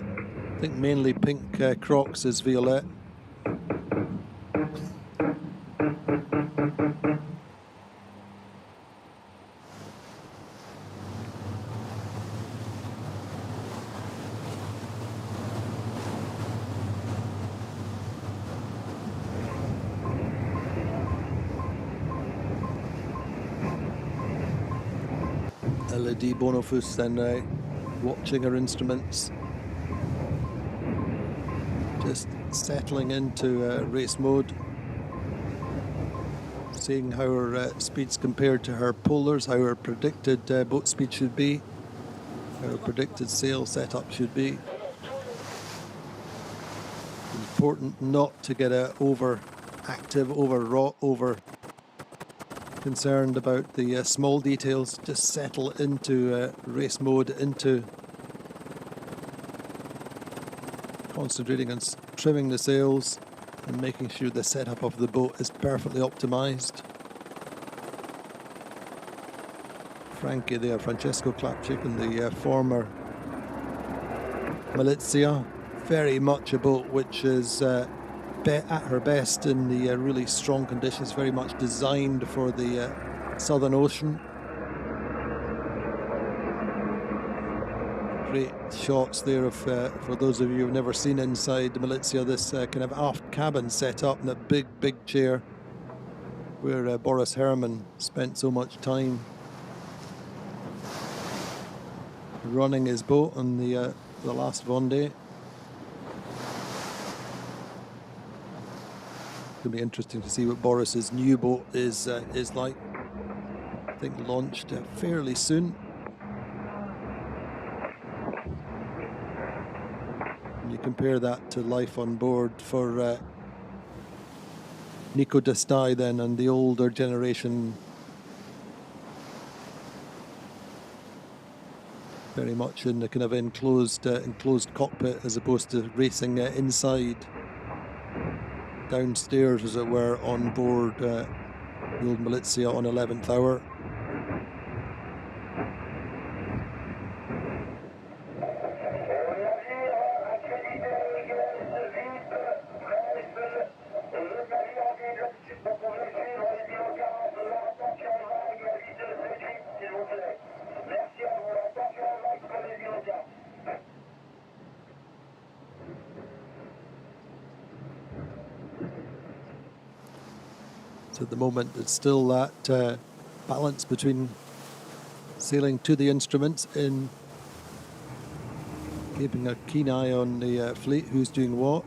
think mainly pink Crocs is Violette. Élodie Bonafous then watching her instruments, just settling into race mode, seeing how her speeds compared to her polars, how her predicted boat speed should be, how her predicted sail setup should be. Important not to get over active, over concerned about the small details. Just settle into race mode, into concentrating on trimming the sails and making sure the setup of the boat is perfectly optimized. Frankie there, Francesco Clapcich, and the former Malizia, very much a boat which is at her best in the really strong conditions, very much designed for the Southern Ocean. Great shots there of, for those of you who've never seen inside the Malizia, this kind of aft cabin set up in that big chair where Boris Herrmann spent so much time running his boat on the last Vendée. It's going to be interesting to see what Boris's new boat is like. I think launched fairly soon. And you compare that to life on board for Nico Destai then, and the older generation, very much in the kind of enclosed cockpit as opposed to racing inside. Downstairs, as it were, on board the old Malizia on 11th hour. So at the moment, it's still that balance between sailing to the instruments in keeping a keen eye on the fleet, who's doing what.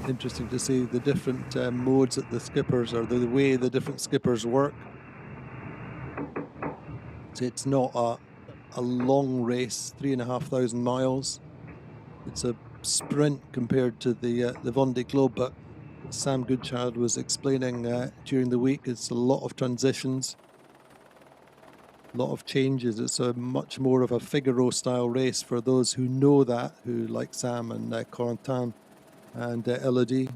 Interesting to see the different modes that the skippers, or the way the different skippers work. So it's not a long race, 3,500 miles. It's a sprint compared to the Vendée Globe, but Sam Goodchild was explaining during the week, it's a lot of transitions, a lot of changes. It's a much more of a Figaro style race for those who know that, who like Sam and Corentin and Élodie.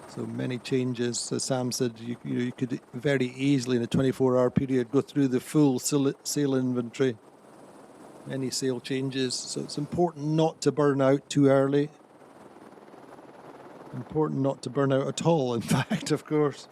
So many changes. As Sam said, you could very easily in a 24-hour period go through the full sail inventory. Many sail changes. So it's important not to burn out too early. Important not to burn out at all, in fact, of course.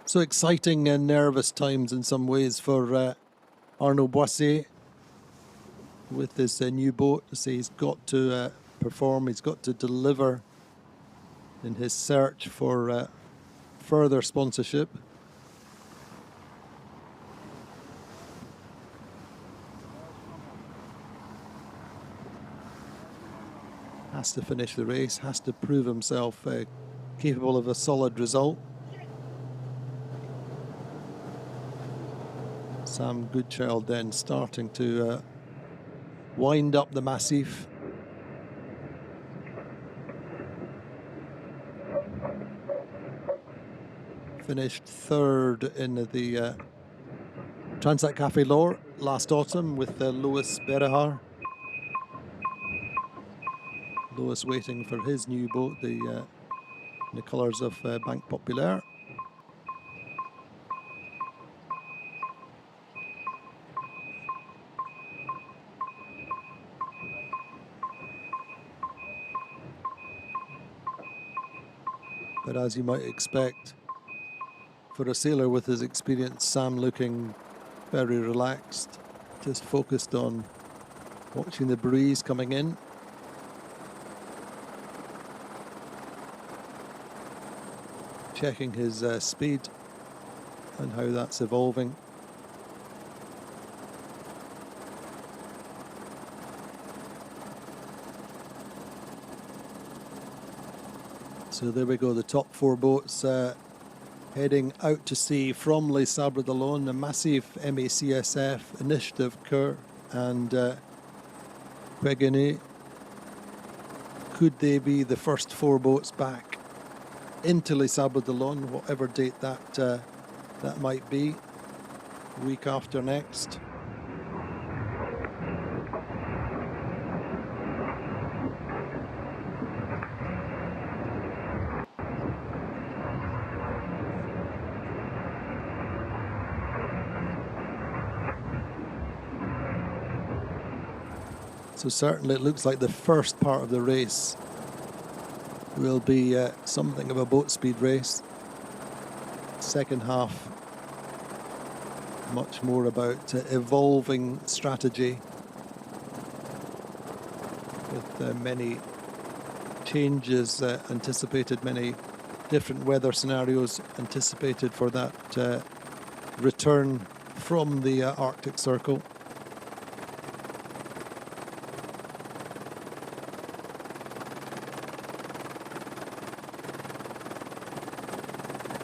So exciting and nervous times in some ways for Arnaud Boissières with this new boat. So he's got to perform, he's got to deliver in his search for further sponsorship. Has to finish the race, has to prove himself capable of a solid result. Sam Goodchild then starting to wind up the Macif. Finished third in the Transat Café Joyeux last autumn with Louis Berehar. Louis waiting for his new boat, the colours of Banque Populaire. But as you might expect, for a sailor with his experience, Sam looking very relaxed, just focused on watching the breeze coming in. Checking his speed and how that's evolving. So there we go, the top four boats heading out to sea from Les Sables d'Olonne, the Macif, MACSF, Initiatives-Cœur and Quéguiner. Could they be the first four boats back into Les Sables d'Olonne, whatever date that might be, week after next? So certainly it looks like the first part of the race will be something of a boat speed race. Second half, much more about evolving strategy with many changes anticipated, many different weather scenarios anticipated for that return from the Arctic Circle.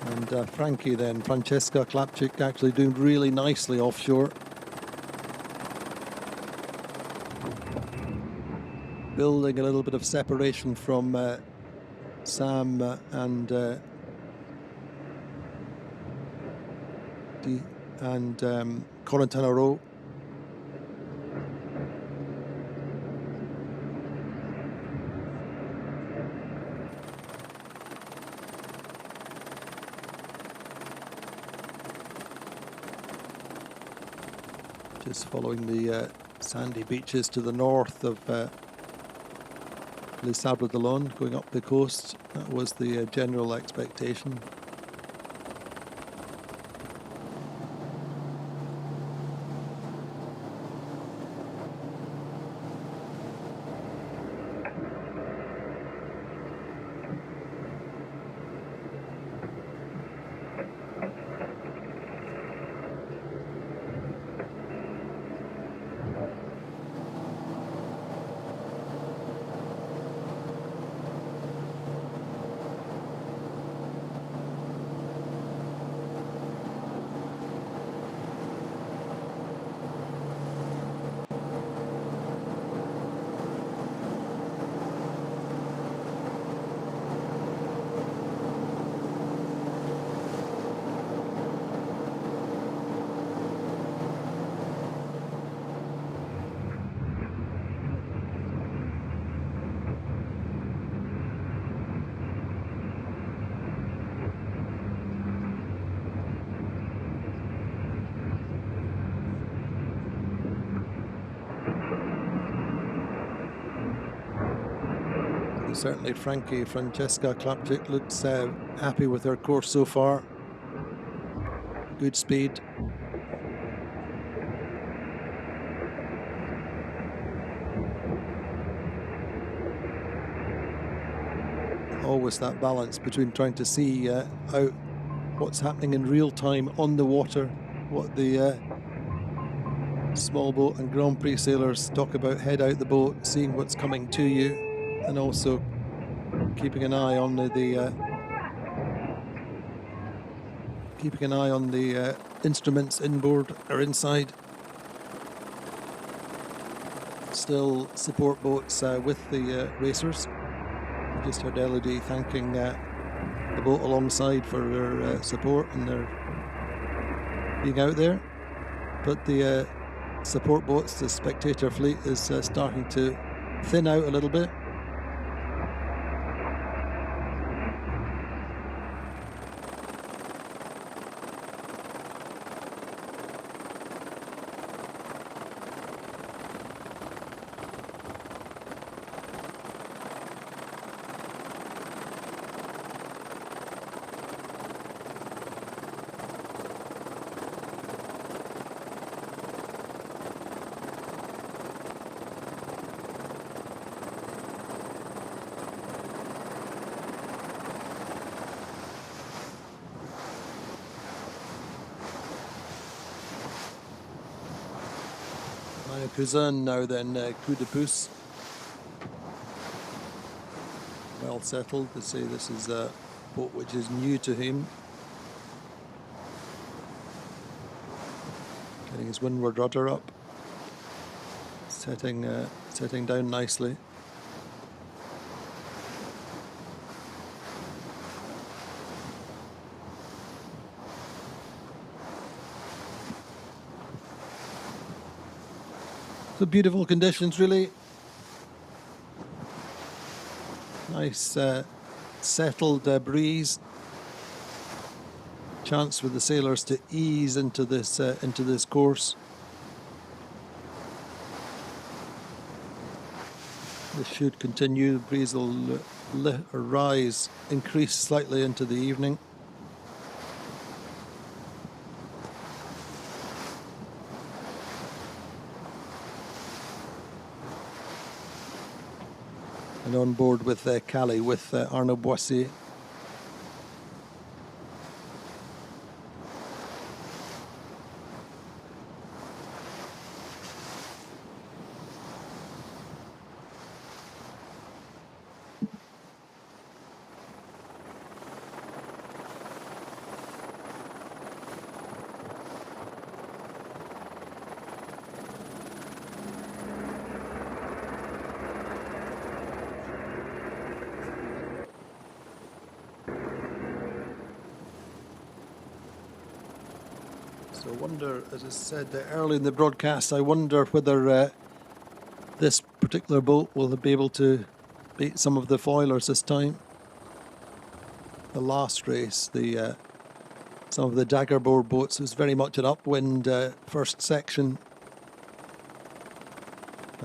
And Frankie then, Francesca, Clapcich actually doing really nicely offshore. Building a little bit of separation from Sam and Corentin Horeau. just following the sandy beaches to the north of Les Sables d'Olonne, going up the coast. That was the general expectation. Certainly Francesca Clapcich looks happy with her course so far. Good speed. Always that balance between trying to see out what's happening in real time on the water, what the small boat and Grand Prix sailors talk about, head out the boat, seeing what's coming to you, and also keeping an eye on the instruments inboard or inside. Still support boats with the racers. I just heard Élodie thanking the boat alongside for their support and their being out there. But the support boats, the spectator fleet, is starting to thin out a little bit. Cousin now then, Coup de Pouce. Well settled to say this is a boat which is new to him. Getting his windward rudder up. Setting down nicely. So beautiful conditions, really. Nice settled breeze. Chance for the sailors to ease into this course. This should continue. The breeze will rise, increase slightly into the evening. And on board with Calais with Arnaud Boissières. So I wonder, as I said early in the broadcast, I wonder whether this particular boat will be able to beat some of the foilers this time. The last race, some of the daggerboard boats was very much an upwind first section,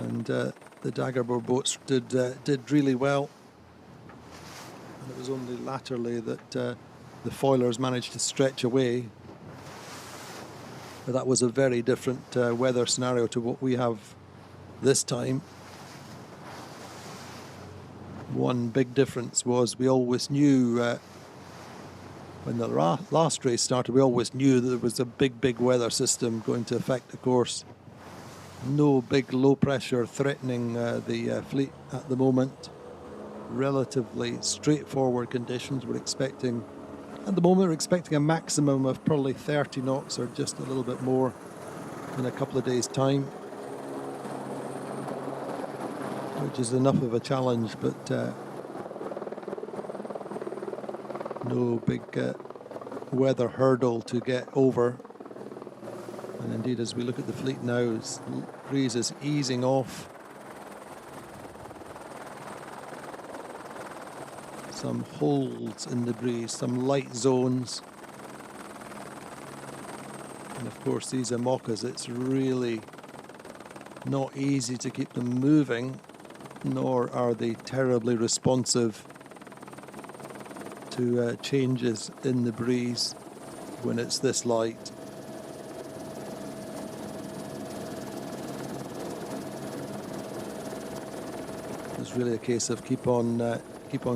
And the Daggerbore boats did really well. And it was only latterly that the foilers managed to stretch away. But that was a very different weather scenario to what we have this time. One big difference was we always knew when the last race started, we always knew that there was a big weather system going to affect the course. No big low pressure threatening the fleet at the moment. Relatively straightforward conditions. At the moment we're expecting a maximum of probably 30 knots or just a little bit more in a couple of days' time, which is enough of a challenge, but no big weather hurdle to get over. And indeed, as we look at the fleet now, the breeze is easing off. Some holes in the breeze, some light zones. And of course, these Imocas, it's really not easy to keep them moving, nor are they terribly responsive to changes in the breeze when it's this light. It's really a case of keep on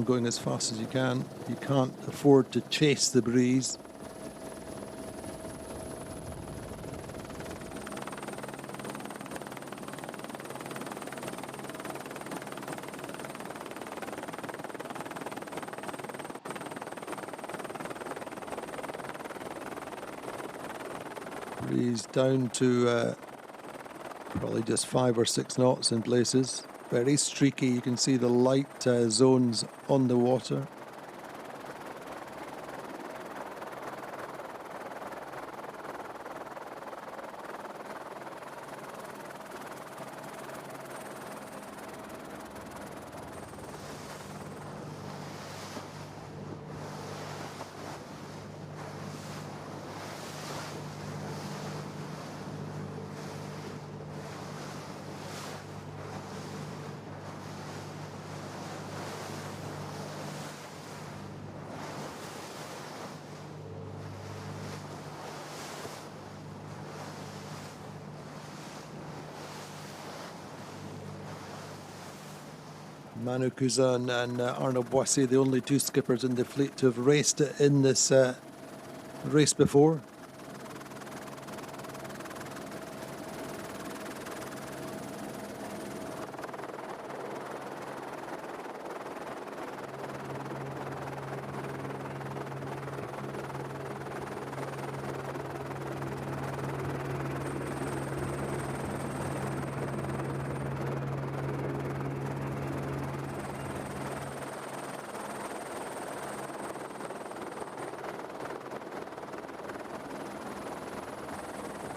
going as fast as you can. You can't afford to chase the breeze. Breeze down to probably just 5 or 6 knots in places. Very streaky. You can see the light zones on the water. Manu and Arnaud Boissières, the only 2 skippers in the fleet to have raced in this race before.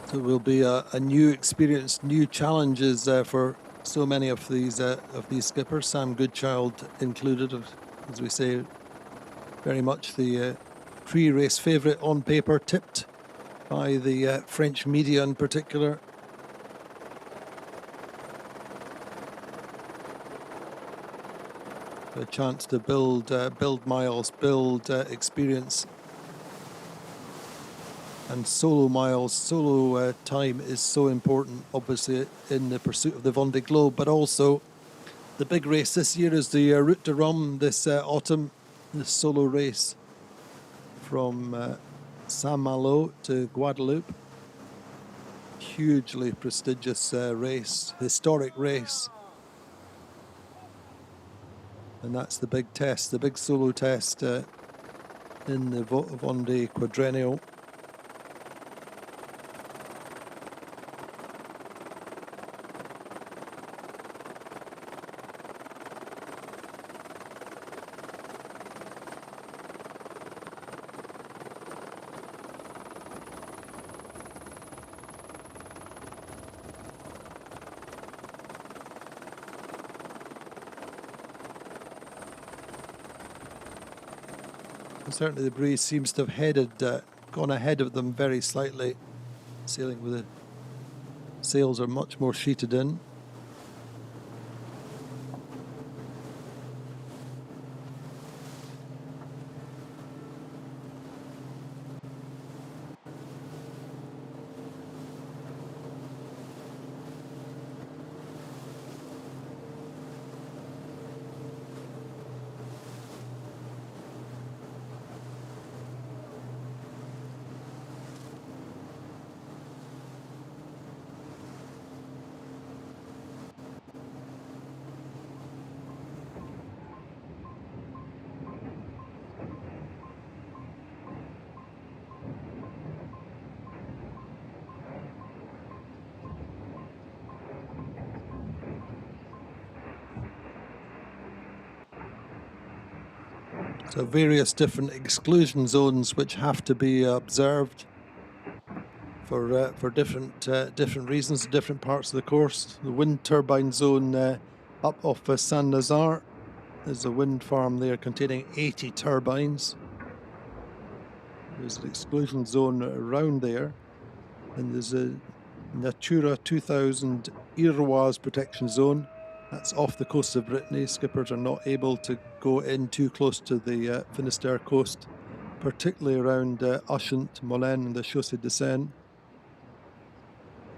So it will be a new experience, new challenges for so many of these skippers, Sam Goodchild included, as we say, very much the pre-race favourite on paper, tipped by the French media in particular. A chance to build miles, build experience. And solo miles, solo time is so important, obviously, in the pursuit of the Vendée Globe, but also the big race this year is the Route de Rome this autumn, the solo race from Saint-Malo to Guadeloupe. Hugely prestigious race, historic race. And that's the big test, the big solo test in the Vendée Quadrennial. Certainly the breeze seems to have gone ahead of them very slightly, sailing with the sails are much more sheeted in. So various different exclusion zones which have to be observed for different reasons in different parts of the course. The wind turbine zone up off Saint-Nazaire. There's a wind farm there containing 80 turbines. There's an exclusion zone around there. And there's a Natura 2000 Iroise protection zone. That's off the coast of Brittany. Skippers are not able to go in too close to the Finistère coast, particularly around Ushant, Molène and the Chaussée de Seine.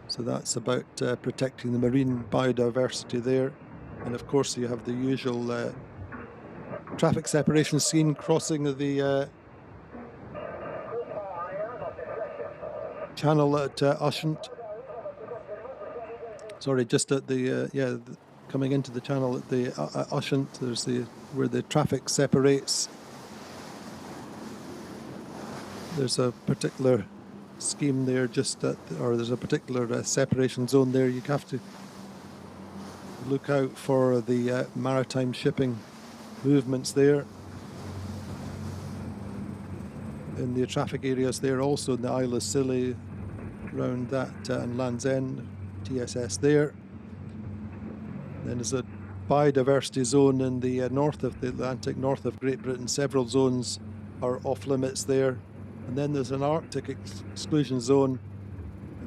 So that's about protecting the marine biodiversity there. And of course you have the usual traffic separation scene crossing the channel at Ushant. Sorry, just at the coming into the channel at the Ushant. There's where the traffic separates. There's a particular scheme there, or there's a particular separation zone there. You have to look out for the maritime shipping movements there. In the traffic areas there, also in the Isle of Scilly, around that and Land's End, TSS there. Then there's a biodiversity zone in the north of the Atlantic, north of Great Britain. Several zones are off limits there. And then there's an Arctic exclusion zone,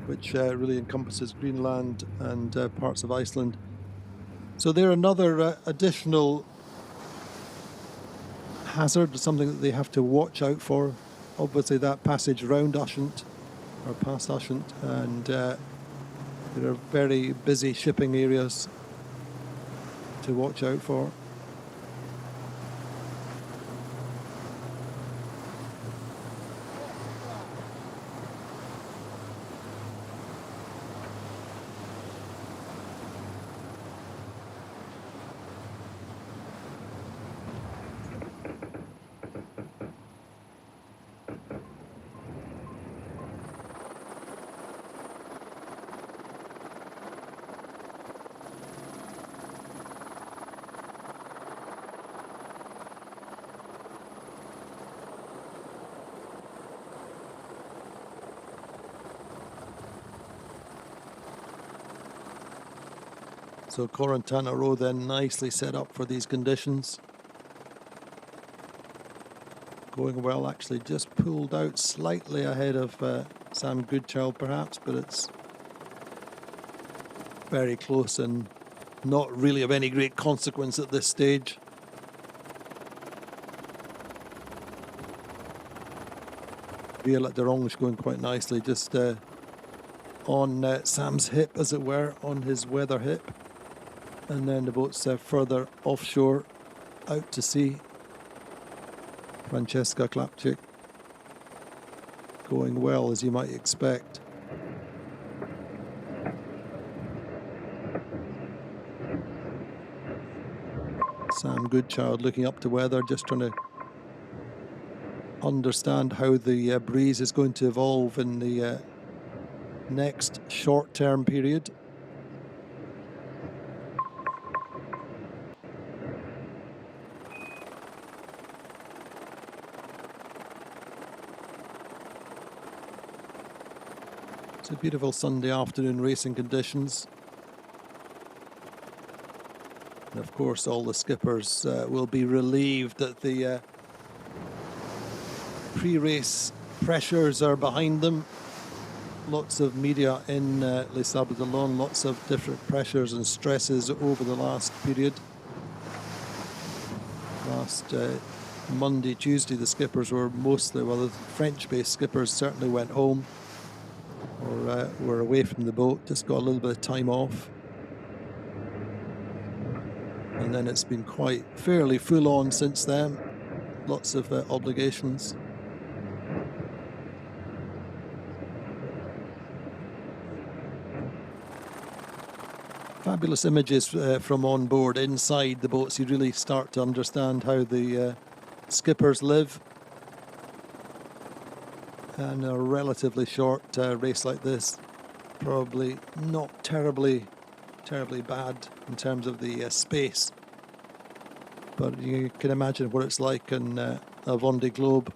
which really encompasses Greenland and parts of Iceland. So they're another additional hazard, something that they have to watch out for. Obviously that passage round Ushant, or past Ushant, and there are very busy shipping areas to watch out for. So Corentin, Horeau then nicely set up for these conditions. Going well, actually just pulled out slightly ahead of Sam Goodchild perhaps, but it's very close and not really of any great consequence at this stage. Violette Dorange going quite nicely, just on Sam's hip, as it were, on his weather hip. And then the boat's further offshore, out to sea. Francesca, Clapcich, going well, as you might expect. Sam Goodchild looking up to weather, just trying to understand how the breeze is going to evolve in the next short-term period. It's a beautiful Sunday afternoon racing conditions. And of course all the skippers will be relieved that the pre-race pressures are behind them. Lots of media in Les Sables d'Olonne, lots of different pressures and stresses over the last period. Last Monday, Tuesday, the skippers were mostly, well, the French-based skippers certainly went home or were away from the boat, just got a little bit of time off. And then it's been quite fairly full on since then. Lots of obligations. Fabulous images from on board inside the boats. You really start to understand how the skippers live. And a relatively short race like this, probably not terribly bad in terms of the space. but you can imagine what it's like in a Vendée Globe.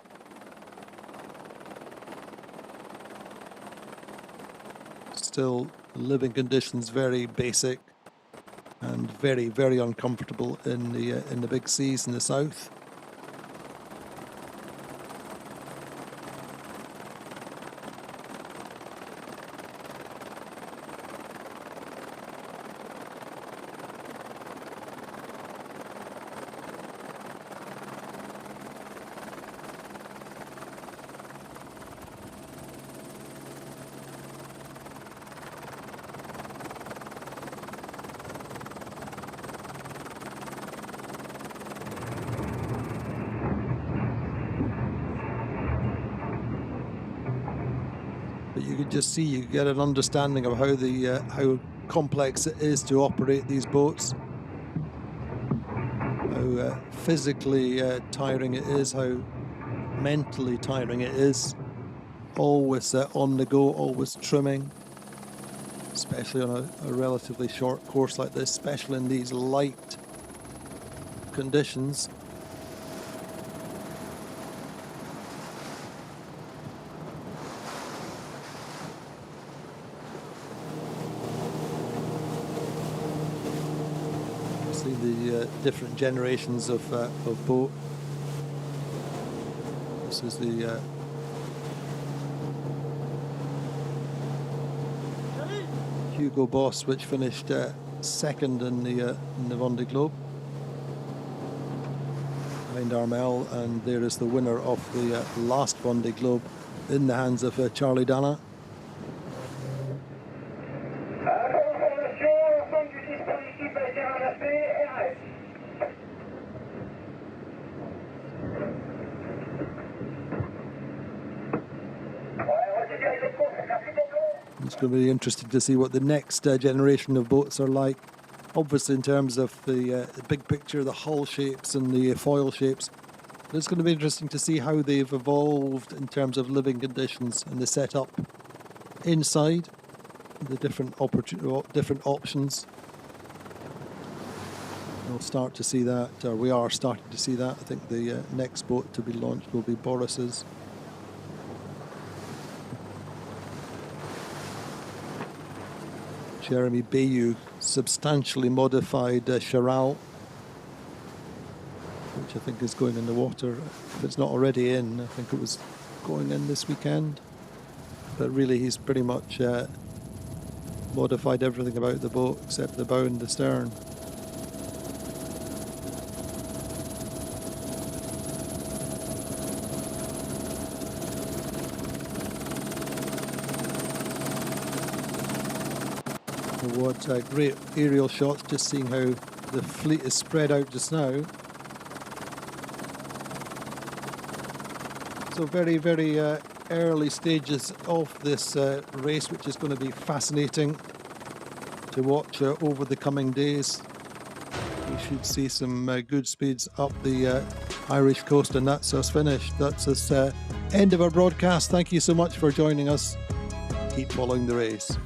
Still, living conditions very basic and very, very uncomfortable in the big seas in the south. You can just see, you get an understanding of how complex it is to operate these boats, how physically tiring it is, how mentally tiring it is. Always on the go, always trimming, especially on a relatively short course like this, especially in these light conditions. The different generations of boat. This is the Hugo Boss, which finished second in the Vendée Globe behind Armel, and there is the winner of the last Vendée Globe in the hands of Charlie Dana. It's going to be interesting to see what the next generation of boats are like. Obviously, in terms of the big picture, the hull shapes and the foil shapes. But it's going to be interesting to see how they've evolved in terms of living conditions and the setup inside, the different options. We'll start to see that, or we are starting to see that. I think the next boat to be launched will be Boris's. Jeremy Bayou substantially modified Charal, which I think is going in the water. If it's not already in, I think it was going in this weekend. But really, he's pretty much modified everything about the boat except the bow and the stern. What great aerial shots, just seeing how the fleet is spread out just now. So very, very early stages of this race, which is going to be fascinating to watch over the coming days. We should see some good speeds up the Irish coast, and that's us finished. That's us end of our broadcast. Thank you so much for joining us. Keep following the race.